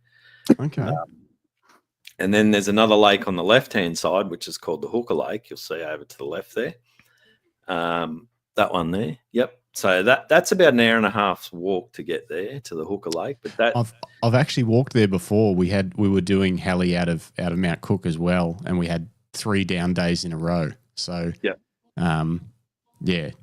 Speaker 2: Okay.
Speaker 3: And then there's another lake on the left-hand side, which is called the Hooker Lake. You'll see over to the left there. That one there. Yep. So that's about an hour and a half's walk to get there to the Hooker Lake. But
Speaker 2: I've actually walked there before. We were doing heli out of Mount Cook as well, and we had 3 down days in a row. So it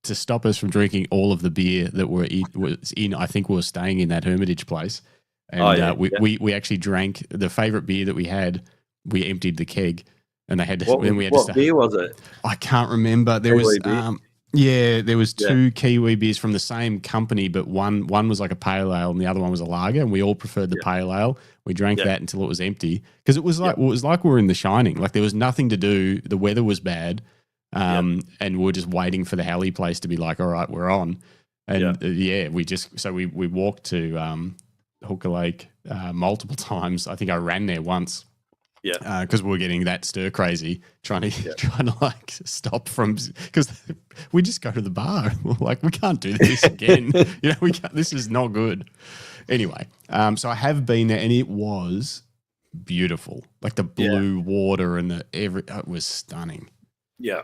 Speaker 2: to stop us from drinking all of the beer that was in, I think we were staying in that Hermitage place, and we actually drank the favorite beer that we had. We emptied the keg. And they had to.
Speaker 3: What beer was it?
Speaker 2: I can't remember. There was, there was 2 Kiwi beers from the same company, but one was like a pale ale and the other one was a lager, and we all preferred the pale ale. We drank that until it was empty because it was like we were in The Shining. Like there was nothing to do. The weather was bad, and we were just waiting for the heli place to be like, all right, we're on. And we walked to Hooker Lake multiple times. I think I ran there once. Yeah, because we were getting that stir crazy, trying to like stop from, because we just go to the bar. We're like, we can't do this again. We can't. This is not good. Anyway, so I have been there, and it was beautiful. Like the blue water and it was stunning. Yeah.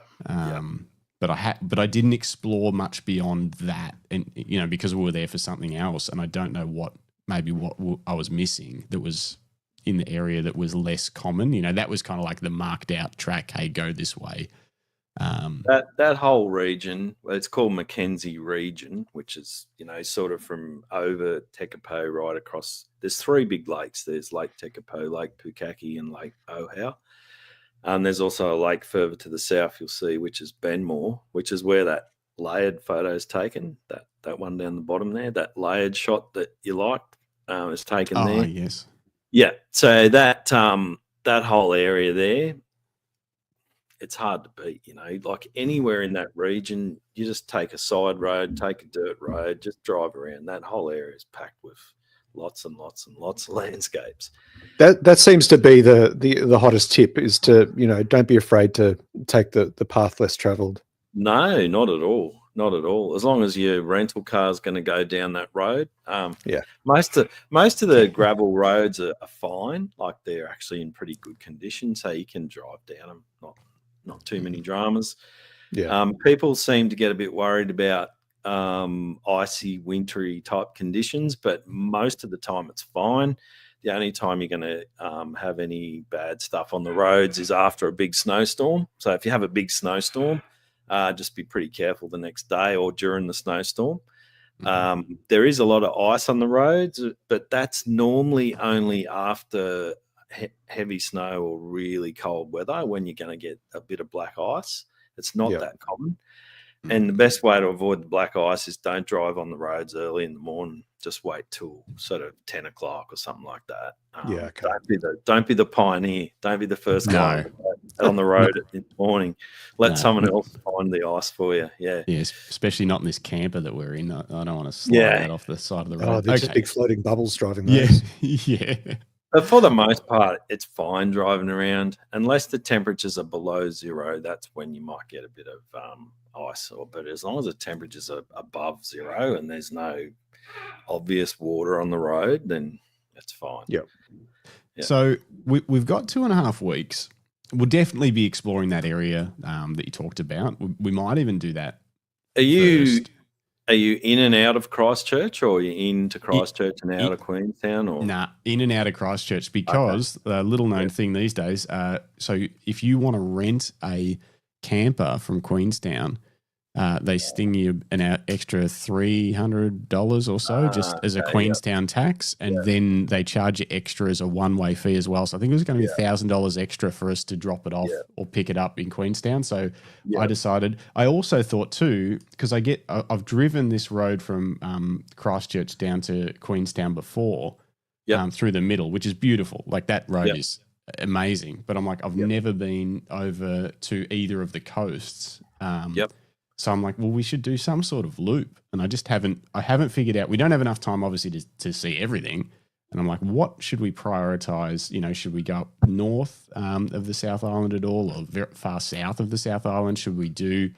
Speaker 2: But I didn't explore much beyond that, and because we were there for something else, and I don't know what I was missing that was in the area that was less common. That was kind of like the marked out track, hey, go this way.
Speaker 3: That whole region, it's called Mackenzie region, which is, sort of from over Tekapo right across. There's 3 big lakes. There's Lake Tekapo, Lake Pukaki, and Lake Ohau. There's also a lake further to the south you'll see, which is Benmore, which is where that layered photo is taken, that one down the bottom there, that layered shot that you liked is taken there. Oh,
Speaker 2: yes.
Speaker 3: Yeah, so that whole area there, it's hard to beat, like anywhere in that region, you just take a side road, take a dirt road, just drive around. That whole area is packed with lots and lots and lots of landscapes.
Speaker 1: That seems to be the hottest tip, is to, don't be afraid to take the path less traveled.
Speaker 3: No, not at all. Not at all. As long as your rental car is going to go down that road. Most of the gravel roads are fine. Like they're actually in pretty good condition, so you can drive down them. Not too many dramas. Yeah. People seem to get a bit worried about icy, wintry type conditions, but most of the time it's fine. The only time you're going to have any bad stuff on the roads is after a big snowstorm. So if you have a big snowstorm, just be pretty careful the next day or during the snowstorm. There is a lot of ice on the roads, but that's normally only after heavy snow or really cold weather, when you're going to get a bit of black ice. It's not that common. And the best way to avoid the black ice is don't drive on the roads early in the morning. Just wait till sort of 10 o'clock or something like that. Okay. Don't be the pioneer. Don't be the first guy on the road in the morning. Let someone else find the ice for you. Yeah.
Speaker 2: Yes, especially not in this camper that we're in. I don't want to slide that off the side of the road.
Speaker 1: Oh, they're just big floating bubbles driving those.
Speaker 2: Yeah.
Speaker 3: But for the most part, it's fine driving around. Unless the temperatures are below 0, that's when you might get a bit of ice. But as long as the temperatures are above 0 and there's no obvious water on the road, then it's fine.
Speaker 1: Yep.
Speaker 2: Yeah. So we've got 2.5 weeks. We'll definitely be exploring that area that you talked about. We might even do that.
Speaker 3: Are you Are you in and out of Christchurch, or are you into Christchurch and out of Queenstown? Or
Speaker 2: Nah, in and out of Christchurch, because a little known thing these days. So if you want to rent a camper from Queenstown, they sting you an extra $300 or so just as a Queenstown tax, and then they charge you extra as a one-way fee as well. So I think it was going to be $1,000 extra for us to drop it off or pick it up in Queenstown. So I decided. I also thought too, because I've driven this road from Christchurch down to Queenstown before, through the middle, which is beautiful. Like that road is amazing. But I'm like, I've never been over to either of the coasts. So I'm like, well, we should do some sort of loop. And I haven't figured out, we don't have enough time, obviously, to see everything. And I'm like, what should we prioritize? You know, should we go up north of the South Island at all, or very far south of the South Island? Should we do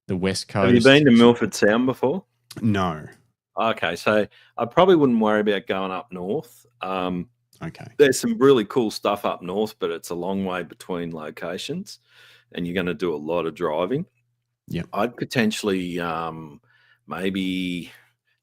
Speaker 2: the West Coast?
Speaker 3: Have you been to Milford Sound before?
Speaker 2: No.
Speaker 3: Okay, so I probably wouldn't worry about going up north.
Speaker 2: Okay.
Speaker 3: There's some really cool stuff up north, but it's a long way between locations, and you're going to do a lot of driving.
Speaker 2: Yeah,
Speaker 3: I'd potentially maybe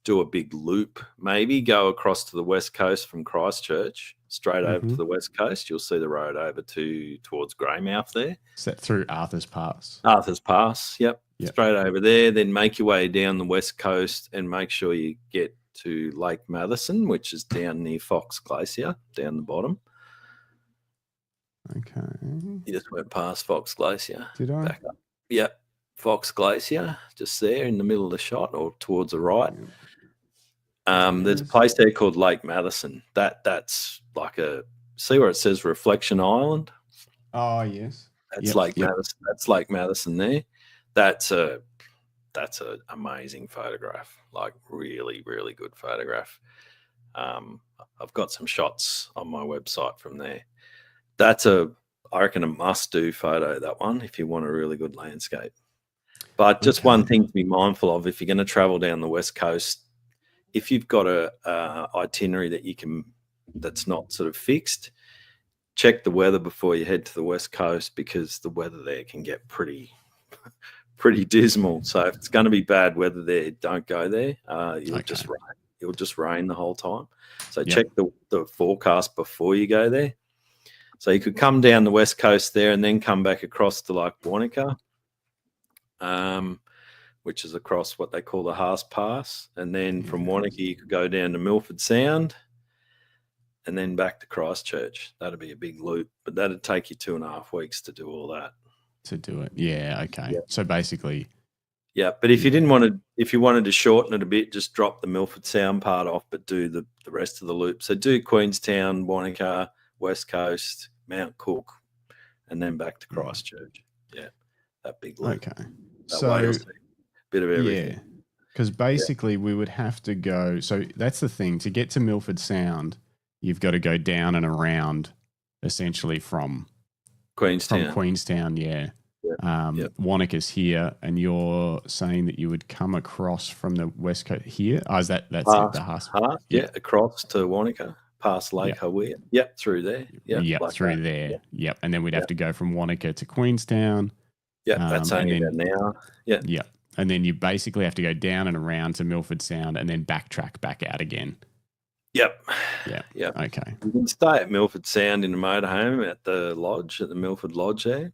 Speaker 3: do a big loop, maybe go across to the West Coast from Christchurch, straight over to the West Coast. You'll see the road over towards Greymouth there.
Speaker 2: Is that through Arthur's Pass?
Speaker 3: Arthur's Pass, yep. Straight over there, then make your way down the West Coast and make sure you get to Lake Matheson, which is down near Fox Glacier, down the bottom.
Speaker 2: Okay.
Speaker 3: You just went past Fox Glacier.
Speaker 2: Did I?
Speaker 3: Back up. Yep. Fox Glacier, just there in the middle of the shot or towards the right. There's a place there called Lake Matheson. That's like see where it says Reflection Island?
Speaker 2: Oh, yes.
Speaker 3: That's Lake Matheson. That's Lake Matheson there. That's a amazing photograph. Like really, really good photograph. I've got some shots on my website from there. That's I reckon, a must-do photo, that one, if you want a really good landscape. But just one thing to be mindful of, if you're going to travel down the West Coast, if you've got a itinerary that's not sort of fixed, check the weather before you head to the West Coast, because the weather there can get pretty dismal. So if it's going to be bad weather there, don't go there. It'll just rain the whole time. So check the forecast before you go there. So you could come down the West Coast there and then come back across to like Wanaka, which is across what they call the Haas Pass. And then from Wanaka, you could go down to Milford Sound and then back to Christchurch. That'd be a big loop, but that'd take you 2.5 weeks to do all that.
Speaker 2: To do it. Yeah, okay. Yeah. So basically.
Speaker 3: Yeah, but if you wanted to shorten it a bit, just drop the Milford Sound part off, but do the rest of the loop. So do Queenstown, Wanaka, West Coast, Mount Cook, and then back to Christchurch. Yeah, that big loop.
Speaker 2: Okay.
Speaker 3: So bit of everything.
Speaker 2: Yeah, because basically we would have to go. So that's the thing. To get to Milford Sound, you've got to go down and around, essentially from
Speaker 3: Queenstown.
Speaker 2: Yeah. Wanaka's here, and you're saying that you would come across from the West Coast here. Oh, that's the Haas.
Speaker 3: Across to Wanaka, past Lake Hawea. Yep, through there.
Speaker 2: Through there. Yep, and then we'd have to go from Wanaka to Queenstown.
Speaker 3: Yeah, that's only about an hour.
Speaker 2: Yeah, and then you basically have to go down and around to Milford Sound, and then backtrack back out again.
Speaker 3: Yep.
Speaker 2: Yeah. Okay.
Speaker 3: You can stay at Milford Sound in a motorhome at the lodge, at the Milford Lodge there.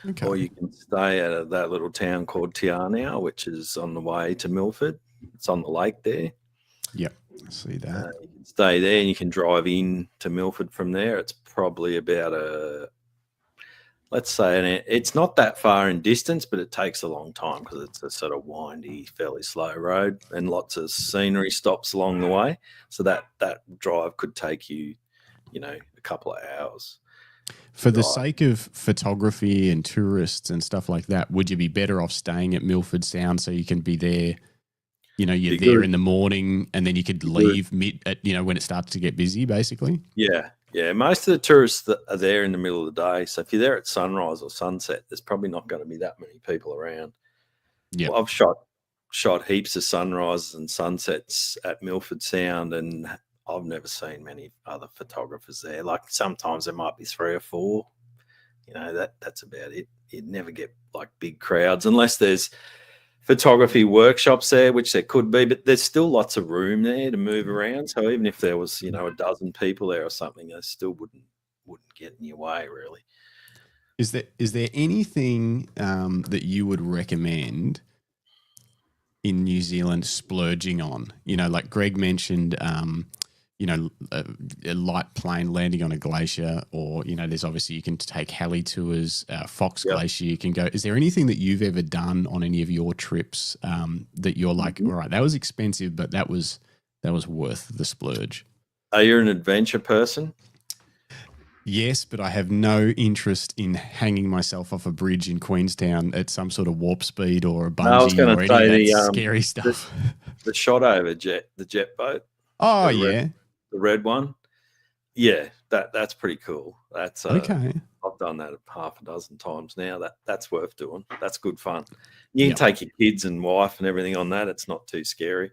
Speaker 2: Okay.
Speaker 3: Or you can stay at that little town called Tiarnau, which is on the way to Milford. It's on the lake there.
Speaker 2: Yep, I see that.
Speaker 3: You can stay there and you can drive in to Milford from there. It's probably about it's not that far in distance, but it takes a long time because it's a sort of windy, fairly slow road and lots of scenery stops along the way. So that drive could take you, a couple of hours.
Speaker 2: For the sake of photography and tourists and stuff like that, would you be better off staying at Milford Sound so you can be there? You're there in the morning, and then you could leave when it starts to get busy, basically.
Speaker 3: Yeah. Most of the tourists that are there in the middle of the day. So if you're there at sunrise or sunset, there's probably not going to be that many people around. Yeah, well, I've shot heaps of sunrises and sunsets at Milford Sound, and I've never seen many other photographers there. Like sometimes there might be 3 or 4. That's about it. You'd never get like big crowds unless there's photography workshops there, which there could be, but there's still lots of room there to move around. So even if there was, a dozen people there or something, they still wouldn't get in your way, really.
Speaker 2: Is there anything that you would recommend in New Zealand splurging on? Like Greg mentioned, a light plane landing on a glacier, or there's obviously you can take heli tours, Fox Glacier. You can go. Is there anything that you've ever done on any of your trips that you're like, all right, that was expensive, but that was worth the splurge?
Speaker 3: Are you an adventure person?
Speaker 2: Yes, but I have no interest in hanging myself off a bridge in Queenstown at some sort of warp speed or a bungee or any of that scary stuff.
Speaker 3: The shot over the jet boat.
Speaker 2: Oh, yeah.
Speaker 3: The red one. Yeah, that's pretty cool. That's
Speaker 2: okay.
Speaker 3: I've done that half a dozen times now. That's worth doing. That's good fun. You can take your kids and wife and everything on that. It's not too scary.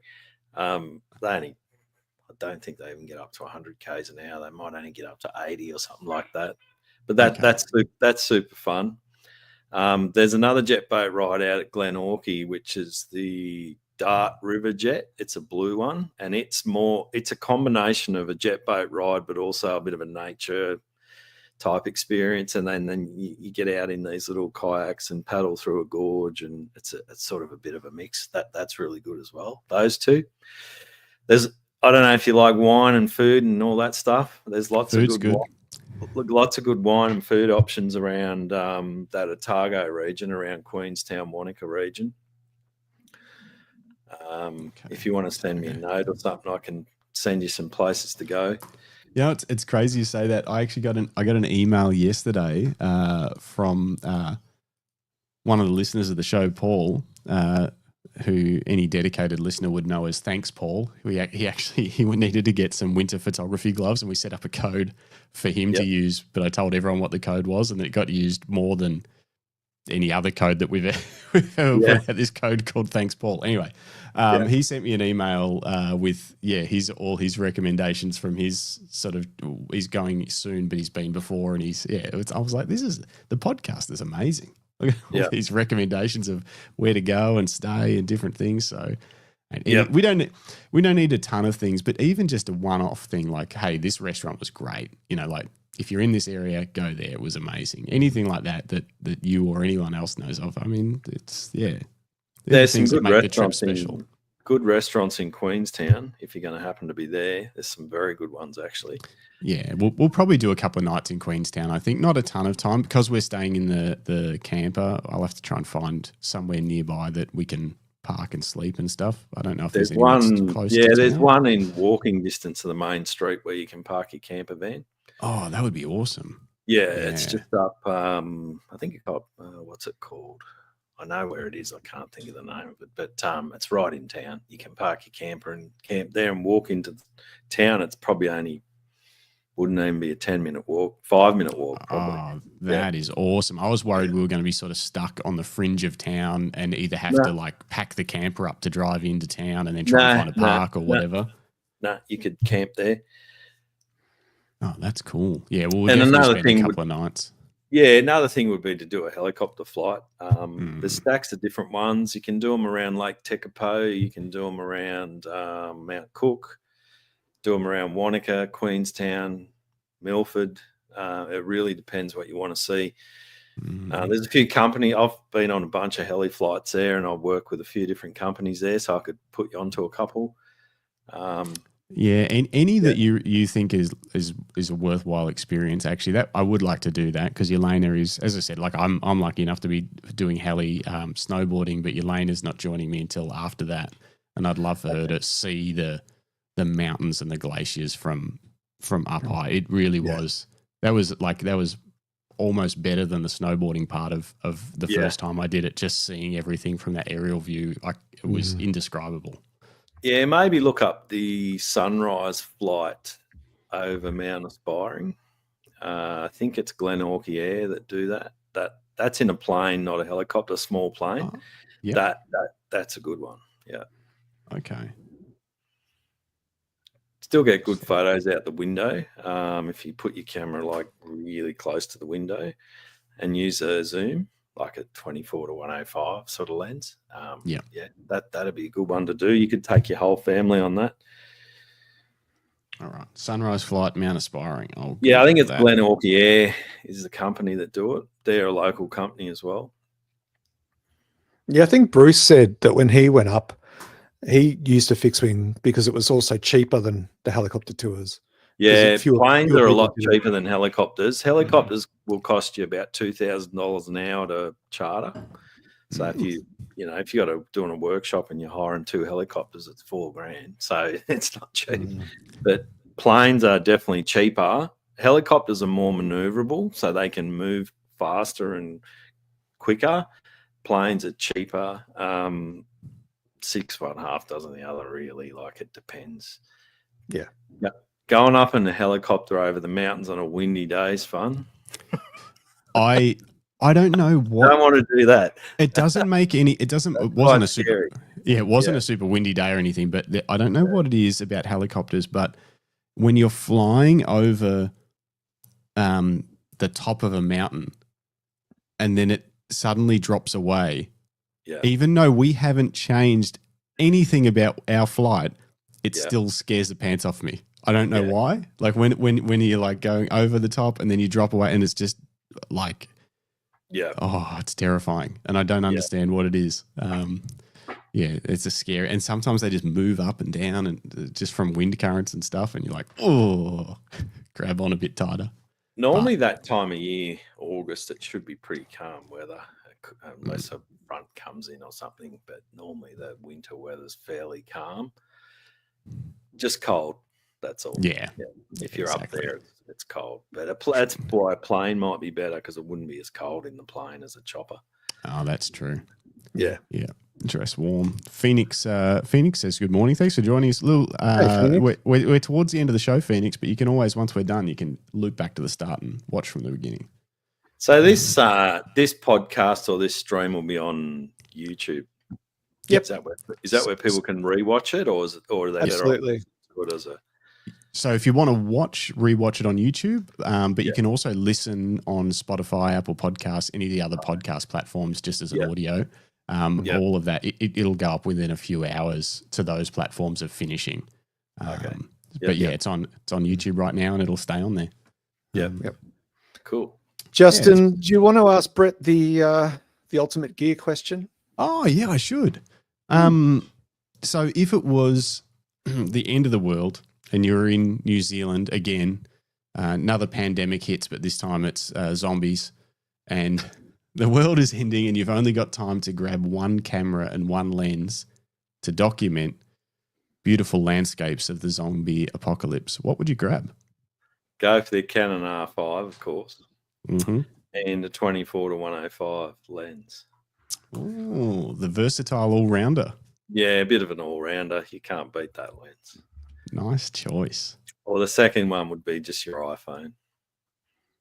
Speaker 3: I don't think they even get up to 100 k's an hour. They might only get up to 80 or something like that. But that's super fun. There's another jet boat ride out at Glenorchy, which is the Dart River Jet. It's a blue one, and it's a combination of a jet boat ride, but also a bit of a nature type experience. And then you get out in these little kayaks and paddle through a gorge, and it's sort of a bit of a mix. That's really good as well. Those two. I don't know if you like wine and food and all that stuff. There's lots of good wine and food options around that Otago region, around Queenstown, Wanaka region. If you want to send me a note or something, I can send you some places to go.
Speaker 2: It's crazy you say that. I actually got an email yesterday from one of the listeners of the show, Paul, who any dedicated listener would know as Thanks Paul. He needed to get some winter photography gloves, and we set up a code for him to use, but I told everyone what the code was, and it got used more than any other code that we've ever put out, this code called Thanks Paul. Anyway, he sent me an email with all his recommendations from his he's going soon, but he's been before, and I was like, the podcast is amazing. Look at all these recommendations of where to go and stay and different things. So we don't need a ton of things, but even just a one-off thing like, hey, this restaurant was great. Like if you're in this area, go there. It was amazing. Anything like that you or anyone else knows of. I mean,
Speaker 3: there's some good restaurants special. Good restaurants in Queenstown. If you're going to happen to be there, there's some very good ones actually.
Speaker 2: Yeah, we'll probably do a couple of nights in Queenstown. I think not a ton of time because we're staying in the camper. I'll have to try and find somewhere nearby that we can park and sleep and stuff. I don't know if there's one close. Yeah,
Speaker 3: there's one in walking distance of the main street where you can park your camper van.
Speaker 2: Oh, that would be awesome.
Speaker 3: Yeah, it's just up. I think it's got what's it called? I know where it is. I can't think of the name of it, but it's right in town. You can park your camper and camp there and walk into town. It's probably wouldn't even be a 10-minute walk, 5-minute walk probably.
Speaker 2: Oh, that is awesome. I was worried we were going to be sort of stuck on the fringe of town and either have to like pack the camper up to drive into town and then try and find a park or whatever.
Speaker 3: No, you could camp there.
Speaker 2: Oh, that's cool. Yeah, well, we'll definitely spend a couple of nights.
Speaker 3: Yeah, another thing would be to do a helicopter flight. There's stacks of different ones. You can do them around Lake Tekapo. You can do them around Mount Cook. Do them around Wanaka, Queenstown, Milford. It really depends what you want to see. There's a few companies. I've been on a bunch of heli flights there, and I work with a few different companies there, so I could put you onto a couple.
Speaker 2: And any that you think is a worthwhile experience, actually, that I would like to do that because Yelena is, as I said, like I'm lucky enough to be doing heli snowboarding, but Yelena's not joining me until after that, and I'd love for her to see the mountains and the glaciers from up high. It really was. That was almost better than the snowboarding part of the first time I did it. Just seeing everything from that aerial view, it was indescribable.
Speaker 3: Yeah, maybe look up the sunrise flight over Mount Aspiring. I think it's Glenorchy Air that do that. That's in a plane, not a helicopter, small plane. That's a good one. Yeah.
Speaker 2: Okay.
Speaker 3: Still get good photos out the window if you put your camera like really close to the window and use a zoom. like a 24 to 105 sort of lens.
Speaker 2: Yeah,
Speaker 3: that'd be a good one to do. You could take your whole family on that.
Speaker 2: All right. Sunrise Flight, Mount Aspiring. Oh,
Speaker 3: Yeah, I think it's Glen Orky Air is the company that do it. They're a local company as well.
Speaker 1: Yeah, I think Bruce said that when he went up, he used a fixed wing because it was also cheaper than the helicopter tours.
Speaker 3: Yeah, planes are a lot cheaper than helicopters. Helicopters will cost you about $2,000 an hour to charter. So if you got to doing a workshop and you're hiring 2 helicopters, it's $4,000. So it's not cheap. But planes are definitely cheaper. Helicopters are more maneuverable, so they can move faster and quicker. Planes are cheaper. 6 one half dozen the other, really. Like, it depends.
Speaker 1: Yeah.
Speaker 3: Going up in a helicopter over the mountains on a windy day is fun.
Speaker 2: I don't know what.
Speaker 3: I don't want to do that.
Speaker 2: It doesn't make any. It doesn't. It wasn't a super.
Speaker 3: Scary.
Speaker 2: Yeah, it wasn't a super windy day or anything. But I don't know what it is about helicopters. But when you're flying over, the top of a mountain, and then it suddenly drops away.
Speaker 3: Yeah.
Speaker 2: Even though we haven't changed anything about our flight, it still scares the pants off me. I don't know why. Like when you're like going over the top and then you drop away and it's just like, it's terrifying. And I don't understand what it is. It's a scary. And sometimes they just move up and down and just from wind currents and stuff. And you're like, grab on a bit tighter.
Speaker 3: Normally that time of year, August, it should be pretty calm weather unless a front comes in or something. But normally the winter weather's fairly calm. Just cold. That's all.
Speaker 2: Yeah.
Speaker 3: If you're up there, it's cold. But that's why a plane might be better because it wouldn't be as cold in the plane as a chopper.
Speaker 2: Oh, that's true.
Speaker 3: Yeah.
Speaker 2: Yeah. Dress warm. Phoenix says good morning. Thanks for joining us. We're towards the end of the show, Phoenix, but you can always, once we're done, you can loop back to the start and watch from the beginning.
Speaker 3: So this podcast or this stream will be on YouTube.
Speaker 1: Yep.
Speaker 3: Is that where people can rewatch it, or are they
Speaker 1: absolutely
Speaker 3: better?
Speaker 2: So if you want to rewatch it on YouTube, but you can also listen on Spotify, Apple Podcasts, any of the other podcast platforms, just as an audio. All of that, it'll go up within a few hours to those platforms of finishing. It's on YouTube right now, and it'll stay on there.
Speaker 3: Cool.
Speaker 1: Justin, do you want to ask Brett the ultimate gear question?
Speaker 2: Oh yeah, I should. So if it was the end of the world and you're in New Zealand again, another pandemic hits, but this time it's zombies, and the world is ending and you've only got time to grab one camera and one lens to document beautiful landscapes of the zombie apocalypse, what would you grab?
Speaker 3: Go for the Canon R5, of course,
Speaker 2: mm-hmm.
Speaker 3: and the 24 to 105 lens.
Speaker 2: Oh, the versatile all-rounder.
Speaker 3: Yeah, a bit of an all-rounder. You can't beat that lens.
Speaker 2: Nice choice.
Speaker 3: Or the second one would be just your iPhone.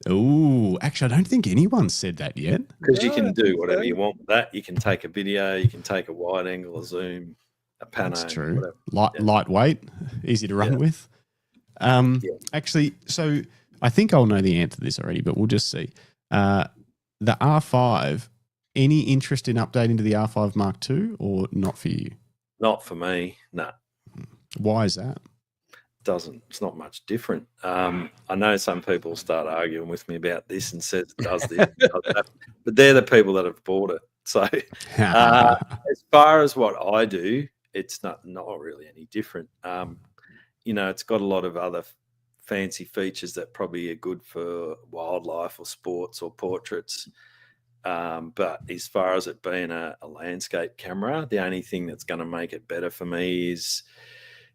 Speaker 2: Oh, actually, I don't think anyone said that yet.
Speaker 3: Because you can do whatever you want with that. You can take a video, you can take a wide angle, a zoom, a pano.
Speaker 2: That's true. Lightweight, easy to run with. Actually, so I think I'll know the answer to this already, but we'll just see. The R5, any interest in updating to the R5 Mark II or not for you?
Speaker 3: Not for me, no.
Speaker 2: Why is that?
Speaker 3: It's not much different. I know some people start arguing with me about this and says it does this, it does that, but they're the people that have bought it. So as far as what I do, it's not really any different. It's got a lot of other fancy features that probably are good for wildlife or sports or portraits. But as far as it being a landscape camera, the only thing that's going to make it better for me is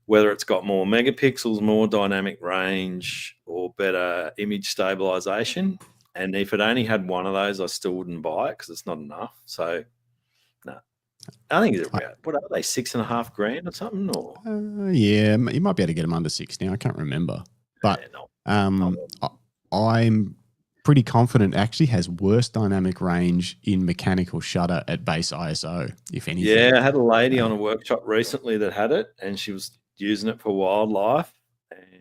Speaker 3: whether it's got more megapixels, more dynamic range, or better image stabilization. And if it only had one of those, I still wouldn't buy it because it's not enough. So, no. I think it's about, what are they, $6,500 or something? Or
Speaker 2: yeah, you might be able to get them under 6 now. I can't remember. But I'm pretty confident it actually has worse dynamic range in mechanical shutter at base ISO, if anything.
Speaker 3: Yeah, I had a lady on a workshop recently that had it, and she was using it for wildlife.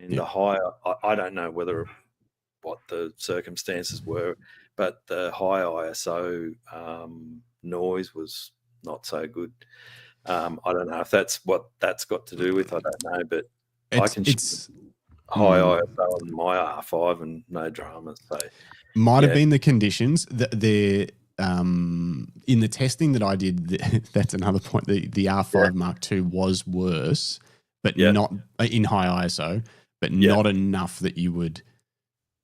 Speaker 3: And the higher, I don't know what the circumstances were, but the high ISO noise was not so good. I don't know if that's what that's got to do with. I don't know, but I can shoot high ISO on my R5 and no dramas. So
Speaker 2: might have been the conditions. In the testing that I did, that's another point. The R5 Mark II was worse, but not in high ISO, but not enough that you would.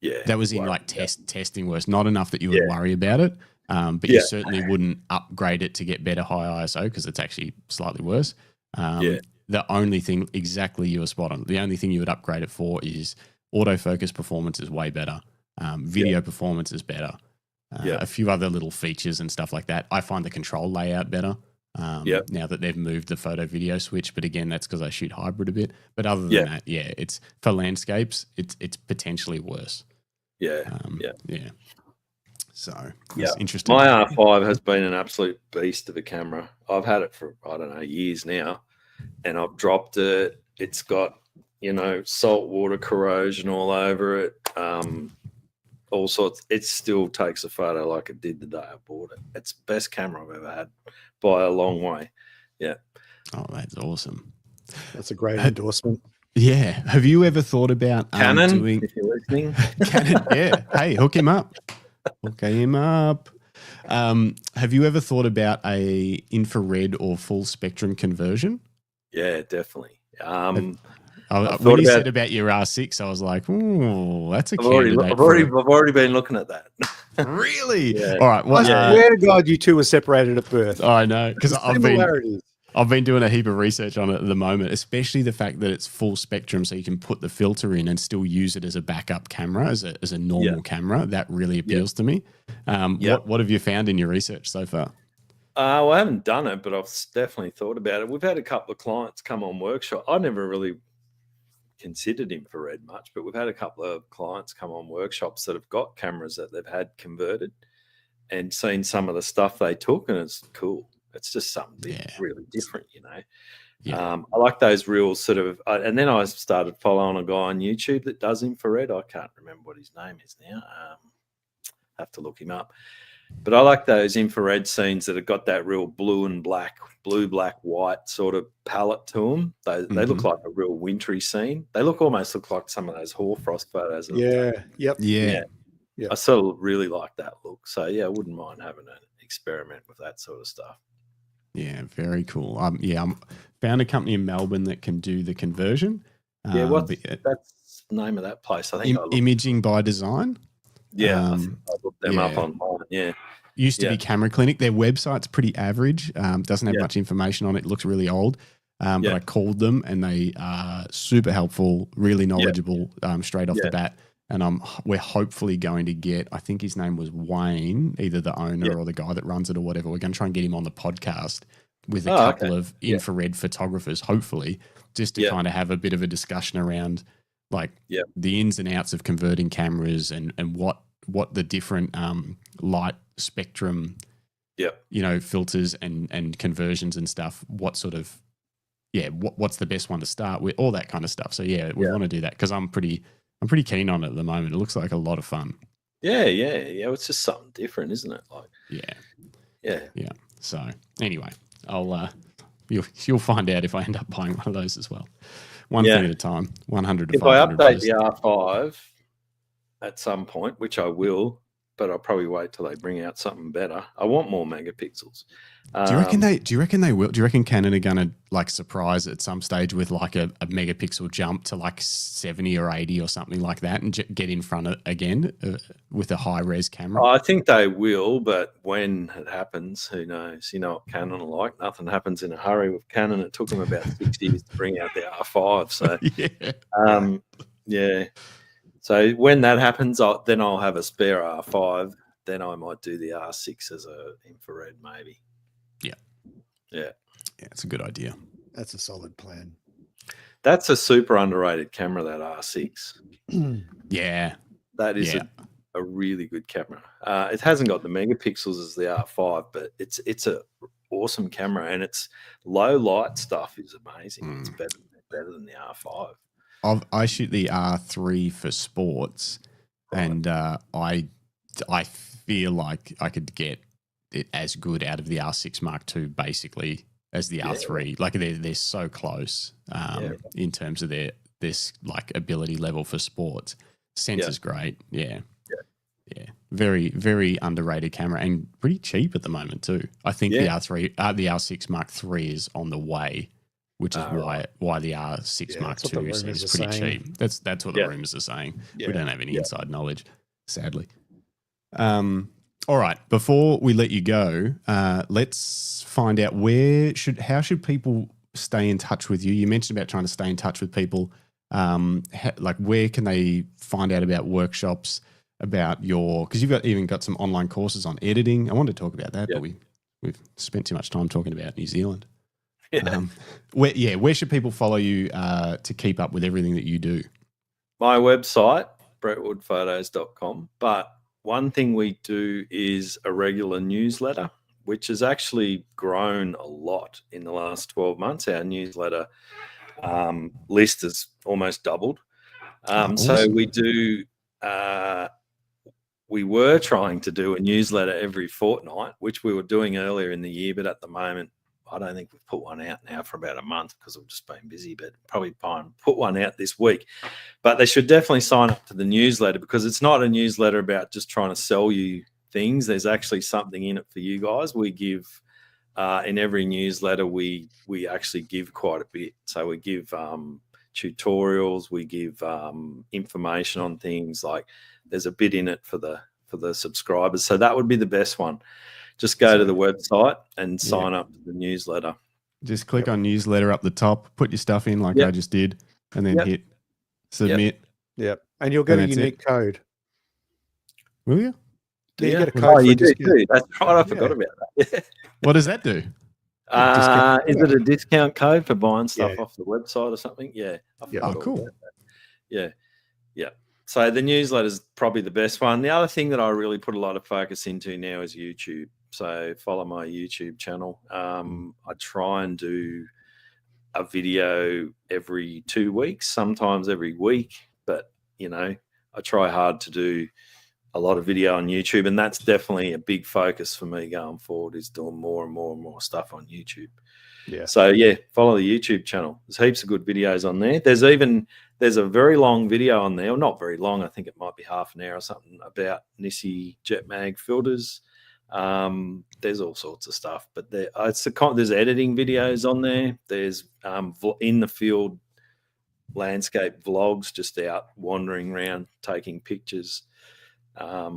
Speaker 2: Yeah, that was in like testing worse. Not enough that you would worry about it. But you certainly wouldn't upgrade it to get better high ISO because it's actually slightly worse. The only thing, exactly, you were spot on. The only thing you would upgrade it for is autofocus performance is way better. Video performance is better. A few other little features and stuff like that. I find the control layout better now that they've moved the photo video switch. But again, that's because I shoot hybrid a bit. But other than that, it's for landscapes, it's potentially worse. Yeah. So that's interesting.
Speaker 3: My R5 has been an absolute beast of a camera. I've had it for, I don't know, years now, and I've dropped it. It's got, saltwater corrosion all over it. All sorts. It still takes a photo like it did the day I bought it. It's the best camera I've ever had by a long way. Yeah.
Speaker 2: Oh, that's awesome.
Speaker 1: That's a great endorsement.
Speaker 2: Yeah. Have you ever thought about
Speaker 3: Canon, if you're listening?
Speaker 2: Canon, yeah. Hey, hook him up. Okay, him up. Have you ever thought about a infrared or full spectrum conversion?
Speaker 3: Yeah, definitely.
Speaker 2: When you said about your R6, I was like, "Ooh, that's a candidate."
Speaker 3: I've already been looking at that.
Speaker 2: Really?
Speaker 3: Yeah.
Speaker 2: All right. Well,
Speaker 1: swear to God, you two were separated at birth.
Speaker 2: I know, because I've been doing a heap of research on it at the moment, especially the fact that it's full spectrum, so you can put the filter in and still use it as a backup camera, as a normal camera. That really appeals to me. What have you found in your research so far?
Speaker 3: Well, I haven't done it, but I've definitely thought about it. We've had a couple of clients come on workshop. I never really considered infrared much, but we've had a couple of clients come on workshops that have got cameras that they've had converted and seen some of the stuff they took, and it's cool. It's just something really different, I like those real sort of, and then I started following a guy on YouTube that does infrared. I can't remember what his name is now. Have to look him up. But I like those infrared scenes that have got that real blue, black, white sort of palette to them. They look like a real wintry scene. They almost look like some of those hoarfrost photos.
Speaker 2: Yeah.
Speaker 3: I sort of really like that look. So, I wouldn't mind having an experiment with that sort of stuff.
Speaker 2: Yeah, very cool. I found a company in Melbourne that can do the conversion.
Speaker 3: That's the name of that place? I think
Speaker 2: Imaging by Design.
Speaker 3: Yeah, I think I looked them up online. Yeah,
Speaker 2: used to be Camera Clinic. Their website's pretty average. Doesn't have much information on it. Looks really old. But I called them and they are super helpful, really knowledgeable straight off the bat. And we're hopefully going to get, I think his name was Wayne, either the owner or the guy that runs it or whatever. We're going to try and get him on the podcast with a couple of infrared photographers, hopefully, just to kind of have a bit of a discussion around the ins and outs of converting cameras and what the different light spectrum, filters and conversions and stuff, what sort of, what's the best one to start with, all that kind of stuff. So we want to do that because I'm pretty keen on it at the moment. It looks like a lot of fun.
Speaker 3: Yeah. It's just something different, isn't it?
Speaker 2: Yeah. So anyway, I'll you'll find out if I end up buying one of those as well. One thing at a time. 100 to 500.
Speaker 3: If I update the R5 at some point, which I will, but I'll probably wait till they bring out something better. I want more megapixels.
Speaker 2: Do you reckon they will? Do you reckon Canon are going to surprise at some stage with a megapixel jump to 70 or 80 or something like that and get in front of again with a high res camera?
Speaker 3: I think they will, but when it happens, who knows? You know what Canon are like. Nothing happens in a hurry with Canon. It took them about 6 years to bring out the R5. So So when that happens, then I'll have a spare R5. Then I might do the R6 as a infrared, maybe. Yeah,
Speaker 2: it's a good idea.
Speaker 1: That's a solid plan.
Speaker 3: That's a super underrated camera, that R6. That is a really good camera. It hasn't got the megapixels as the R5, but it's a awesome camera, and its low light stuff is amazing. It's better than the R5.
Speaker 2: I shoot the R3 for sports, and I feel like I could get it as good out of the R6 Mark II basically as the R3. Like they're so close in terms of their this like ability level for sports. Sensor's great. Yeah. Very, very underrated camera and pretty cheap at the moment too. I think the R6 Mark III is on the way, which is why the R6 Mark II is pretty cheap. That's what the rumors are saying. We don't have any inside knowledge, sadly. All right, before we let you go, let's find out how should people stay in touch with you? You mentioned about trying to stay in touch with people. Like where can they find out about workshops, about because you've even got some online courses on editing. I wanted to talk about that, but we've spent too much time talking about New Zealand. Where should people follow you to keep up with everything that you do?
Speaker 3: My website, brettwoodphotos.com. But one thing we do is a regular newsletter, which has actually grown a lot in the last 12 months. Our newsletter list has almost doubled.
Speaker 2: Awesome.
Speaker 3: So we do, we were trying to do a newsletter every fortnight, which we were doing earlier in the year, but at the moment, I don't think we've put one out now for about a month because we've just been busy, but probably put one out this week. But they should definitely sign up to the newsletter because it's not a newsletter about just trying to sell you things. There's actually something in it for you guys. We give, in every newsletter, we actually give quite a bit. So we give tutorials, we give information on things, like there's a bit in it for the subscribers. So that would be the best one. Just go to the website and sign up to the newsletter.
Speaker 2: Just click on newsletter up the top, put your stuff in like I just did, and then hit submit.
Speaker 1: Yep. And you'll get a unique code.
Speaker 2: Will you?
Speaker 1: Yeah, you get a code.
Speaker 3: You do too. That's right. I forgot about that.
Speaker 2: What does that do?
Speaker 3: Is it a discount code for buying stuff off the website or something? Yeah.
Speaker 2: Cool.
Speaker 3: Yeah. So the newsletter is probably the best one. The other thing that I really put a lot of focus into now is YouTube. So follow my YouTube channel. I try and do a video every 2 weeks, sometimes every week. But, I try hard to do a lot of video on YouTube. And that's definitely a big focus for me going forward, is doing more and more and more stuff on YouTube. Yeah. So, follow the YouTube channel. There's heaps of good videos on there. There's a very long video on there, or not very long, I think it might be half an hour or something, about Nissi jet mag filters. There's all sorts of stuff, but there's editing videos on there. There's in the field landscape vlogs, just out wandering around taking pictures. That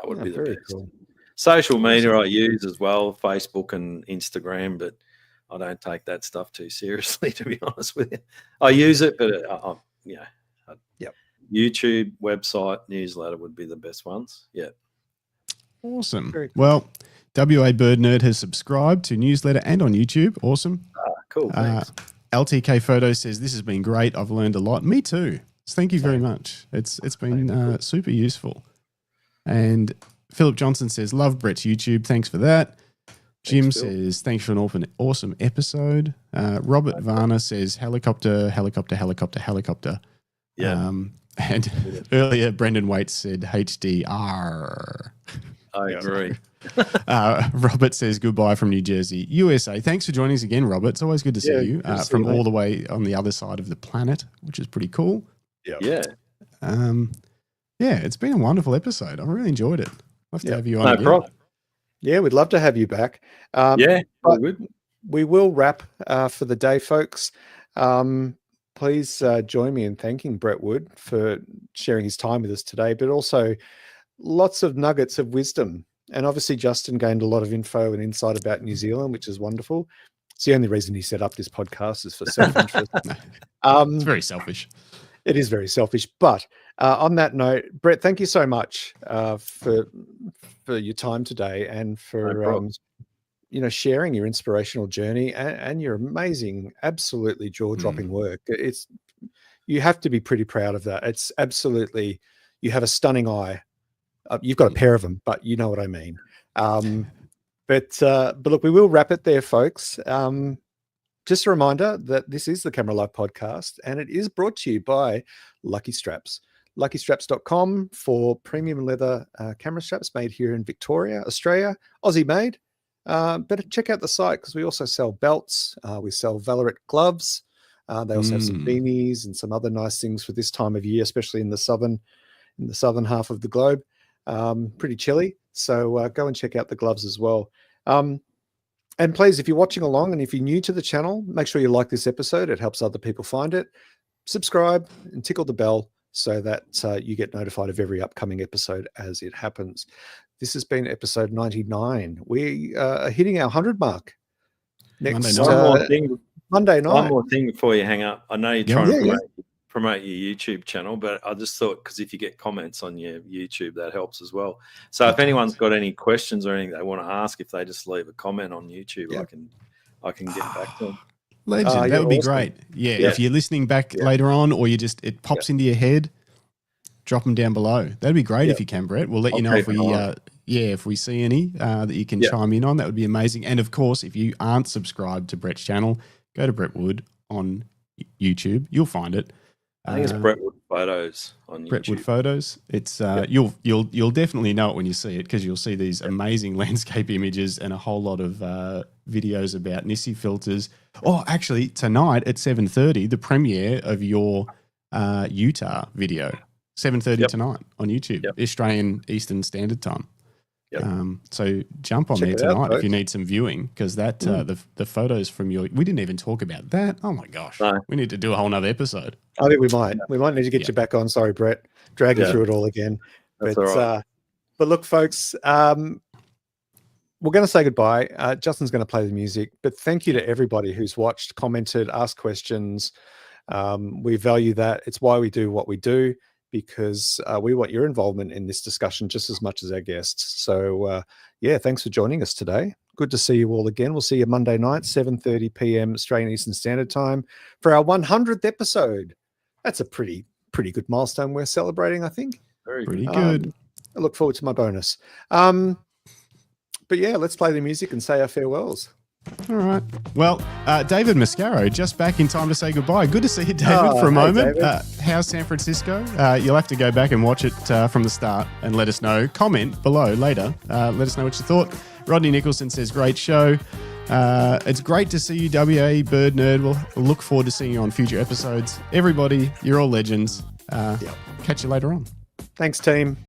Speaker 3: would be the best. Cool. Social media I use as well, Facebook and Instagram, but I don't take that stuff too seriously, to be honest with you. I use it, but YouTube, website, newsletter would be the best ones. Yeah.
Speaker 2: Awesome. Cool. Well, WA Bird Nerd has subscribed to newsletter and on YouTube. Awesome.
Speaker 3: Cool. Thanks.
Speaker 2: LTK Photo says, this has been great. I've learned a lot. Me too. Thank you very much. It's been super useful. And Philip Johnson says, love Brett's YouTube. Thanks for that. Jim says, thanks for an awesome episode. Robert Varner says, helicopter.
Speaker 3: Yeah.
Speaker 2: And earlier, Brendan Waits said, HDR.
Speaker 3: I agree.
Speaker 2: Robert says, goodbye from New Jersey, USA. Thanks for joining us again, Robert. It's always good to see you from all the way on the other side of the planet, which is pretty cool.
Speaker 3: Yeah.
Speaker 2: It's been a wonderful episode. I really enjoyed it. I'll have to have you on again.
Speaker 3: Problem.
Speaker 1: Yeah, we'd love to have you back. We will wrap for the day, folks. Please join me in thanking Brett Wood for sharing his time with us today, but also lots of nuggets of wisdom. And obviously, Justin gained a lot of info and insight about New Zealand, which is wonderful. It's the only reason he set up this podcast is for self-interest.
Speaker 2: It's very selfish.
Speaker 1: It is very selfish. But on that note, Brett, thank you so much for your time today and for sharing your inspirational journey and your amazing, absolutely jaw-dropping work. You have to be pretty proud of that. It's absolutely, you have a stunning eye. You've got a pair of them, but you know what I mean. But look, we will wrap it there, folks. Just a reminder that this is the Camera Life podcast, and it is brought to you by Lucky Straps. luckystraps.com for premium leather camera straps made here in Victoria, Australia, Aussie made. But check out the site because we also sell belts. We sell Valorant gloves. They also have some beanies and some other nice things for this time of year, especially in the southern half of the globe. Pretty chilly. So go and check out the gloves as well. And please, if you're watching along and if you're new to the channel, make sure you like this episode. It helps other people find it. Subscribe and tickle the bell so that you get notified of every upcoming episode as it happens. This has been episode 99. We are hitting our 100 mark next Monday night.
Speaker 3: One more thing before you hang up. I know you're trying to promote your YouTube channel, but I just thought because if you get comments on your YouTube, that helps as well. So if anyone's got any questions or anything they want to ask, if they just leave a comment on YouTube, I can get back to them.
Speaker 2: Legend, that would be great. Yeah, if you're listening back later on, or it pops into your head, drop them down below. That'd be great if you can, Brett. We'll let you know if we see any that you can chime in on. That would be amazing. And of course, if you aren't subscribed to Brett's channel, go to Brett Wood on YouTube. You'll find it.
Speaker 3: I think it's Brentwood Photos on YouTube.
Speaker 2: Brentwood Photos. It's you'll definitely know it when you see it because you'll see these amazing landscape images and a whole lot of videos about Nissi filters. Oh, actually, tonight at 7:30, the premiere of your Utah video. 7:30 tonight on YouTube, Australian Eastern Standard Time. So jump on there tonight if you need some viewing because that the photos from we didn't even talk about that. Oh my gosh, we need to do a whole nother episode.
Speaker 1: I think we might need to get you back on. Sorry, Brett, drag you through it all again.
Speaker 3: That's
Speaker 1: but
Speaker 3: all right.
Speaker 1: But look, folks, we're going to say goodbye. Justin's going to play the music, but thank you to everybody who's watched, commented, asked questions. We value that. It's why we do what we do. Because we want your involvement in this discussion just as much as our guests. So, thanks for joining us today. Good to see you all again. We'll see you Monday night, 7:30 p.m. Australian Eastern Standard Time for our 100th episode. That's a pretty good milestone we're celebrating, I think.
Speaker 2: Pretty good.
Speaker 1: I look forward to my bonus. But let's play the music and say our farewells.
Speaker 2: All right. Well, David Mascaro, just back in time to say goodbye. Good to see you, David, for a moment. How's San Francisco? You'll have to go back and watch it from the start and let us know. Comment below later. Let us know what you thought. Rodney Nicholson says, great show. It's great to see you, WA Bird Nerd. We'll look forward to seeing you on future episodes. Everybody, you're all legends. Catch you later on.
Speaker 1: Thanks, team.